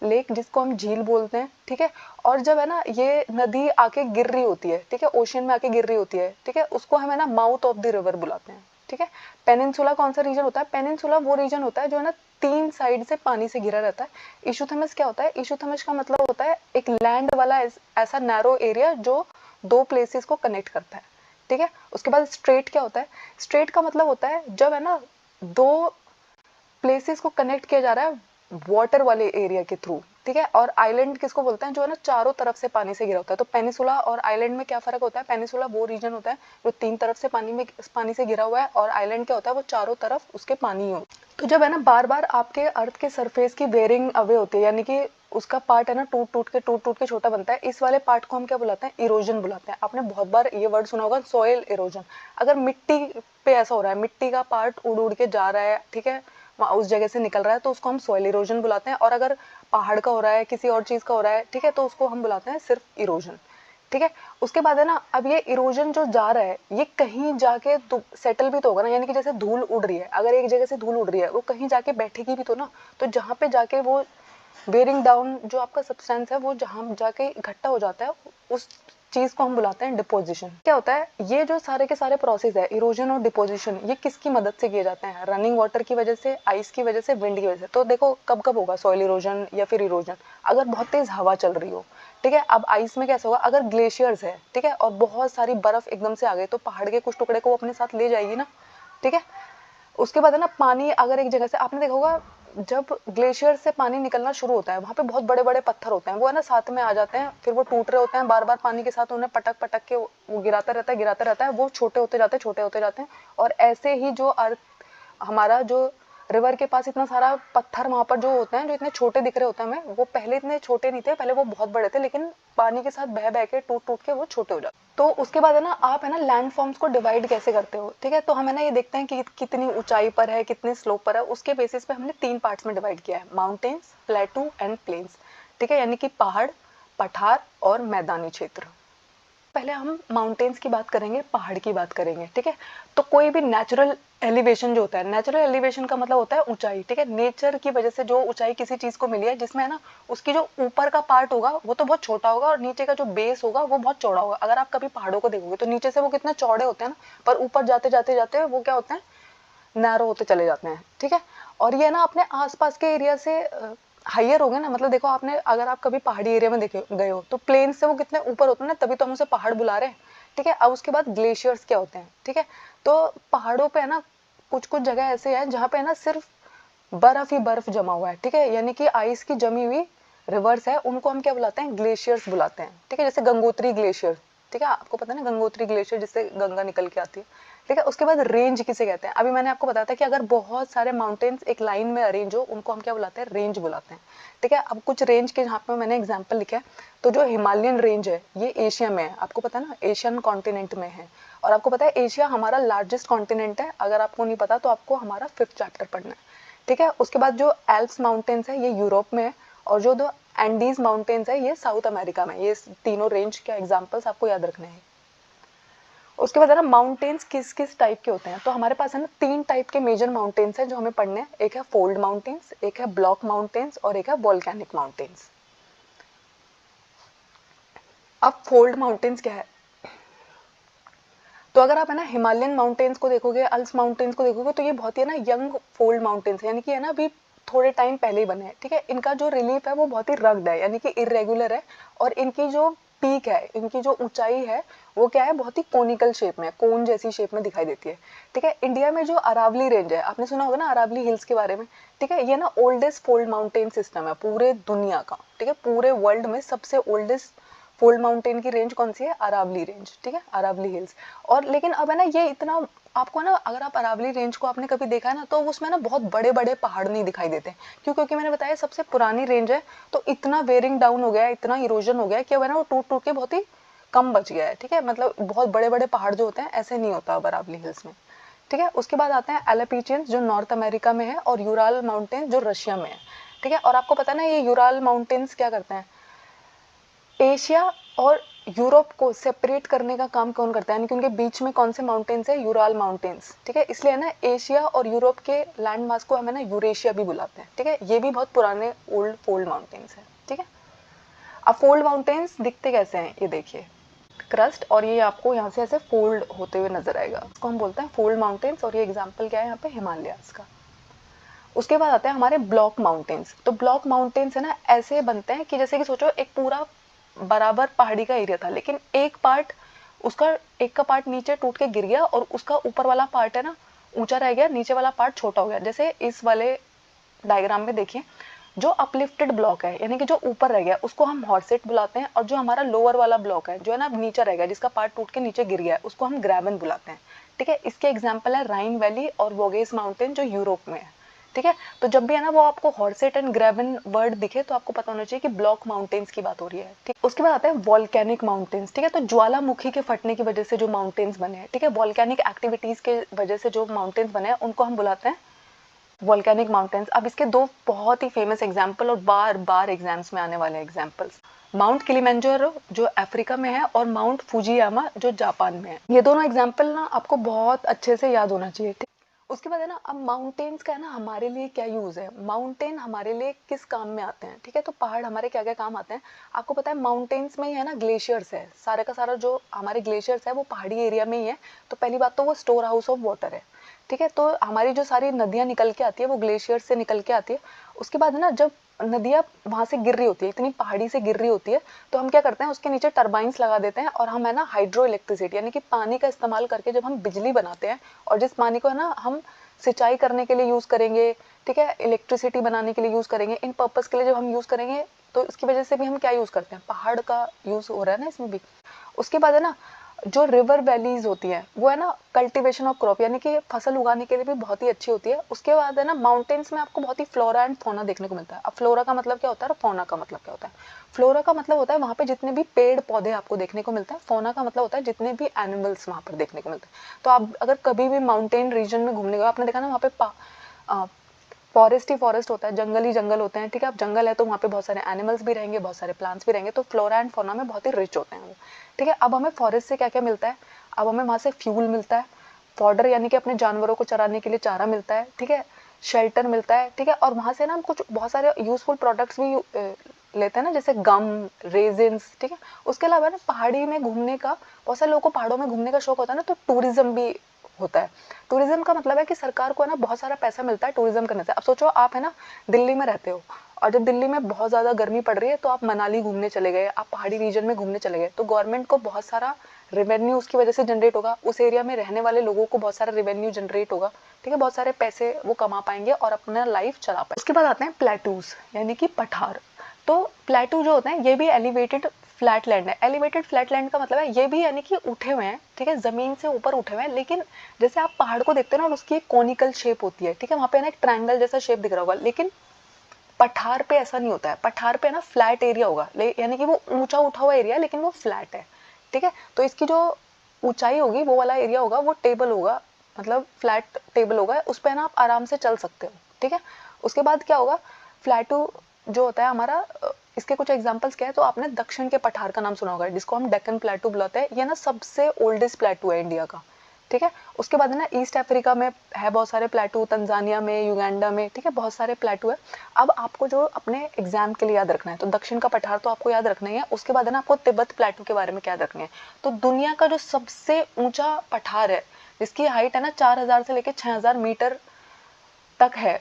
लेक, जिसको हम झील बोलते हैं। ठीक है। और जब है ना ये नदी आके गिर रही होती है, ठीक है, ओशन में आके गिर रही होती है, ठीक है, उसको हम है ना माउथ ऑफ द रिवर बुलाते हैं। ठीक है। पेनिनसुला कौन सा रीजन होता है? पेनिनसुला वो रीजन होता है जो है ना 3 साइड से पानी से घिरा रहता है। इशुथेमस क्या होता है? इशुथेमस का मतलब होता है एक लैंड वाला ऐसा नैरो एरिया जो दो प्लेसेस को कनेक्ट करता है। ठीक है। उसके बाद स्ट्रेट क्या होता है? स्ट्रेट का मतलब होता है जब है ना दो प्लेसेस को कनेक्ट किया जा रहा है वाटर वाले एरिया के थ्रू। ठीक है। और आइलैंड किसको बोलते हैं? जो है ना चारों तरफ से पानी से घिरा होता है। तो पेनिसुला और आइलैंड में क्या फर्क होता है? पेनिसुला वो रीजन होता है जो 3 तरफ से पानी से घिरा हुआ है, और आइलैंड क्या होता है? वो चारों तरफ उसके पानी हो। तो जब है ना बार बार आपके अर्थ के सरफेस की वेयरिंग अवे होती है, यानी कि उसका पार्ट है ना टूट टूट के छोटा बनता है, इस वाले पार्ट को हम क्या बुलाते हैं? इरोजन बुलाते हैं। आपने बहुत बार ये वर्ड सुना होगा, सॉइल इरोजन। अगर मिट्टी पे ऐसा हो रहा है, मिट्टी का पार्ट उड़ उड़ के जा रहा है, ठीक है, उस जगह से निकल रहा है, तो उसको हम सॉइल इरोजन बुलाते हैं। और अगर पहाड़ का हो रहा है, किसी और चीज का हो रहा है, ठीक है, तो उसको हम बुलाते हैं सिर्फ इरोजन। ठीक है। उसके बाद है ना अब ये इरोजन जो जा रहा है ये कहीं जाके सेटल भी तो होगा ना, यानी कि जैसे धूल उड़ रही है, अगर एक जगह से धूल उड़ रही है वो कहीं जाके बैठेगी भी तो ना। तो जहाँ पे जाके वो बेरिंग डाउन जो आपका सब्सटेंस है वो जहाँ जाके इकट्ठा हो जाता है, उस चीज को हम बुलाते हैं डिपोजिशन। क्या होता है? ये जो सारे के सारे प्रोसेस है, इरोजन और डिपोजिशन, ये किसकी मदद से किए जाते हैं? रनिंग वाटर की वजह से, आइस की वजह से, विंड की वजह से। तो देखो कब कब होगा सॉइल इरोजन या फिर इरोजन? अगर बहुत तेज हवा चल रही हो। ठीक है। अब आइस में कैसा होगा? अगर ग्लेशियर्स है, ठीक है, और बहुत सारी बर्फ एकदम से आ गई, तो पहाड़ के कुछ टुकड़े को वो अपने साथ ले जाएगी ना। ठीक है। उसके बाद है ना पानी अगर एक जगह से, आपने देखा होगा जब ग्लेशियर से पानी निकलना शुरू होता है, वहां पे बहुत बड़े बड़े पत्थर होते हैं, वो है ना साथ में आ जाते हैं, फिर वो टूट रहे होते हैं बार बार पानी के साथ, उन्हें पटक पटक के वो गिराता रहता है, वो छोटे होते जाते हैं, छोटे होते जाते हैं। और ऐसे ही जो अर्थ, हमारा जो रिवर के पास इतना सारा पत्थर वहां पर जो होते हैं, जो इतने छोटे दिख रहे होते हैं हमें, वो पहले इतने छोटे नहीं थे, पहले वो बहुत बड़े थे, लेकिन पानी के साथ बह बह के टूट के वो छोटे हो जाते। तो उसके बाद है ना आप है ना लैंड फॉर्म्स को डिवाइड कैसे करते हो? ठीक है। तो हम है ना ये देखते हैं कि कितनी ऊंचाई पर है, कितने स्लोप पर है, उसके बेसिस पे हमने 3 पार्ट्स में डिवाइड किया है, माउंटेन्स, प्लेटू एंड प्लेन्स। ठीक है। यानी कि पहाड़, पठार और मैदानी क्षेत्र। पहले हम माउंटेन्स की बात करेंगे, पहाड़ की बात करेंगे, ठीक है। तो कोई भी नेचुरल एलिवेशन जो होता है, नेचुरल एलिवेशन का मतलब होता है ऊंचाई, ठीक है। नेचर की वजह से जो ऊंचाई किसी चीज को मिली है, जिसमें है ना उसकी जो ऊपर का पार्ट होगा वो तो बहुत छोटा होगा और नीचे का जो बेस होगा वो बहुत चौड़ा होगा। अगर आप कभी पहाड़ों को देखोगे तो नीचे से वो कितने चौड़े होते हैं ना, पर ऊपर जाते जाते जाते वो क्या होते हैं, नैरो होते चले जाते हैं, ठीक है। और ये ना अपने आसपास के एरिया से हाइयर हो गए ना, मतलब देखो आपने, अगर आप कभी पहाड़ी एरिया में देखे गए हो तो प्लेन से वो कितने ऊपर होते हैं ना, तभी तो हम उसे पहाड़ बुला रहे हैं, ठीक है। अब उसके बाद ग्लेशियर्स क्या होते हैं, ठीक है। तो पहाड़ों पे है ना कुछ कुछ जगह ऐसे है जहाँ पे है ना सिर्फ बर्फ ही बर्फ जमा हुआ है, ठीक है, यानी कि आइस की जमी हुई रिवर्स है, उनको हम क्या बुलाते हैं, ग्लेशियर्स बुलाते हैं, ठीक है। जैसे गंगोत्री ग्लेशियर, ठीक है, आपको पता है ना गंगोत्री ग्लेशियर जिससे गंगा निकल के आती है, ठीक है। उसके बाद रेंज किसे कहते हैं, अभी मैंने आपको बताया था कि अगर बहुत सारे माउंटेन्स एक लाइन में अरेंज हो उनको हम क्या बुलाते हैं, रेंज बुलाते हैं, ठीक है। अब कुछ रेंज के यहाँ पे मैंने एग्जाम्पल लिखा है, तो जो हिमालयन रेंज है ये एशिया में है, आपको पता है ना, एशियन कॉन्टिनेंट में है। और आपको पता है एशिया हमारा लार्जेस्ट कॉन्टिनेंट है, अगर आपको नहीं पता तो आपको हमारा 5th चैप्टर पढ़ना है, ठीक है। उसके बाद जो एल्प्स माउंटेन्स है ये यूरोप में है, और जो दो एंडीज माउंटेन्स है ये साउथ अमेरिका में। ये तीनों रेंज के एग्जांपल्स आपको याद रखने हैं। उसके बाद है ना माउंटेन्स किस किस टाइप के होते हैं, तो हमारे पास है ना 3 टाइप के मेजर माउंटेन्स हैं जो हमें पढ़ने हैं। एक है फोल्ड माउंटेन्स, एक है ब्लॉक माउंटेन्स और एक है वॉल्केनिक माउंटेन्स। अब फोल्ड माउंटेन्स क्या है, तो अगर आप है ना हिमालयन माउंटेन्स को देखोगे, अल्प्स माउंटेन्स को देखोगे, तो ये बहुत ही है ना यंग फोल्ड माउंटेन्स है, यानी कि है ना अभी थोड़े टाइम पहले ही बने हैं, ठीक है। इनका जो रिलीफ है वो बहुत ही रग्ड है, यानी कि इरेगुलर है, और इनकी जो पीक है, इनकी जो ऊंचाई है वो क्या है, बहुत ही कोनिकल शेप में, कोन जैसी शेप में दिखाई देती है, ठीक है। इंडिया में जो अरावली रेंज है, आपने सुना होगा ना अरावली हिल्स के बारे में, ठीक है, ये ना ओल्डेस्ट फोल्ड माउंटेन सिस्टम है पूरे दुनिया का, ठीक है। पूरे वर्ल्ड में सबसे ओल्डेस्ट फोल्ड माउंटेन की रेंज कौन सी है, अरावली रेंज, ठीक है, अरावली हिल्स। और लेकिन अब है ना ये इतना आपको ना, अगर आप अरावली रेंज को आपने कभी देखा है ना, तो उसमें ना बहुत बड़े बड़े पहाड़ नहीं दिखाई देते, क्यों, क्योंकि मैंने बताया सबसे पुरानी रेंज है, तो इतना वेयरिंग डाउन हो गया है, इतना इरोजन हो गया है कि अब है ना वो टूट टूट के बहुत ही कम बच गया है, ठीक है। मतलब बहुत बड़े बड़े पहाड़ जो होते हैं ऐसे नहीं होता अब अरावली हिल्स में, ठीक है। उसके बाद आते हैं एलोपीचियंस जो नॉर्थ अमेरिका में है, और यूराल माउंटेन जो रशिया में है, ठीक है। और आपको पता है ना ये यूराल माउंटेन्स क्या करते हैं, एशिया और यूरोप को सेपरेट करने का काम कौन करता है, यानी कि उनके बीच में कौन से माउंटेन्स है, यूराल माउंटेन्स, ठीक है। इसलिए है ना एशिया और यूरोप के लैंड मास को हम है ना यूरेशिया भी बुलाते हैं, ठीक है। ये भी बहुत पुराने ओल्ड फोल्ड माउंटेन्स है, ठीक है। अब फोल्ड माउंटेन्स दिखते कैसे हैं, ये देखिए, क्रस्ट, और ये आपको यहाँ से ऐसे फोल्ड होते हुए नजर आएगा, इसको हम बोलते हैं फोल्ड माउंटेन्स, और ये एग्जाम्पल क्या है यहाँ पे, हिमालयास का। उसके बाद आते हैं हमारे ब्लॉक माउंटेन्स। तो ब्लॉक माउंटेन्स है ना ऐसे बनते हैं कि जैसे कि सोचो एक पूरा बराबर पहाड़ी का एरिया था, लेकिन एक पार्ट उसका, एक का पार्ट नीचे टूट के गिर गया और उसका ऊपर वाला पार्ट है ना ऊंचा रह गया, नीचे वाला पार्ट छोटा हो गया। जैसे इस वाले डायग्राम में देखिए, जो अपलिफ्टेड ब्लॉक है यानी कि जो ऊपर रह गया उसको हम हॉर्सेट बुलाते हैं, और जो हमारा लोअर वाला ब्लॉक है जो है ना नीचे रह गया, जिसका पार्ट टूट के नीचे गिर गया है, उसको हम ग्रेबन बुलाते हैं, ठीक है। इसके एग्जाम्पल है राइन वैली और वोगेस माउंटेन जो यूरोप में है, ठीक है। तो जब भी है ना वो आपको हॉर्सेट एंड ग्रेबन वर्ड दिखे तो आपको पता होना चाहिए कि ब्लॉक माउंटेन्स की बात हो रही है, ठीक। उसके बाद आता है वॉल्केनिक माउंटेन्स, ठीक है। तो ज्वालामुखी के फटने की वजह से जो माउंटेन्स बने हैं, ठीक है, वॉल्केनिक एक्टिविटीज के वजह से जो माउंटेन्स बने हैं उनको हम बुलाते हैं वॉल्केनिक माउंटेन्स। अब इसके दो बहुत ही फेमस एग्जाम्पल और बार बार एग्जाम्स में आने वाले एग्जाम्पल्स, माउंट किलिमंजारो जो अफ्रीका में है और माउंट फुजियामा जो जापान में है। ये दोनों एग्जाम्पल ना आपको बहुत अच्छे से याद होना चाहिए, ठीक। उसके बाद है ना, अब माउंटेन्स का है ना हमारे लिए क्या यूज है, माउंटेन हमारे लिए किस काम में आते हैं, ठीक है। तो पहाड़ हमारे क्या क्या काम आते हैं, आपको पता है माउंटेन्स में ही है ना ग्लेशियर्स है, सारे का सारा जो हमारे ग्लेशियर्स है वो पहाड़ी एरिया में ही है। तो पहली बात तो वो स्टोर हाउस ऑफ वाटर है, ठीक है। तो हमारी जो सारी नदियां निकल के आती है वो ग्लेशियर से निकल के आती है। उसके बाद ना जब नदियां वहां से गिर रही होती है, इतनी पहाड़ी से गिर रही होती है, तो हम क्या करते हैं उसके नीचे टरबाइंस लगा देते हैं, और हम है ना हाइड्रो इलेक्ट्रिसिटी यानी कि पानी का इस्तेमाल करके जब हम बिजली बनाते हैं, और जिस पानी को है ना हम सिंचाई करने के लिए यूज करेंगे, ठीक है, इलेक्ट्रिसिटी बनाने के लिए यूज करेंगे, इन पर्पस के लिए जब हम यूज करेंगे तो इसकी वजह से भी हम क्या यूज करते हैं, पहाड़ का यूज हो रहा है ना इसमें भी। उसके बाद है ना जो रिवर वैलीज होती है वो है ना कल्टीवेशन ऑफ क्रॉप यानी कि फसल उगाने के लिए भी बहुत ही अच्छी होती है। उसके बाद है ना माउंटेन्स में आपको बहुत ही फ्लोरा एंड फौना देखने को मिलता है। अब फ्लोरा का मतलब क्या होता है और फौना का मतलब क्या होता है। फ्लोरा का मतलब होता है वहाँ पे जितने भी पेड़ पौधे आपको देखने को मिलता है, फौना का मतलब होता है जितने भी एनिमल्स वहाँ पर देखने को मिलते हैं। तो आप अगर कभी भी माउंटेन रीजन में घूमने गए, आपने देखा ना वहाँ पे फॉरेस्ट ही फॉरेस्ट होता है, जंगल ही जंगल होते हैं, ठीक है। अब जंगल है तो वहाँ पे बहुत सारे एनिमल्स भी रहेंगे, बहुत सारे प्लांट्स भी रहेंगे, तो फ्लोरा एंड फौना में बहुत ही रिच होते हैं वो, ठीक है। अब हमें फॉरेस्ट से क्या क्या मिलता है, अब हमें वहाँ से फ्यूल मिलता है, फॉडर यानी कि अपने जानवरों को चराने के लिए चारा मिलता है, ठीक है, शेल्टर मिलता है, ठीक है। और वहाँ से ना हम कुछ बहुत सारे यूजफुल प्रोडक्ट्स भी लेते हैं ना, जैसे गम, रेजिन्स, ठीक है। उसके अलावा ना पहाड़ी में घूमने का, बहुत सारे लोगों को पहाड़ों में घूमने का शौक होता है ना, तो टूरिज्म भी होता है। टूरिज्म का मतलब है कि सरकार को है ना बहुत सारा पैसा मिलता है टूरिज्म करने से। अब सोचो आप है ना दिल्ली में रहते हो, और जब दिल्ली में बहुत ज़्यादा गर्मी पड़ रही है तो आप मनाली घूमने चले गए, आप पहाड़ी रीजन में घूमने चले गए, तो गवर्नमेंट को बहुत सारा रेवेन्यू उसकी वजह से जनरेट होगा, उस एरिया में रहने वाले लोगों को बहुत सारा रेवेन्यू जनरेट होगा, ठीक है, बहुत सारे पैसे वो कमा पाएंगे और अपना लाइफ चला पाएंगे। उसके बाद आते हैं प्लेटूज यानी कि पठार। तो प्लेटू जो होते हैं ये भी एलिवेटेड फ्लैट लैंड है। एलिवेटेड फ्लैट लैंड का मतलब है ये भी यानी कि उठे हुए हैं, ठीक है, जमीन से ऊपर उठे हुए हैं, लेकिन जैसे आप पहाड़ को देखते हैं ना और उसकी एक कोनिकल शेप होती है, ठीक है, वहाँ पे ना एक ट्रायंगल जैसा शेप दिख रहा होगा, लेकिन पठार पे ऐसा नहीं होता है। पठार पे ना फ्लैट एरिया होगा, यानी कि वो ऊंचा उठा हुआ एरिया लेकिन वो फ्लैट है, ठीक है। तो इसकी जो ऊंचाई होगी वो वाला एरिया होगा, वो टेबल होगा, मतलब फ्लैट टेबल होगा, उस पर ना आप आराम से चल सकते हो, ठीक है। उसके बाद क्या होगा, फ्लैटू जो होता है हमारा, इसके कुछ एग्जांपल्स क्या है, तो आपने दक्षिण के पठार का नाम सुना होगा जिसको हम डेक्कन प्लेटू बुलाते हैं, ये ना सबसे ओल्डेस्ट प्लेटू है इंडिया का, ठीक है। उसके बाद है ना ईस्ट अफ्रीका में है बहुत सारे प्लेटू, तंजानिया में, युगांडा में, ठीक है, बहुत सारे प्लेटू है। अब आपको जो अपने एग्जाम के लिए याद रखना है, तो दक्षिण का पठार तो आपको याद रखना ही है। उसके बाद है ना आपको तिब्बत प्लेटू के बारे में क्या याद रखना है, तो दुनिया का जो सबसे ऊंचा पठार है जिसकी हाइट है ना 4000 से लेकर 6000 मीटर तक है,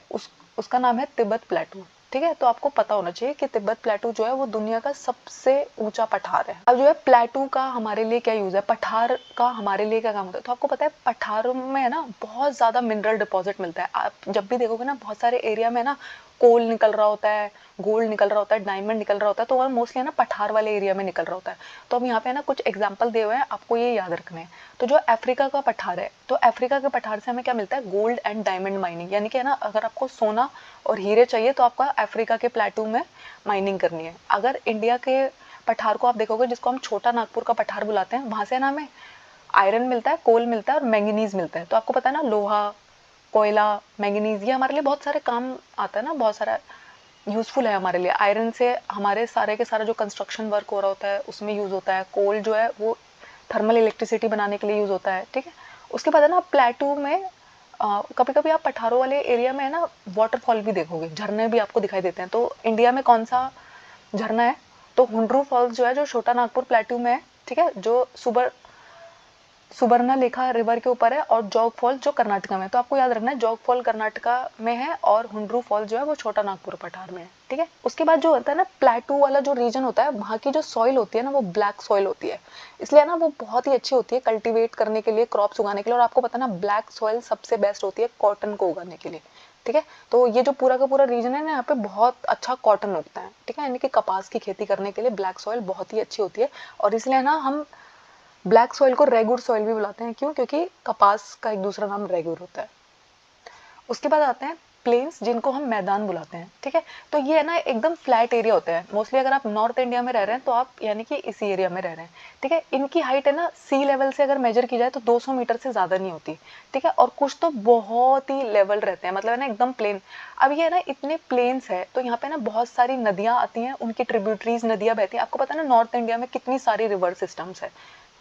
उसका नाम है तिब्बत प्लेटू, ठीक है। तो आपको पता होना चाहिए कि तिब्बत प्लेटू जो है वो दुनिया का सबसे ऊंचा पठार है। अब जो है प्लेटू का हमारे लिए क्या यूज है, पठार का हमारे लिए क्या काम होता है, तो आपको पता है पठारों में है ना बहुत ज्यादा मिनरल डिपॉजिट मिलता है। आप जब भी देखोगे ना बहुत सारे एरिया में ना कोल निकल रहा होता है, गोल्ड निकल रहा होता है, डायमंड निकल रहा होता है, तो वो मोस्टली है ना पठार वाले एरिया में निकल रहा होता है। तो अब यहाँ पे है ना कुछ एग्जाम्पल दिए हुए हैं, आपको ये याद रखने हैं। तो जो अफ्रीका का पठार है, तो अफ्रीका के पठार से हमें क्या मिलता है, गोल्ड एंड डायमंड माइनिंग, यानी कि है ना अगर आपको सोना और हीरे चाहिए तो आपका अफ्रीका के प्लेटू में माइनिंग करनी है। अगर इंडिया के पठार को आप देखोगे जिसको हम छोटा नागपुर का पठार बुलाते हैं, वहां से ना हमें आयरन मिलता है, कोल मिलता है और मैंगनीज मिलता है। तो आपको पता है ना लोहा, कोयला, मैंगनीज ये हमारे लिए बहुत सारे काम आता है ना, बहुत सारा यूजफुल है हमारे लिए। आयरन से हमारे सारे के सारा जो कंस्ट्रक्शन वर्क हो रहा होता है उसमें यूज होता है। कोल जो है वो थर्मल इलेक्ट्रिसिटी बनाने के लिए यूज होता है, ठीक है। उसके बाद है ना प्लेटू में कभी कभी आप पठारों वाले एरिया में है ना वाटरफॉल भी देखोगे, झरने भी आपको दिखाई देते हैं। तो इंडिया में कौन सा झरना है, तो हुंड्रू फॉल्स जो है जो छोटा नागपुर प्लेटू में है, ठीक है, जो सुबर्णलेखा रिवर के ऊपर है, और जोग फॉल जो कर्नाटका में है। तो आपको याद रखना है जोग फॉल कर्नाटका में है और हुंड्रू फॉल जो है वो छोटा नागपुर पठार में है, ठीक है। उसके बाद जो होता है ना प्लेटू वाला जो रीजन होता है, वहाँ की जो सॉइल होती है ना वो ब्लैक सॉइल होती है, इसलिए ना वो बहुत ही अच्छी होती है कल्टीवेट करने के लिए, क्रॉप्स उगाने के लिए। और आपको पता है ना ब्लैक सॉइल सबसे बेस्ट होती है कॉटन को उगाने के लिए, ठीक है। तो ये जो पूरा का पूरा रीजन है ना यहाँ पे बहुत अच्छा कॉटन उगता है, ठीक है, यानी कि कपास की खेती करने के लिए ब्लैक सॉइल बहुत ही अच्छी होती है। और इसलिए ना हम ब्लैक सॉइल को रेगुर सॉइल भी बुलाते हैं, क्यों, क्योंकि कपास का एक दूसरा नाम रेगुर होता है। उसके बाद आते हैं प्लेन्स जिनको हम मैदान बुलाते हैं, ठीक है। तो ये है ना एकदम फ्लैट एरिया होते हैं मोस्टली। अगर आप नॉर्थ इंडिया में रह रहे हैं तो आप यानी कि इसी एरिया में रह रहे हैं, ठीक है। इनकी हाइट है ना सी लेवल से अगर मेजर की जाए तो 200 मीटर से ज्यादा नहीं होती, ठीक है। और कुछ तो बहुत ही लेवल रहते हैं, मतलब है ना एकदम प्लेन। अब ये ना इतने प्लेन्स है तो यहाँ पे ना बहुत सारी नदियां आती हैं, उनकी ट्रिब्यूटरीज नदियां बहती हैं। आपको पता है ना नॉर्थ इंडिया में कितनी सारी रिवर सिस्टम्स है,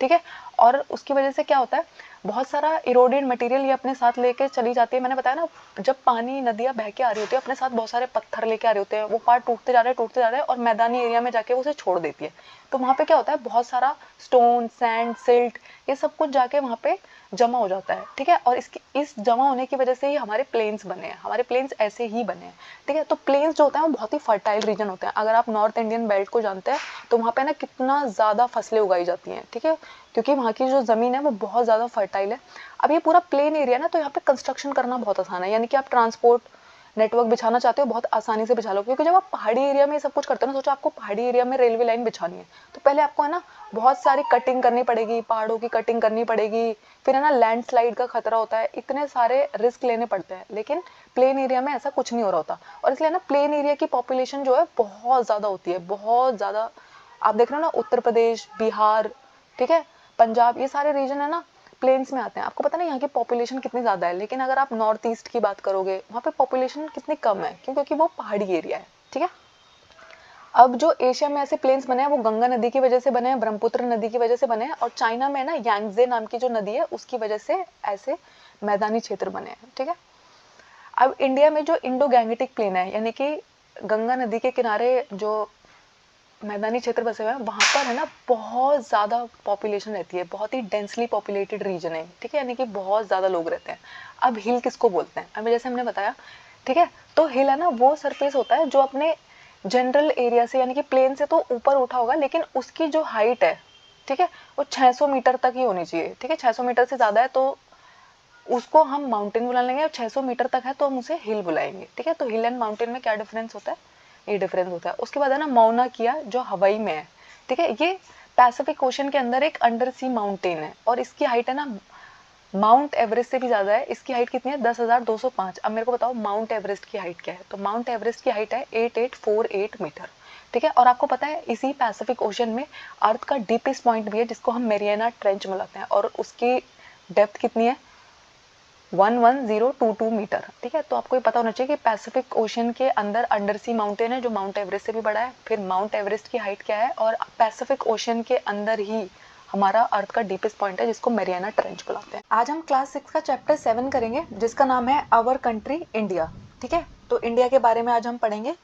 ठीक है। और उसकी वजह से क्या होता है, बहुत सारा इरोडेड मटेरियल ये अपने साथ लेके चली जाती है। मैंने बताया ना जब पानी नदियां बह के आ रही होती है अपने साथ बहुत सारे पत्थर लेके आ रहे होते हैं, वो पार्ट टूटते जा रहे हैं टूटते जा रहे हैं और मैदानी एरिया में जाके उसे छोड़ देती है। तो वहां पे क्या होता है, बहुत सारा स्टोन, सैंड, सिल्ट ये सब कुछ जाके वहां पे जमा हो जाता है, ठीक है। और इस जमा होने की वजह से ही हमारे प्लेन्स बने हैं, हमारे प्लेन्स ऐसे ही बने हैं, ठीक है। तो प्लेन्स जो होता है वो बहुत ही फर्टाइल रीजन होते हैं। अगर आप नॉर्थ इंडियन बेल्ट को जानते हैं तो वहाँ पे ना कितना ज्यादा फसलें उगाई जाती हैं, ठीक है, क्योंकि वहाँ की जो जमीन है वो बहुत ज्यादा फर्टाइल है। अब ये पूरा प्लेन एरिया ना तो यहाँ पे कंस्ट्रक्शन करना बहुत आसान है, यानी कि आप ट्रांसपोर्ट नेटवर्क बिछाना चाहते हो बहुत आसानी से बिछा लो। क्योंकि जब आप पहाड़ी एरिया में ये सब कुछ करते हो ना, सोचो आपको पहाड़ी एरिया में रेलवे लाइन बिछानी है तो पहले आपको है ना बहुत सारी कटिंग करनी पड़ेगी, पहाड़ों की कटिंग करनी पड़ेगी, फिर है ना लैंडस्लाइड का खतरा होता है, इतने सारे रिस्क लेने पड़ते हैं। लेकिन प्लेन एरिया में ऐसा कुछ नहीं हो रहा होता, और इसलिए ना प्लेन एरिया की पॉपुलेशन जो है बहुत ज्यादा होती है, बहुत ज्यादा। आप देख रहे हो ना उत्तर प्रदेश, बिहार, ठीक है, पंजाब, ये सारे रीजन है ना प्लेन्स में आते हैं। आपको पता ना यहाँ की पॉपुलेशन कितनी ज़्यादा है, लेकिन अगर आप नॉर्थ ईस्ट की बात करोगे वहाँ पे पॉपुलेशन कितनी कम है, क्यों? क्योंकि वो पहाड़ी एरिया है, ठीक है। अब जो एशिया में ऐसे प्लेन्स बने हैं वो गंगा नदी की वजह से बने हैं, ब्रह्मपुत्र नदी की वजह से बने हैं, और चाइना में ना यांगजे नाम की जो नदी है उसकी वजह से ऐसे मैदानी क्षेत्र बने हैं, ठीक है। अब इंडिया में जो इंडो गैंगेटिक प्लेन है, यानी कि गंगा नदी के किनारे जो मैदानी क्षेत्र बसे हुए हैं, वहाँ पर है ना बहुत ज़्यादा पॉपुलेशन रहती है, बहुत ही डेंसली पॉपुलेटेड रीजन है, ठीक है, यानी कि बहुत ज़्यादा लोग रहते हैं। अब हिल किसको बोलते हैं? अब जैसे हमने बताया, ठीक है, तो हिल है ना वो सरफेस होता है जो अपने जनरल एरिया से यानी कि प्लेन से तो ऊपर उठा होगा, लेकिन उसकी जो हाइट है, ठीक है, वो 600 मीटर तक ही होनी चाहिए, ठीक है। 600 मीटर से ज़्यादा है तो उसको हम माउंटेन बुला लेंगे, और 600 मीटर तक है तो हम उसे हिल बुलाएंगे, ठीक है। तो हिल एंड माउंटेन में क्या डिफरेंस होता है? ये डिफरेंस होता है। उसके बाद है ना मौना किया जो हवाई में है, ठीक है, ये पैसिफिक ओशन के अंदर एक अंडर सी माउंटेन है, और इसकी हाइट है ना माउंट एवरेस्ट से भी ज्यादा है। इसकी हाइट कितनी है? 10,205। अब मेरे को बताओ माउंट एवरेस्ट की हाइट क्या है? तो माउंट एवरेस्ट की हाइट है 8848 मीटर, ठीक है। और आपको पता है इसी पैसिफिक ओशन में अर्थ का डीपेस्ट पॉइंट भी है जिसको हम मेरियाना ट्रेंच बुलाते हैं, और उसकी डेप्थ कितनी है? 11022 मीटर, ठीक है। तो आपको ये पता होना चाहिए कि पैसिफिक ओशन के अंदर अंडर सी माउंटेन है जो माउंट एवरेस्ट से भी बड़ा है। फिर माउंट एवरेस्ट की हाइट क्या है? और पैसिफिक ओशन के अंदर ही हमारा अर्थ का डीपेस्ट पॉइंट है जिसको मेरियाना ट्रेंच बुलाते हैं। आज हम क्लास 6 का चैप्टर 7 करेंगे जिसका नाम है आवर कंट्री इंडिया, ठीक है। तो इंडिया के बारे में आज हम पढ़ेंगे।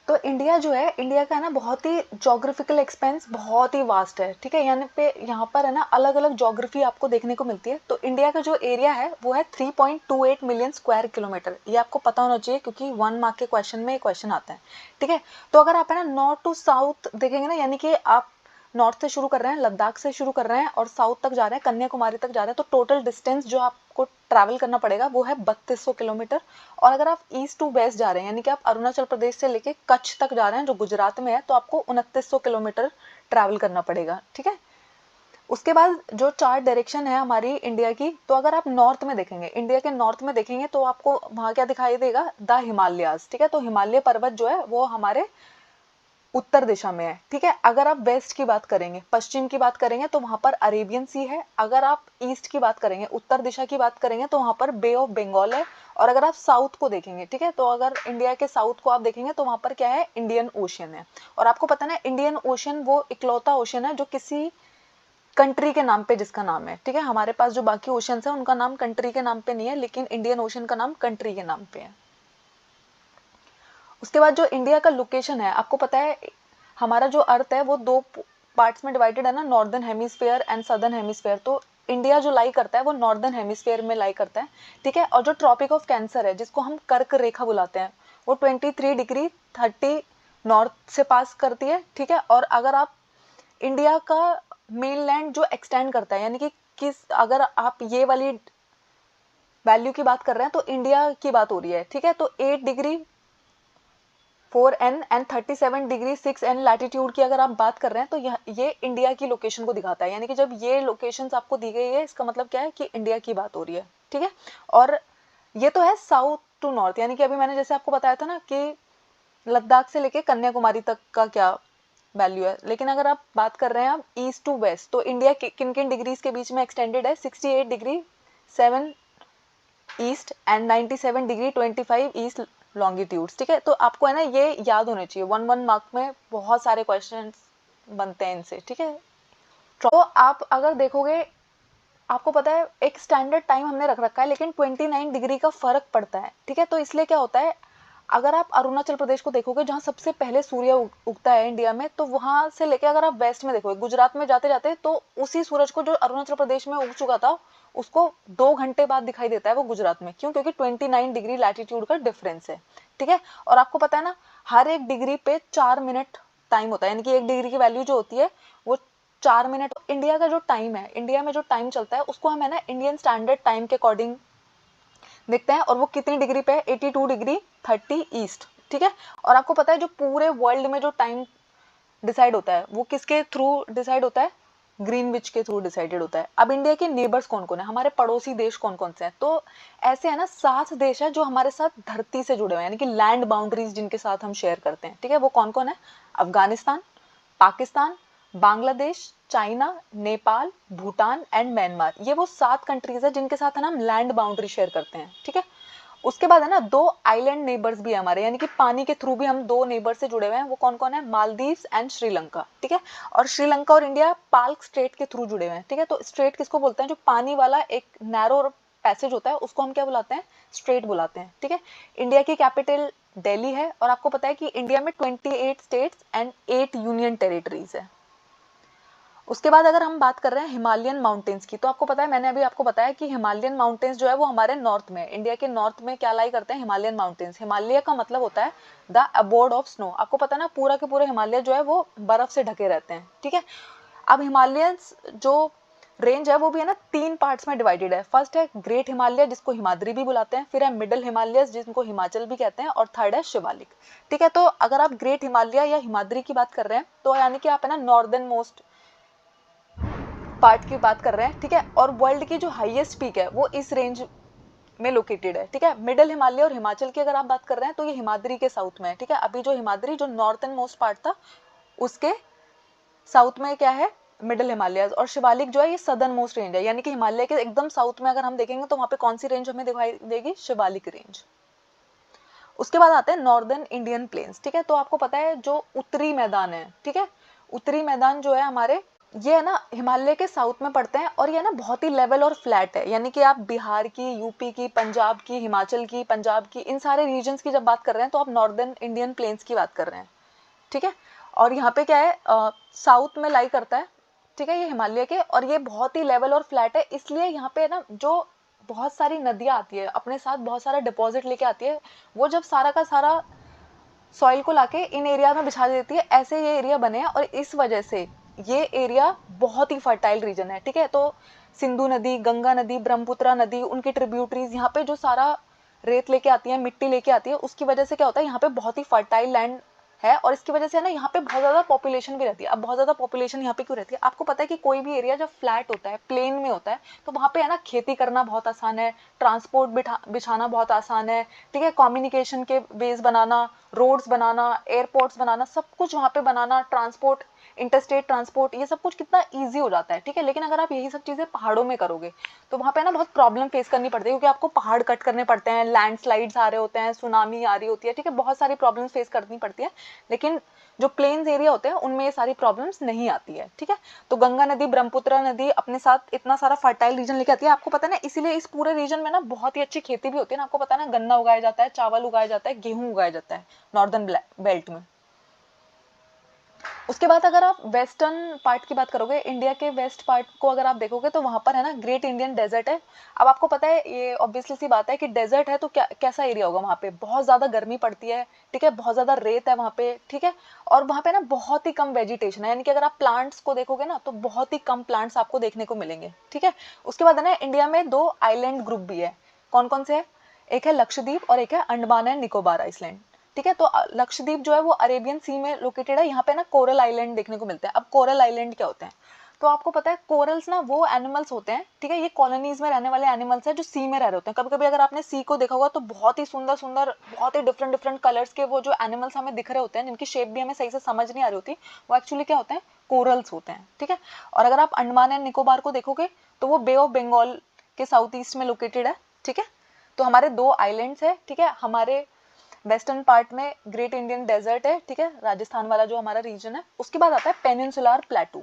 तो इंडिया जो है, इंडिया का है ना बहुत ही जोग्राफिकल एक्सपेंस बहुत ही वास्ट है, ठीक है। यहाँ पर है ना अलग अलग जोग्राफी आपको देखने को मिलती है। तो इंडिया का जो एरिया है वो है 3.28 मिलियन स्क्वायर किलोमीटर। ये आपको पता होना चाहिए क्योंकि 1 मार्क के क्वेश्चन में ये क्वेश्चन आता है, ठीक है। तो अगर आप है ना नॉर्थ टू साउथ देखेंगे ना, यानी कि आप नॉर्थ से शुरू कर रहे हैं, लद्दाख से शुरू कर रहे हैं और साउथ तक जा रहे हैं, कन्याकुमारी तक जा रहे हैं, तो टोटल डिस्टेंस जो आपको ट्रैवल करना पड़ेगा वो है 3200 किलोमीटर। और अगर आप ईस्ट टू वेस्ट जा रहे हैं, यानी कि आप अरुणाचल प्रदेश से लेके कच्छ तक जा रहे हैं जो गुजरात में है, तो आपको 2900 किलोमीटर ट्रैवल करना पड़ेगा, ठीक है। उसके बाद जो 4 डायरेक्शन है हमारी इंडिया की, तो अगर आप नॉर्थ में देखेंगे, इंडिया के नॉर्थ में देखेंगे तो आपको वहां क्या दिखाई देगा? द हिमालयाज, ठीक है। तो हिमालय पर्वत जो है वो हमारे उत्तर दिशा में है, ठीक है। अगर आप वेस्ट की बात करेंगे, पश्चिम की बात करेंगे, तो वहां पर अरेबियन सी है। अगर आप ईस्ट की बात करेंगे, उत्तर दिशा की बात करेंगे, तो वहां पर बे ऑफ बंगाल है। और अगर आप साउथ को देखेंगे, ठीक है, तो अगर इंडिया के साउथ को आप देखेंगे तो वहां पर क्या है? इंडियन ओशन है। और आपको पता है इंडियन ओशन वो इकलौता ओशन है जो किसी कंट्री के नाम पे जिसका नाम है, ठीक है। हमारे पास जो बाकी ओशन है उनका नाम कंट्री के नाम पे नहीं है, लेकिन इंडियन ओशन का नाम कंट्री के नाम पे है। उसके बाद जो इंडिया का लोकेशन है, आपको पता है हमारा जो अर्थ है वो 2 पार्ट्स में डिवाइडेड है ना, northern hemisphere and southern hemisphere. तो इंडिया जो लाई करता है वो नॉर्दर्न हेमिस्फेयर में लाई करता है, ठीक है। और जो ट्रॉपिक ऑफ कैंसर है जिसको हम कर्क रेखा बुलाते हैं, वो 23 डिग्री 30 नॉर्थ से पास करती है, ठीक है। और अगर आप इंडिया का मेनलैंड जो एक्सटेंड करता है, यानी कि अगर आप ये वाली वैल्यू की बात कर रहे हैं तो इंडिया की बात हो रही है, ठीक है। तो 8 degree 4N and 37 degree 6N latitude की अगर आप बात कर रहे हैं तो ये इंडिया की लोकेशन को दिखाता है। यानी कि जब ये लोकेशंस आपको दी गई है इसका मतलब क्या है कि इंडिया की बात हो रही है, ठीक है। और ये तो है साउथ टू नॉर्थ, यानी कि अभी मैंने जैसे आपको बताया था ना कि लद्दाख से लेके कन्याकुमारी तक का क्या वैल्यू है। लेकिन अगर आप बात कर रहे हैं आप ईस्ट टू वेस्ट, तो इंडिया किन किन डिग्रीज के बीच में एक्सटेंडेड है? 68 degree 7 east and 97 degree 25 east longitudes, ठीक है। तो आपको है ना ये याद होने चाहिए, 1 मार्क में बहुत सारे क्वेश्चन बनते हैं इनसे, ठीक है। तो आप अगर देखोगे, आपको पता है एक स्टैंडर्ड टाइम हमने रख रखा है, लेकिन 29 डिग्री का फर्क पड़ता है, ठीक है। तो इसलिए क्या होता है, अगर आप अरुणाचल प्रदेश को देखोगे जहाँ सबसे पहले सूर्य उगता है इंडिया में, तो वहां से लेके अगर आप वेस्ट में देखोगे, गुजरात में जाते जाते, तो उसी सूरज को जो अरुणाचल प्रदेश में उग चुका था उसको 2 घंटे बाद दिखाई देता है वो गुजरात में। क्यों? क्योंकि 29 डिग्री लैटिट्यूड का डिफरेंस है, ठीक है। और आपको पता है ना हर एक डिग्री पे 4 मिनट टाइम होता है, यानी कि 1 डिग्री की वैल्यू जो होती है वो 4 मिनट। इंडिया का जो टाइम है, इंडिया में जो टाइम चलता है उसको हम है ना इंडियन स्टैंडर्ड टाइम के अकॉर्डिंग देखते हैं, और वो कितनी डिग्री पे है? 82 डिग्री 30 ईस्ट, ठीक है। और आपको पता है जो पूरे वर्ल्ड में जो टाइम डिसाइड होता है वो किसके थ्रू डिसाइड होता है? ग्रीनविच के थ्रू डिसाइडेड होता है। अब इंडिया के नेबर्स कौन कौन है, हमारे पड़ोसी देश कौन कौन से हैं? तो ऐसे है ना 7 देश है जो हमारे साथ धरती से जुड़े हुए हैं, यानी कि लैंड बाउंड्रीज जिनके साथ हम शेयर करते हैं, ठीक है। वो कौन कौन है? Afghanistan, Pakistan, Bangladesh, China, Nepal, Bhutan and Myanmar, ये वो 7 कंट्रीज है जिनके साथ है ना हम लैंड बाउंड्री शेयर करते हैं, ठीक है। उसके बाद है ना 2 आइलैंड नेबर्स भी है हमारे, यानी कि पानी के थ्रू भी हम 2 नेबर से जुड़े हुए हैं। वो कौन कौन है? मालदीव्स एंड श्रीलंका, ठीक है। और श्रीलंका और इंडिया पाल्क स्ट्रेट के थ्रू जुड़े हुए हैं, ठीक है। तो स्ट्रेट किसको बोलते हैं? जो पानी वाला एक नैरो पैसेज होता है उसको हम क्या बुलाते हैं? स्ट्रेट बुलाते हैं, ठीक है। इंडिया की कैपिटल दिल्ली है और आपको पता है कि इंडिया में 28 स्टेट्स एंड 8 यूनियन टेरिटरीज है। उसके बाद अगर हम बात कर रहे हैं हिमालयन माउंटेन्स की, तो आपको पता है, मैंने अभी आपको बताया कि हिमालयन माउंटेन्स जो है वो हमारे नॉर्थ में, इंडिया के नॉर्थ में क्या लाई करते हैं? Himalayan mountains. हिमालय का मतलब होता है द अबोर्ड ऑफ स्नो। आपको पता है ना, पूरा के पूरे हिमालय जो है वो बर्फ से ढके रहते हैं, ठीक है। अब हिमालयंस जो रेंज है वो भी है ना 3 पार्ट्स में डिवाइडेड है। फर्स्ट है ग्रेट हिमालय जिसको हिमाद्री भी बुलाते हैं, फिर है मिडिल हिमालय जिनको हिमाचल भी कहते हैं, और थर्ड है शिवालिक, ठीक है। तो अगर आप ग्रेट हिमालय या हिमाद्री की बात कर रहे हैं तो यानी कि आप है ना नॉर्दर्न मोस्ट पार्ट की बात कर रहे हैं, ठीक है। और वर्ल्ड की जो हाईएस्ट पीक है वो इस रेंज में लोकेटेड है, ठीक है। मिडिल हिमालय और हिमाचल की अगर आप बात कर रहे हैं तो ये हिमाद्री के साउथ में है, ठीक है। अभी जो हिमाद्री जो नॉर्थन मोस्ट पार्ट था उसके साउथ में क्या है? मिडिल हिमालय। और शिवालिक जो है ये सदर्न मोस्ट रेंज है, यानी कि हिमालय के एकदम साउथ में अगर हम देखेंगे तो वहां पे कौन सी रेंज हमें दिखाई देगी? शिवालिक रेंज। उसके बाद आते हैं नॉर्दर्न इंडियन प्लेन्स, ठीक है। तो आपको पता है जो उत्तरी मैदान है, ठीक है, उत्तरी मैदान जो है हमारे, ये है ना हिमालय के साउथ में पड़ते हैं और ये ना बहुत ही लेवल और फ्लैट है, यानी कि आप बिहार की, यूपी की, पंजाब की, हिमाचल की, पंजाब की, इन सारे रीजन्स की जब बात कर रहे हैं तो आप नॉर्दर्न इंडियन प्लेन्स की बात कर रहे हैं, ठीक है। और यहाँ पे क्या है, साउथ में लाई करता है, ठीक है, ये हिमालय के, और ये बहुत ही लेवल और फ्लैट है, इसलिए यहाँ पे ना जो बहुत सारी नदियाँ आती है अपने साथ बहुत सारा डिपॉजिट लेके आती है, वो जब सारा का सारा सॉइल को लाके इन एरिया में बिछा देती है, ऐसे ये एरिया बने हैं और इस वजह से ये एरिया बहुत ही फर्टाइल रीजन है, ठीक है। तो सिंधु नदी, गंगा नदी, ब्रह्मपुत्र नदी, उनकी ट्रिब्यूटरीज यहाँ पे जो सारा रेत लेके आती है, मिट्टी लेके आती है, उसकी वजह से क्या होता है यहाँ पे बहुत ही फर्टाइल लैंड है, और इसकी वजह से ना यहाँ पे बहुत ज्यादा पॉपुलेशन भी रहती है। अब बहुत ज्यादा पॉपुलेशन यहाँ पे क्यों रहती है? आपको पता है कि कोई भी एरिया जब फ्लैट होता है, प्लेन में होता है, तो वहाँ पे है ना खेती करना बहुत आसान है, ट्रांसपोर्ट बिछाना बहुत आसान है, ठीक है, कम्युनिकेशन के वेज बनाना, रोड्स बनाना, एयरपोर्ट्स बनाना, सब कुछ वहाँ पे बनाना, ट्रांसपोर्ट, इंटरस्टेट ट्रांसपोर्ट, ये सब कुछ कितना ईजी हो जाता है, ठीक है। लेकिन अगर आप यही सब चीजें पहाड़ों में करोगे तो वहाँ पे ना बहुत प्रॉब्लम फेस करनी पड़ती है, क्योंकि आपको पहाड़ कट करने पड़ते हैं, लैंडस्लाइड्स आ रहे होते हैं, सुनामी आ रही होती है, ठीक है, बहुत सारी प्रॉब्लम्स फेस करनी पड़ती है। लेकिन जो प्लेन्स एरिया होते हैं उनमें ये सारी प्रॉब्लम्स नहीं आती है, ठीक है। तो गंगा नदी, ब्रह्मपुत्र नदी अपने साथ इतना सारा फर्टाइल रीजन लेके आती है, आपको पता है ना, इसीलिए इस पूरे रीजन में ना बहुत ही अच्छी खेती भी होती है ना। आपको पता है ना, गन्ना उगाया जाता है, चावल उगाया जाता है, गेहूं उगाया जाता है नॉर्दर्न बेल्ट में। उसके बाद अगर आप वेस्टर्न पार्ट की बात करोगे, इंडिया के वेस्ट पार्ट को अगर आप देखोगे तो वहां पर है ना ग्रेट इंडियन डेजर्ट है। अब आपको पता है, ये ऑब्वियसली सी बात है कि डेजर्ट है तो क्या कैसा एरिया होगा? वहां पे बहुत ज्यादा गर्मी पड़ती है, ठीक है, बहुत ज्यादा रेत है वहां पे, ठीक है। और वहां पे ना बहुत ही कम वेजिटेशन है, यानी कि अगर आप प्लांट्स को देखोगे ना तो बहुत ही कम प्लांट्स आपको देखने को मिलेंगे, ठीक है। उसके बाद है ना इंडिया में 2 आइलैंड ग्रुप भी है। कौन कौन से है? एक है लक्षद्वीप और एक है अंडमान एंड निकोबार आइलैंड, ठीक है। तो लक्षद्वीप जो है वो अरेबियन सी में लोकेटेड है, यहाँ पे ना कोरल आइलैंड देखने को मिलते हैं। अब कोरल आइलैंड क्या होते हैं? तो आपको पता है कोरल्स ना वो एनिमल्स होते हैं, ठीक है, ये कॉलोनीज में रहने वाले एनिमल्स हैं जो सी में रह रहे होते हैं। कभी कभी अगर आपने सी को देखा होगा तो बहुत ही सुंदर सुंदर, बहुत ही डिफरेंट डिफरेंट कलर्स के वो जो एनिमल्स हमें दिख रहे होते हैं, जिनकी शेप भी हमें सही से समझ नहीं आ रही होती, वो एक्चुअली क्या होते हैं? कोरल्स होते हैं, ठीक है। और अगर आप अंडमान एंड निकोबार को देखोगे तो वो बे ऑफ बंगाल के साउथ ईस्ट में लोकेटेड है, ठीक है। तो हमारे 2 आइलैंड्स है, ठीक है। हमारे वेस्टर्न पार्ट में ग्रेट इंडियन डेजर्ट है, ठीक है, राजस्थान वाला जो हमारा रीजन है। उसके बाद आता है पेनिनसुलर प्लेटू,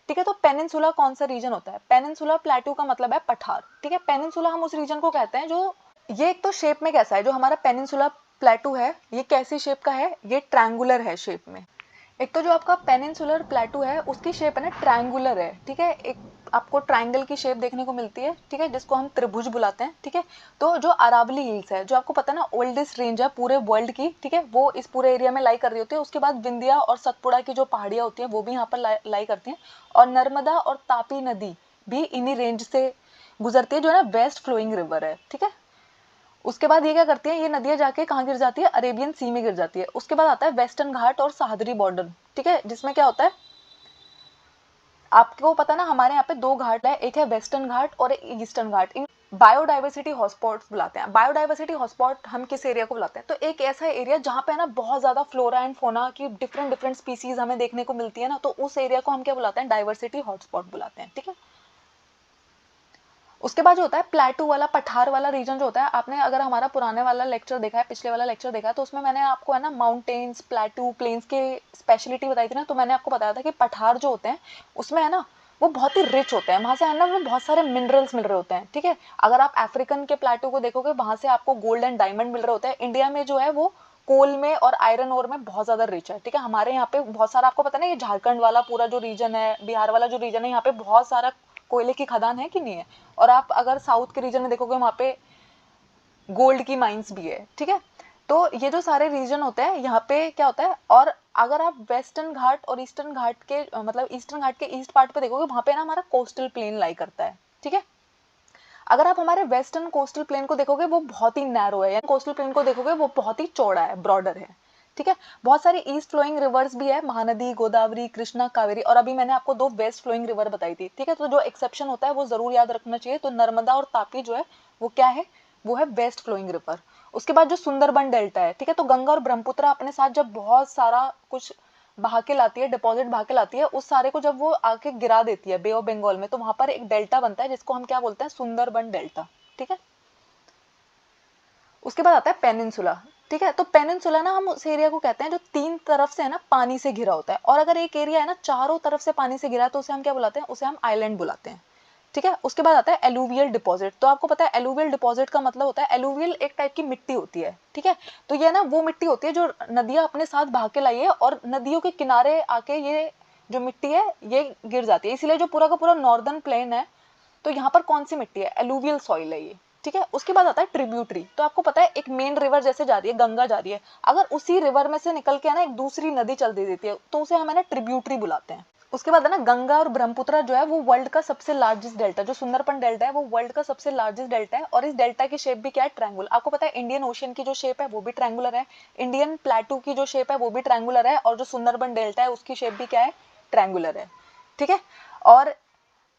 ठीक है। तो पेनिनसुला कौन सा रीजन होता है? पेनिनसुलर प्लेटू का मतलब है पठार, ठीक है। पेनिनसुला हम उस रीजन को कहते हैं जो, ये एक तो शेप में कैसा है, जो हमारा पेनिनसुलर प्लेटू है ये कैसी शेप का है? ये ट्रायंगुलर है शेप में। एक तो जो आपका पेनिनसुलर प्लेटू है उसकी शेप है ना ट्रायंगुलर है, ठीक है, एक आपको ट्रायंगल की शेप देखने को मिलती है, ठीक है, जिसको हम त्रिभुज बुलाते हैं, ठीक है। तो जो अरावली हिल्स है, जो आपको पता है ना ओल्डेस्ट रेंज है पूरे वर्ल्ड की, ठीक है, वो इस पूरे एरिया में लाई कर रही होती है। उसके बाद विंध्या और सतपुड़ा की जो पहाड़ियां होती हैं वो भी यहाँ पर लाई करती हैं, और नर्मदा और तापी नदी भी इन्हीं रेंज से गुजरती है, जो है ना वेस्ट फ्लोइंग रिवर है, ठीक है। उसके बाद ये क्या करती है, ये नदियां जाके कहाँ गिर जाती है? अरेबियन सी में गिर जाती है। उसके बाद आता है वेस्टर्न घाट और सह्याद्री बॉर्डर, ठीक है, जिसमें क्या होता है, आपको पता ना हमारे यहाँ पे 2 घाट है, एक है वेस्टर्न घाट और एक ईस्टर्न घाट। बायोडाइवर्सिटी हॉटस्पॉट्स बुलाते हैं। बायोडाइवर्सिटी हॉटस्पॉट हम किस एरिया को बुलाते हैं? तो एक ऐसा एरिया जहाँ पे ना बहुत ज़्यादा फ्लोरा एंड फोना की डिफरेंट डिफरेंट स्पीसीज हमें देखने को मिलती है ना, तो उस एरिया को हम क्या बुलाते हैं? डाइवर्सिटी हॉटस्पॉट बुलाते हैं, ठीक है। उसके बाद जो होता है प्लेटू वाला, पठार वाला रीजन जो होता है, आपने अगर हमारा पुराने वाला लेक्चर देखा है, पिछले वाला लेक्चर देखा है, तो उसमें मैंने आपको है ना माउंटेन्स, प्लेटू, प्लेन्स के स्पेशलिटी बताई थी ना। तो मैंने आपको बताया था कि पठार जो होते हैं उसमें है ना वो बहुत ही रिच होते हैं, वहाँ से है ना वो बहुत सारे मिनरल्स मिल रहे होते हैं, ठीक है। अगर आप अफ्रीकन के प्लेटू को देखोगे वहाँ से आपको गोल्ड एंड डायमंड मिल रहे होते हैं। इंडिया में जो है वो कोल में और आयरन ओर में बहुत ज्यादा रिच है, ठीक है। हमारे यहाँ पे बहुत सारा, आपको पता है ना, ये झारखंड वाला पूरा जो रीजन है, बिहार वाला जो रीजन है, यहाँ पे बहुत सारा कोयले की खदान है कि नहीं है। और आप अगर साउथ के रीजन में देखोगे वहाँ पे गोल्ड की माइंस भी है, ठीक है। तो ये जो सारे रीजन होते हैं यहाँ पे क्या होता है, और अगर आप वेस्टर्न घाट और ईस्टर्न घाट के मतलब ईस्टर्न घाट के ईस्ट पार्ट पे देखोगे वहाँ पे ना हमारा कोस्टल प्लेन लाई करता है, ठीक है। अगर आप हमारे वेस्टर्न कोस्टल प्लेन को देखोगे वो बहुत ही नैरो है, यानी कोस्टल प्लेन को देखोगे वो बहुत ही चौड़ा है, ब्रॉडर है, ठीक है। बहुत सारी ईस्ट फ्लोइंग रिवर्स भी है, महानदी, गोदावरी, कृष्णा, कावेरी, और अभी मैंने आपको 2 वेस्ट फ्लोइंग रिवर बताई थी, ठीक है। तो जो एक्सेप्शन होता है वो जरूर याद रखना चाहिए। तो नर्मदा और तापी जो है वो क्या है? वो है वेस्ट फ्लोइंग रिवर। उसके बाद जो सुंदरबन डेल्टा है, ठीक है, तो गंगा और ब्रह्मपुत्र अपने साथ जब बहुत सारा कुछ बहा के लाती है, डिपॉजिट बहा के लाती है, उस सारे को जब वो आके गिरा देती है बे ऑफ बंगाल में, तो वहां पर एक डेल्टा बनता है जिसको हम क्या बोलते हैं? सुंदरबन डेल्टा, ठीक है। उसके बाद आता है पेनिनसुला, ठीक है। तो पेनिनसुला ना हम उस एरिया को कहते हैं जो 3 तरफ से है ना पानी से घिरा होता है, और अगर एक एरिया है ना चारों तरफ से पानी से घिरा है तो उसे हम क्या बुलाते हैं? उसे हम आइलैंड बुलाते हैं, ठीक है। उसके बाद आता है एलुवियल डिपॉजिट। तो आपको पता है एलुवियल डिपॉजिट का मतलब होता है, एलुवियल एक टाइप की मिट्टी होती है, ठीक है। तो ये ना वो मिट्टी होती है जो नदियां अपने साथ बहा के लाई है, और नदियों के किनारे आके ये जो मिट्टी है ये गिर जाती है, इसीलिए जो पूरा का पूरा नॉर्दर्न प्लेन है, तो यहाँ पर कौन सी मिट्टी है? एलुवियल सॉइल है ये, ठीक है। उसके बाद आता है ट्रिब्यूटरी। तो आपको पता है एक मेन रिवर जैसे जा रही है, गंगा जा रही है, अगर उसी रिवर में से निकल के है ना एक दूसरी नदी चल दे देती है तो उसे हम है ना ट्रिब्यूटरी बुलाते हैं। उसके बाद है ना गंगा और ब्रह्मपुत्र जो है वो वर्ल्ड का सबसे लार्जेस्ट डेल्टा, जो सुंदरबन डेल्टा है वो वर्ल्ड का सबसे लार्जेस्ट डेल्टा है, और इस डेल्टा की शेप भी क्या है? ट्रायंगुलर। आपको पता है इंडियन ओशियन की जो शेप है वो भी ट्रायंगुलर है, इंडियन प्लेटू की जो शेप है वो भी ट्रायंगुलर है, और जो सुंदरबन डेल्टा है उसकी शेप भी क्या है? ट्रायंगुलर है, ठीक है। और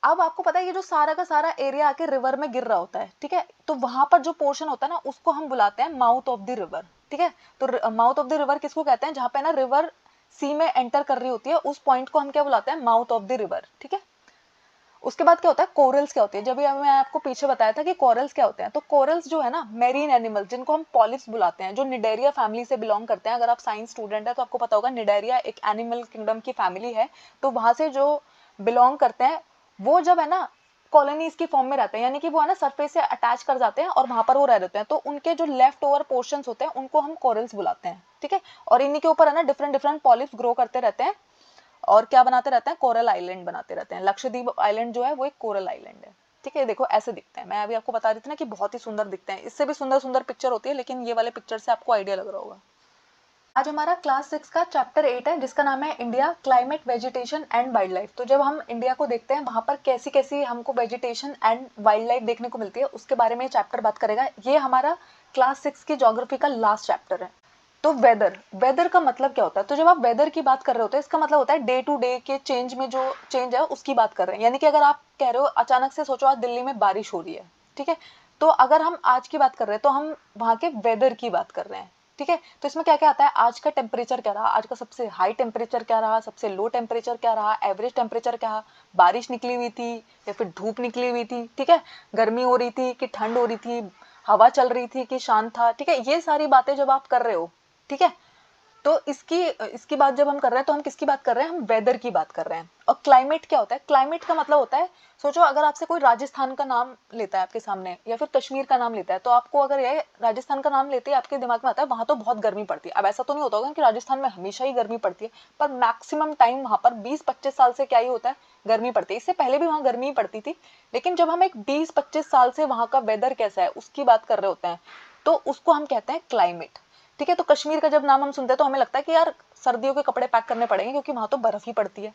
अब आपको पता है ये जो सारा का सारा एरिया आके रिवर में गिर रहा होता है, ठीक है, तो वहां पर जो पोर्शन होता है ना उसको हम बुलाते हैं माउथ ऑफ द रिवर, ठीक है। तो माउथ ऑफ द रिवर किसको कहते हैं? जहां पे ना रिवर सी में एंटर कर रही होती है उस पॉइंट को हम क्या बुलाते हैं? माउथ ऑफ द रिवर, ठीक है। उसके बाद क्या होता है? कोरल्स क्या होती है? जब मैं आपको पीछे बताया था कि कोरल्स क्या होते हैं, तो कोरल्स जो है ना मेरीन एनिमल जिनको हम पॉलिप्स बुलाते हैं, जो निडेरिया फैमिली से बिलोंग करते हैं। अगर आप साइंस स्टूडेंट है तो आपको पता होगा निडेरिया एक एनिमल किंगडम की फैमिली है, तो वहां से जो बिलोंग करते हैं वो जब है ना कॉलोनीज की फॉर्म में रहते हैं, यानी कि वो है ना सरफेस से अटैच कर जाते हैं और वहां पर वो रह रहते हैं, तो उनके जो लेफ्ट ओवर पोर्शंस होते हैं उनको हम कोरल्स बुलाते हैं, ठीक है। और इन्हीं के ऊपर है ना डिफरेंट डिफरेंट पॉलिप्स ग्रो करते रहते हैं और क्या बनाते रहते हैं? कोरल आइलैंड बनाते रहते हैं। लक्षद्वीप आइलैंड जो है वो एक कोरल आइलैंड है, ठीक है। देखो ऐसे दिखते हैं, मैं अभी आपको बता रही थी ना कि बहुत ही सुंदर दिखते हैं, इससे भी सुंदर सुंदर पिक्चर होती है, लेकिन ये वाले पिक्चर से आपको आइडिया लग रहा होगा। आज हमारा क्लास 6 का चैप्टर 8 है जिसका नाम है India, climate, vegetation and wild life. तो जब हम इंडिया को देखते हैं वहां पर कैसी कैसी हमको वेजिटेशन एंड वाइल्ड लाइफ देखने को मिलती है उसके बारे में चैप्टर बात करेगा। ये हमारा क्लास 6 की ज्योग्राफी का लास्ट चैप्टर है। तो वेदर, वेदर का मतलब क्या होता है? तो जब आप वेदर की बात कर रहे होते हैं इसका मतलब होता है डे टू डे के चेंज में जो चेंज है उसकी बात कर रहे हैं। यानी कि अगर आप कह रहे हो अचानक से सोचो आज दिल्ली में बारिश हो रही है, ठीक है, तो अगर हम आज की बात कर रहे हैं तो हम वहां के वेदर की बात कर रहे हैं, ठीक है। तो इसमें क्या क्या आता है? आज का टेम्परेचर क्या रहा, आज का सबसे हाई टेम्परेचर क्या रहा, सबसे लो टेम्परेचर क्या रहा, एवरेज टेम्परेचर क्या रहा, बारिश निकली हुई थी या फिर धूप निकली हुई थी, ठीक है, गर्मी हो रही थी कि ठंड हो रही थी, हवा चल रही थी कि शांत था, ठीक है। ये सारी बातें जब आप कर रहे हो, ठीक है, तो इसकी बात जब हम कर रहे हैं तो हम किसकी बात कर रहे हैं? हम वेदर की बात कर रहे हैं। और क्लाइमेट क्या होता है? क्लाइमेट का मतलब होता है, सोचो अगर आपसे कोई राजस्थान का नाम लेता है आपके सामने या फिर कश्मीर का नाम लेता है, तो आपको अगर ये राजस्थान का नाम लेते ही आपके दिमाग में आता है वहां तो बहुत गर्मी पड़ती है। अब ऐसा तो नहीं होता होगा कि राजस्थान में हमेशा ही गर्मी पड़ती है, पर मैक्सिमम टाइम वहां पर 20-25 साल से क्या ही होता है? गर्मी पड़ती है। इससे पहले भी वहां गर्मी पड़ती थी, लेकिन जब हम एक 20-25 साल से वहां का वेदर कैसा है उसकी बात कर रहे होते हैं तो उसको हम कहते हैं क्लाइमेट, ठीक है। तो कश्मीर का जब नाम हम सुनते हैं तो हमें लगता है कि यार सर्दियों के कपड़े पैक करने पड़ेंगे क्योंकि वहां तो बर्फ ही पड़ती है,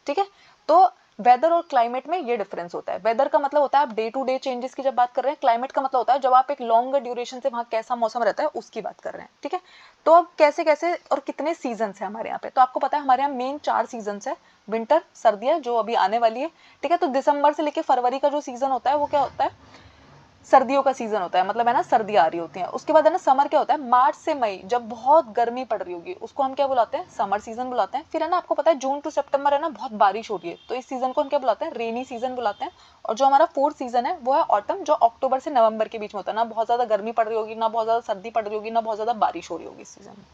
ठीक है। तो वेदर और क्लाइमेट में ये डिफरेंस होता है। वेदर का मतलब होता है आप डे टू डे चेंजेस की जब बात कर रहे हैं, क्लाइमेट का मतलब होता है जब आप एक लॉन्ग ड्यूरेशन से वहां कैसा मौसम रहता है उसकी बात कर रहे हैं, ठीक है। तो अब कैसे कैसे और कितने सीजन है हमारे यहाँ पे? तो आपको पता है हमारे यहाँ मेन 4 सीजन है, विंटर, सर्दियां जो अभी आने वाली है, ठीक है। तो दिसंबर से लेकर फरवरी का जो सीजन होता है वो क्या होता है? सर्दियों का सीजन होता है, मतलब है ना सर्दी आ रही होती है। उसके बाद है ना समर क्या होता है, मार्च से मई, जब बहुत गर्मी पड़ रही होगी उसको हम क्या बुलाते हैं, समर सीजन बुलाते हैं। फिर है ना आपको पता है जून टू सितंबर है ना बहुत बारिश हो रही है, तो इस सीजन को हम क्या बुलाते हैं, रेनी सीजन बुलाते हैं। और जो हमारा फोर्थ सीजन है वो है ऑटम, जो अक्टूबर से नवंबर के बीच में होता है। ना बहुत ज्यादा गर्मी पड़ रही होगी, ना बहुत ज्यादा सर्दी पड़ रही होगी, ना बहुत ज्यादा बारिश हो रही होगी इस सीजन में।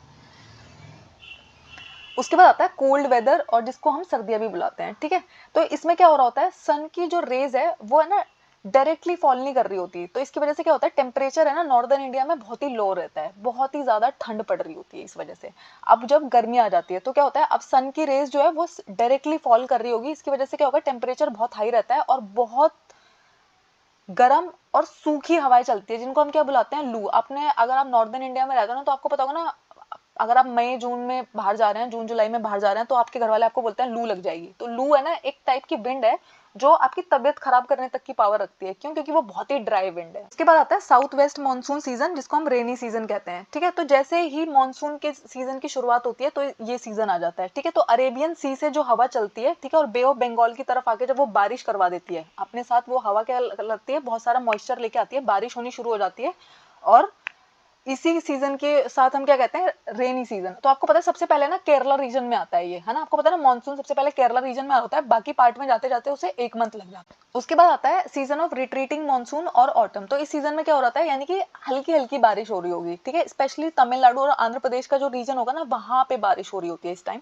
उसके बाद आता है कोल्ड वेदर, और जिसको हम सर्दियां भी बुलाते हैं, ठीक है। तो इसमें क्या हो रहा होता है, सन की जो रेज है वो है ना डायरेक्टली फॉल नहीं कर रही होती, तो इसकी वजह से क्या होता है, टेम्परेचर है ना नॉर्दर्न इंडिया में बहुत ही लो रहता है, बहुत ही ज्यादा ठंड पड़ रही होती है इस वजह से। अब जब गर्मी आ जाती है तो क्या होता है, अब सन की रेज जो है वो डायरेक्टली फॉल कर रही होगी, इसकी वजह से क्या होगा, टेम्परेचर बहुत हाई रहता है और बहुत गर्म और सूखी हवाएं चलती है, जिनको हम क्या बुलाते हैं, लू। आपने अगर आप नॉर्दर्न इंडिया में रहते हो ना तो आपको पता होगा ना, अगर आप मई जून में बाहर जा रहे हैं, जून जुलाई में बाहर जा रहे हैं, तो आपके घर वाले आपको बोलते हैं लू लग जाएगी। तो लू है ना एक टाइप की विंड है जो आपकी तबियत खराब करने तक की पावर रखती है। क्यों? क्योंकि वो बहुत ही ड्राई विंड है। उसके बाद आता है साउथ वेस्ट मानसून सीजन, जिसको हम रेनी सीजन कहते हैं, ठीक है। तो जैसे ही मानसून के सीजन की शुरुआत होती है तो ये सीजन आ जाता है, ठीक है। तो अरेबियन सी से जो हवा चलती है, ठीक है, और बे ऑफ बंगाल की तरफ आके जब वो बारिश करवा देती है अपने साथ, वो हवा क्या लगती है, बहुत सारा मॉइस्चर लेके आती है, बारिश होनी शुरू हो जाती है। और इसी सीजन के साथ हम क्या कहते हैं, रेनी सीजन। तो आपको पता है सबसे पहले ना केरला रीजन में आता है ये, है ना, आपको पता है ना मानसून सबसे पहले केरला रीजन में होता है, बाकी पार्ट में जाते जाते उसे 1 मंथ लग जाता है। उसके बाद आता है सीजन ऑफ रिट्रीटिंग मानसून और ऑटम। तो इस सीजन में क्या हो रहा है, यानी कि हल्की हल्की बारिश हो रही होगी, ठीक है। स्पेशली तमिलनाडु और आंध्र प्रदेश का जो रीजन होगा ना, वहां पे बारिश हो रही होती है इस टाइम।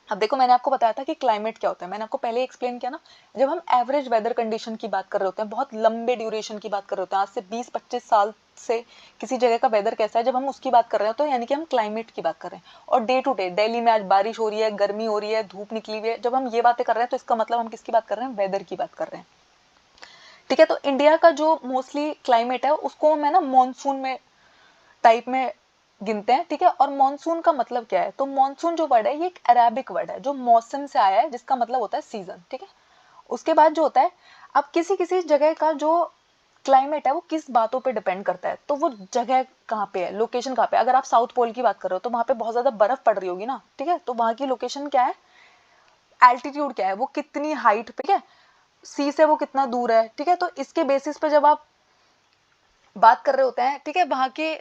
अब देखो मैंने आपको बताया था कि क्लाइमेट क्या होता है, मैंने आपको पहले एक्सप्लेन किया ना, जब हम एवरेज वेदर कंडीशन की बात कर रहे होते हैं, बहुत लंबे ड्यूरेशन की बात कर रहे होते हैं, आज से 20-25 साल से किसी जगह का वेदर कैसा है, जब हम उसकी बात कर रहे हैं तो यानी कि हम क्लाइमेट की बात कर रहे हैं। और डे टू डे दिल्ली में आज बारिश हो रही है, गर्मी हो रही है, धूप निकली हुई है, जब हम ये बातें कर रहे हैं तो इसका मतलब हम किसकी बात कर रहे हैं, वेदर की बात कर रहे हैं, ठीक है। तो इंडिया का जो मोस्टली क्लाइमेट है उसको हम है ना मानसून में टाइप में गिनते हैं, ठीक है। और मॉनसून का मतलब क्या है, तो मॉनसून जो वर्ड है ये एक अरेबिक वर्ड है जो मौसम से आया है, जिसका मतलब होता है सीजन, ठीक है। उसके बाद जो होता है, अब किसी किसी जगह का जो क्लाइमेट है वो किस बातों पे डिपेंड करता है, तो वो जगह कहाँ पे है, लोकेशन कहाँ पे। अगर आप साउथ पोल की बात कर रहे हो तो वहां पे बहुत ज्यादा बर्फ पड़ रही होगी ना, ठीक है, तो वहां की लोकेशन क्या है, एल्टीट्यूड क्या है, वो कितनी हाइट पे, ठीक है, सी से वो कितना दूर है, ठीक है। तो इसके बेसिस पे जब आप बात कर रहे होते हैं, ठीक है, वहां के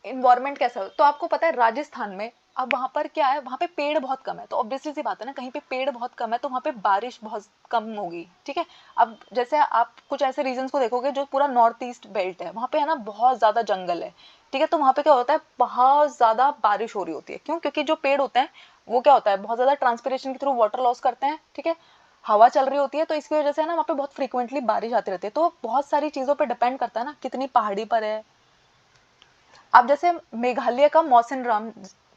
इन्वायरमेंट कैसा हो। तो आपको पता है राजस्थान में, अब वहां पर क्या है, वहां पे पेड़ बहुत कम है, तो ऑब्वियसली सी बात है ना, कहीं पे पेड़ बहुत कम है तो वहां पे बारिश बहुत कम होगी, ठीक है। अब जैसे आप कुछ ऐसे रीजन्स को देखोगे जो पूरा नॉर्थ ईस्ट बेल्ट है, वहां पे है ना बहुत ज्यादा जंगल है, ठीक है। तो वहां पे क्या होता है, बहुत ज्यादा बारिश हो रही होती है। क्यों? क्योंकि जो पेड़ होते हैं वो क्या होता है, बहुत ज्यादा ट्रांसपिरेशन के थ्रू वाटर लॉस करते हैं, ठीक है, हवा चल रही होती है, तो इसकी वजह से ना वहाँ पे बहुत फ्रीक्वेंटली बारिश आती रहती है। तो बहुत सारी चीजों पे डिपेंड करता है ना, कितनी पहाड़ी पर है। अब जैसे मेघालय का मौसिनराम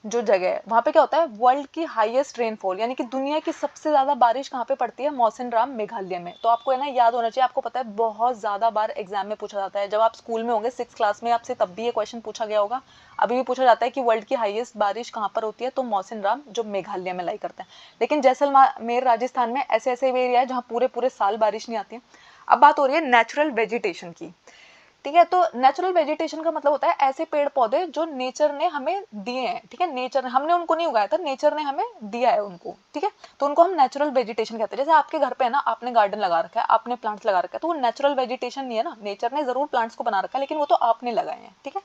जो जगह है, वहां पे क्या होता है, वर्ल्ड की हाईएस्ट रेनफॉल, यानी कि दुनिया की सबसे ज्यादा बारिश कहाँ पे पड़ती है, मौसिनराम मेघालय में। तो आपको है ना याद होना चाहिए, आपको पता है बहुत ज्यादा बार एग्जाम में पूछा जाता है, जब आप स्कूल में होंगे 6th क्लास में आपसे तब भी ये क्वेश्चन पूछा गया होगा, अभी भी पूछा जाता है कि वर्ल्ड की हाईएस्ट बारिश कहाँ पर होती है, तो मौसिनराम जो मेघालय में लाई करता है। लेकिन जैसलमेर राजस्थान में ऐसे ऐसे एरिया है जहाँ पूरे पूरे साल बारिश नहीं आती है। अब बात हो रही है नेचुरल वेजिटेशन की, ठीक है। तो नेचुरल वेजिटेशन का मतलब होता है ऐसे पेड़ पौधे जो नेचर ने हमें दिए हैं, ठीक है, नेचर ने, हमने उनको नहीं उगाया था, नेचर ने हमें दिया है उनको, ठीक है। तो उनको हम नेचुरल वेजिटेशन कहते हैं। जैसे आपके घर पे है ना, आपने गार्डन लगा रखा है, आपने प्लांट्स लगा रखा है, तो वो नेचुरल वेजिटेशन नहीं है ना, नेचर ने जरूर प्लांट्स को बना रखा है लेकिन वो तो आपने लगाए हैं, ठीक है।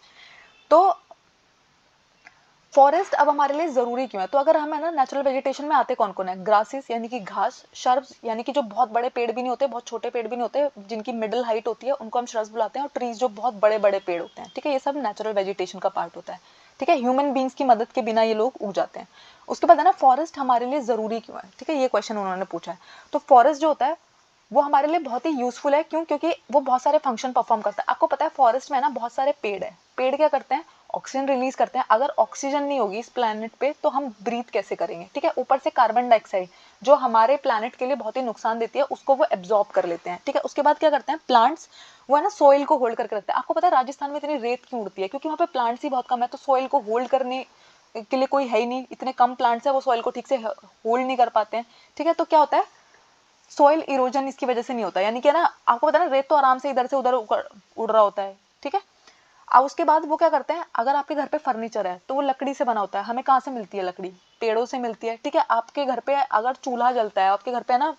तो फॉरेस्ट अब हमारे लिए जरूरी क्यों है, तो अगर हम है ना नेचुरल वेजिटेशन में आते कौन कौन है, ग्रासेस यानी कि घास, शर्ब्स यानी कि जो बहुत बड़े पेड़ भी नहीं होते, बहुत छोटे पेड़ भी नहीं होते, जिनकी मिडिल हाइट होती है, उनको हम श्रब्स बुलाते हैं। और ट्रीज जो बहुत बड़े बड़े पेड़ होते हैं, ठीक है, ये सब नेचुरल वेजिटेशन का पार्ट होता है, ठीक है। ह्यूमन बींग्स की मदद के बिना ये लोग उग जाते हैं। उसके बाद है ना फॉरेस्ट हमारे लिए जरूरी क्यों है, ठीक है, ये क्वेश्चन उन्होंने पूछा है। तो फॉरेस्ट जो होता है वो हमारे लिए बहुत ही यूजफुल है। क्यों? क्योंकि वो बहुत सारे फंक्शन परफॉर्म करता है। आपको पता है फॉरेस्ट में ना बहुत सारे पेड़ है, पेड़ क्या करते हैं, ऑक्सीजन रिलीज करते हैं। अगर ऑक्सीजन नहीं होगी इस प्लेनेट पे तो हम ब्रीथ कैसे करेंगे, ठीक है। ऊपर से कार्बन डाइऑक्साइड जो हमारे प्लेनेट के लिए बहुत ही नुकसान देती है, उसको वो एब्जॉर्ब कर लेते हैं, ठीक है। उसके बाद क्या करते हैं प्लांट्स, वो है ना सोइल को होल्ड करके रखते हैं। आपको पता है राजस्थान में इतनी रेत क्यों उड़ती है, क्योंकि वहाँ पे प्लांट्स ही बहुत कम है, तो सोइल को होल्ड करने के लिए कोई है ही नहीं, इतने कम प्लांट्स है, वो सोइल को ठीक से होल्ड नहीं कर पाते हैं, ठीक है। तो क्या होता है, सोइल इरोजन इसकी वजह से नहीं होता, यानी कि ना आपको पता है ना रेत तो आराम से इधर से उधर उड़ रहा होता है, ठीक है। अब उसके बाद वो क्या करते हैं, अगर आपके घर पे फर्नीचर है तो वो लकड़ी से बना होता है। हमें कहाँ से मिलती है लकड़ी, पेड़ों से मिलती है, ठीक है। आपके घर पे अगर चूल्हा जलता है, आपके घर पे है ना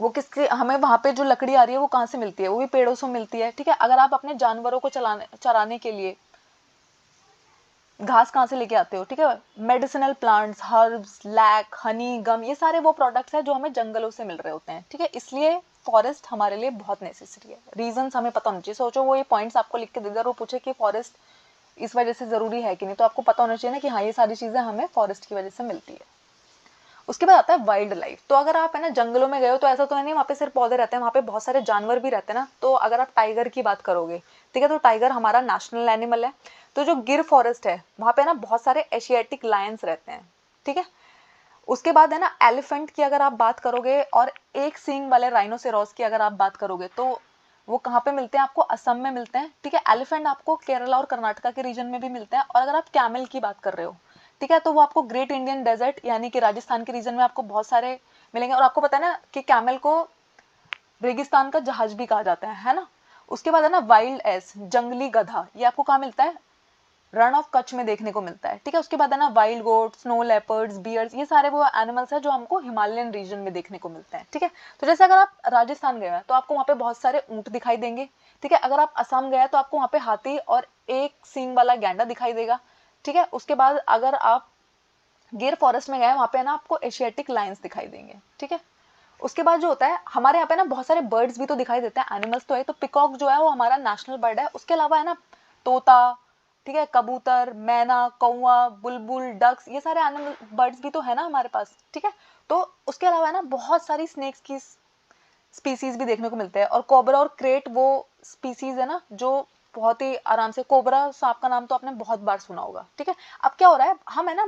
वो किसके, हमें वहाँ पे जो लकड़ी आ रही है वो कहाँ से मिलती है, वो भी पेड़ों से मिलती है, ठीक है। अगर आप अपने जानवरों को चराने के लिए घास कहाँ से लेके आते हो, ठीक है, medicinal plants, herbs, lac, honey, gum, ये सारे वो प्रोडक्ट्स हैं जो हमें जंगलों से मिल रहे होते हैं, ठीक है। इसलिए फॉरेस्ट हमारे लिए बहुत नेसेसरी है। रीजंस हमें पता होना चाहिए। सोचो वो ये पॉइंट्स आपको लिख के दे दे और वो पूछे कि फॉरेस्ट इस वजह से जरूरी है कि नहीं, तो आपको पता होना चाहिए ना कि हाँ ये सारी चीजें हमें फॉरेस्ट की वजह से मिलती है। उसके बाद आता है वाइल्ड लाइफ। तो अगर आप है ना जंगलों में गए हो तो ऐसा तो है नहीं वहाँ पे सिर्फ पौधे रहते हैं, वहाँ पे बहुत सारे जानवर भी रहते हैं ना। तो अगर आप टाइगर की बात करोगे, ठीक है, तो टाइगर हमारा नेशनल एनिमल है। तो जो गिर फॉरेस्ट है वहाँ पे ना बहुत सारे एशियाटिक लायंस रहते हैं, ठीक है। उसके बाद है ना एलिफेंट की अगर आप बात करोगे और एक सींग वाले राइनोसेरोस की अगर आप बात करोगे तो वो कहाँ पे मिलते हैं, आपको असम में मिलते हैं, ठीक है। एलिफेंट आपको केरला और कर्नाटका के रीजन में भी मिलते हैं। और अगर आप कैमल की बात कर रहे हो, ठीक है, तो वो आपको ग्रेट इंडियन डेजर्ट यानी कि राजस्थान के रीजन में आपको बहुत सारे मिलेंगे। और आपको पता है ना कि कैमल को रेगिस्तान का जहाज भी कहा जाता है ना। उसके बाद है ना वाइल्ड एस, जंगली गधा, ये आपको कहाँ मिलता है, रण ऑफ कच्छ में देखने को मिलता है, ठीक है। उसके बाद है ना wild goat, snow leopards, bears, ये सारे वो एनिमल्स हैं जो हमको हिमालयन रीजन में देखने को मिलते हैं, ठीक है। तो जैसे अगर आप राजस्थान गए हैं तो आपको वहाँ पे बहुत सारे ऊंट दिखाई देंगे, ठीक है। अगर आप असम गए तो आपको वहाँ पे हाथी और एक सींग वाला गैंडा दिखाई देगा, ठीक है। उसके बाद अगर आप गिर फॉरेस्ट में गए वहाँ पे ना आपको एशियाटिक लायंस दिखाई देंगे, ठीक है। उसके बाद जो होता है हमारे यहाँ पे ना बहुत सारे बर्ड्स भी तो दिखाई देते हैं, एनिमल्स तो है। तो पिकॉक जो है वो हमारा नेशनल बर्ड है। उसके अलावा है ना तोता, ठीक है, कबूतर, मैना, कौवा, बुलबुल, डक्स, ये सारे एनिमल बर्ड्स भी तो है ना हमारे पास, ठीक है। तो उसके अलावा है ना बहुत सारी स्नेक्स की स्पीसीज भी देखने को मिलते हैं। और कोबरा और क्रेट वो स्पीसीज है ना जो बहुत ही आराम से, कोबरा सांप का नाम तो आपने बहुत बार सुना होगा, ठीक है। अब क्या हो रहा है, हम है ना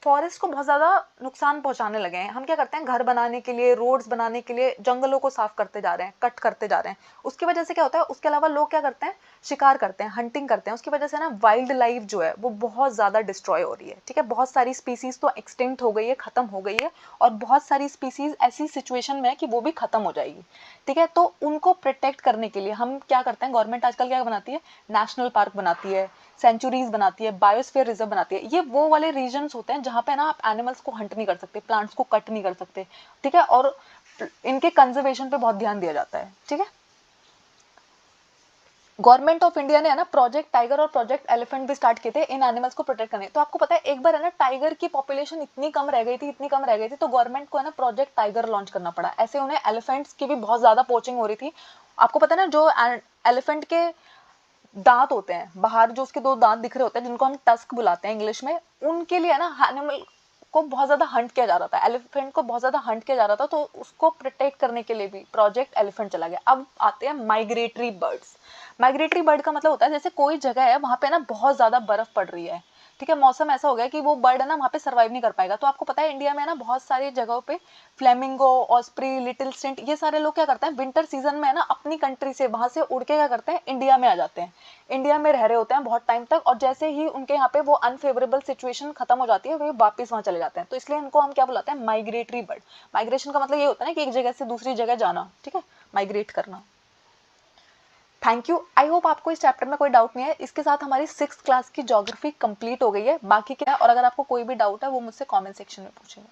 फॉरेस्ट को बहुत ज्यादा नुकसान पहुंचाने लगे हैं। हम क्या करते हैं, घर बनाने के लिए, रोड्स बनाने के लिए जंगलों को साफ करते जा रहे हैं, कट करते जा रहे हैं। उसकी वजह से क्या होता है, उसके अलावा लोग क्या करते हैं, शिकार करते हैं, हंटिंग करते हैं। उसकी वजह से ना वाइल्ड लाइफ जो है वो बहुत ज्यादा डिस्ट्रॉय हो रही है, ठीक है। बहुत सारी स्पीसीज तो एक्सटिंक्ट हो गई है, खत्म हो गई है, और बहुत सारी स्पीसीज ऐसी सिचुएशन में है कि वो भी खत्म हो जाएगी, ठीक है। तो उनको प्रोटेक्ट करने के लिए हम क्या करते हैं, गवर्नमेंट आजकल क्या बनाती है, नेशनल पार्क बनाती है, सेंचुरीज बनाती है, बायोस्फीयर रिजर्व बनाती है। ये वो वाले रीजन्स होते हैं जहाँ पे ना आप एनिमल्स को हंट नहीं कर सकते, प्लांट्स को कट नहीं कर सकते, ठीक है। और इनके कंजर्वेशन पे बहुत ध्यान दिया जाता है, ठीक है। गवर्नमेंट ऑफ इंडिया ने है ना प्रोजेक्ट टाइगर और प्रोजेक्ट एलिफेंट भी स्टार्ट किए थे इन एनिमल्स को प्रोटेक्ट करने। तो आपको पता है एक बार है ना टाइगर की पॉपुलेशन इतनी कम रह गई थी, इतनी कम रह गई थी, तो गवर्नमेंट को है ना प्रोजेक्ट टाइगर लॉन्च करना पड़ा। ऐसे उन्हें एलिफेंट्स की भी बहुत ज्यादा पोचिंग हो रही थी। आपको पता है ना जो एलिफेंट के दांत होते हैं बाहर, जो उसके दो दांत दिख रहे होते हैं जिनको हम टस्क बुलाते हैं इंग्लिश में, उनके लिए ना एनिमल को बहुत ज्यादा हंट किया जा रहा था, एलिफेंट को बहुत ज्यादा हंट किया जा रहा था। तो उसको प्रोटेक्ट करने के लिए भी प्रोजेक्ट एलिफेंट चला गया। अब आते हैं माइग्रेटरी बर्ड्स। माइग्रेटरी बर्ड का मतलब होता है जैसे कोई जगह है वहां पे ना बहुत ज्यादा बर्फ पड़ रही है, ठीक है, मौसम ऐसा हो गया कि वो बर्ड है ना वहाँ पे सर्वाइव नहीं कर पाएगा। तो आपको पता है इंडिया में ना बहुत सारी जगहों पे फ्लेमिंगो, ऑस्प्री, लिटिल स्टिंट, ये सारे लोग क्या करते हैं विंटर सीजन में है ना अपनी कंट्री से वहां से उड़ के क्या करते हैं इंडिया में आ जाते हैं, इंडिया में रह रहे होते हैं बहुत टाइम तक। और जैसे ही उनके यहाँ पे वो अनफेवरेबल सिचुएशन खत्म हो जाती है वे वापस वहां चले जाते हैं। तो इसलिए इनको हम क्या बुलाते हैं, माइग्रेटरी बर्ड। माइग्रेशन का मतलब ये होता है ना कि एक जगह से दूसरी जगह जाना, ठीक है, माइग्रेट करना। Thank you. आई होप आपको इस चैप्टर में कोई डाउट नहीं है। इसके साथ हमारी 6th क्लास की ज्योग्राफी कंप्लीट हो गई है। बाकी क्या है, और अगर आपको कोई भी डाउट है वो मुझसे कमेंट सेक्शन में पूछेंगे।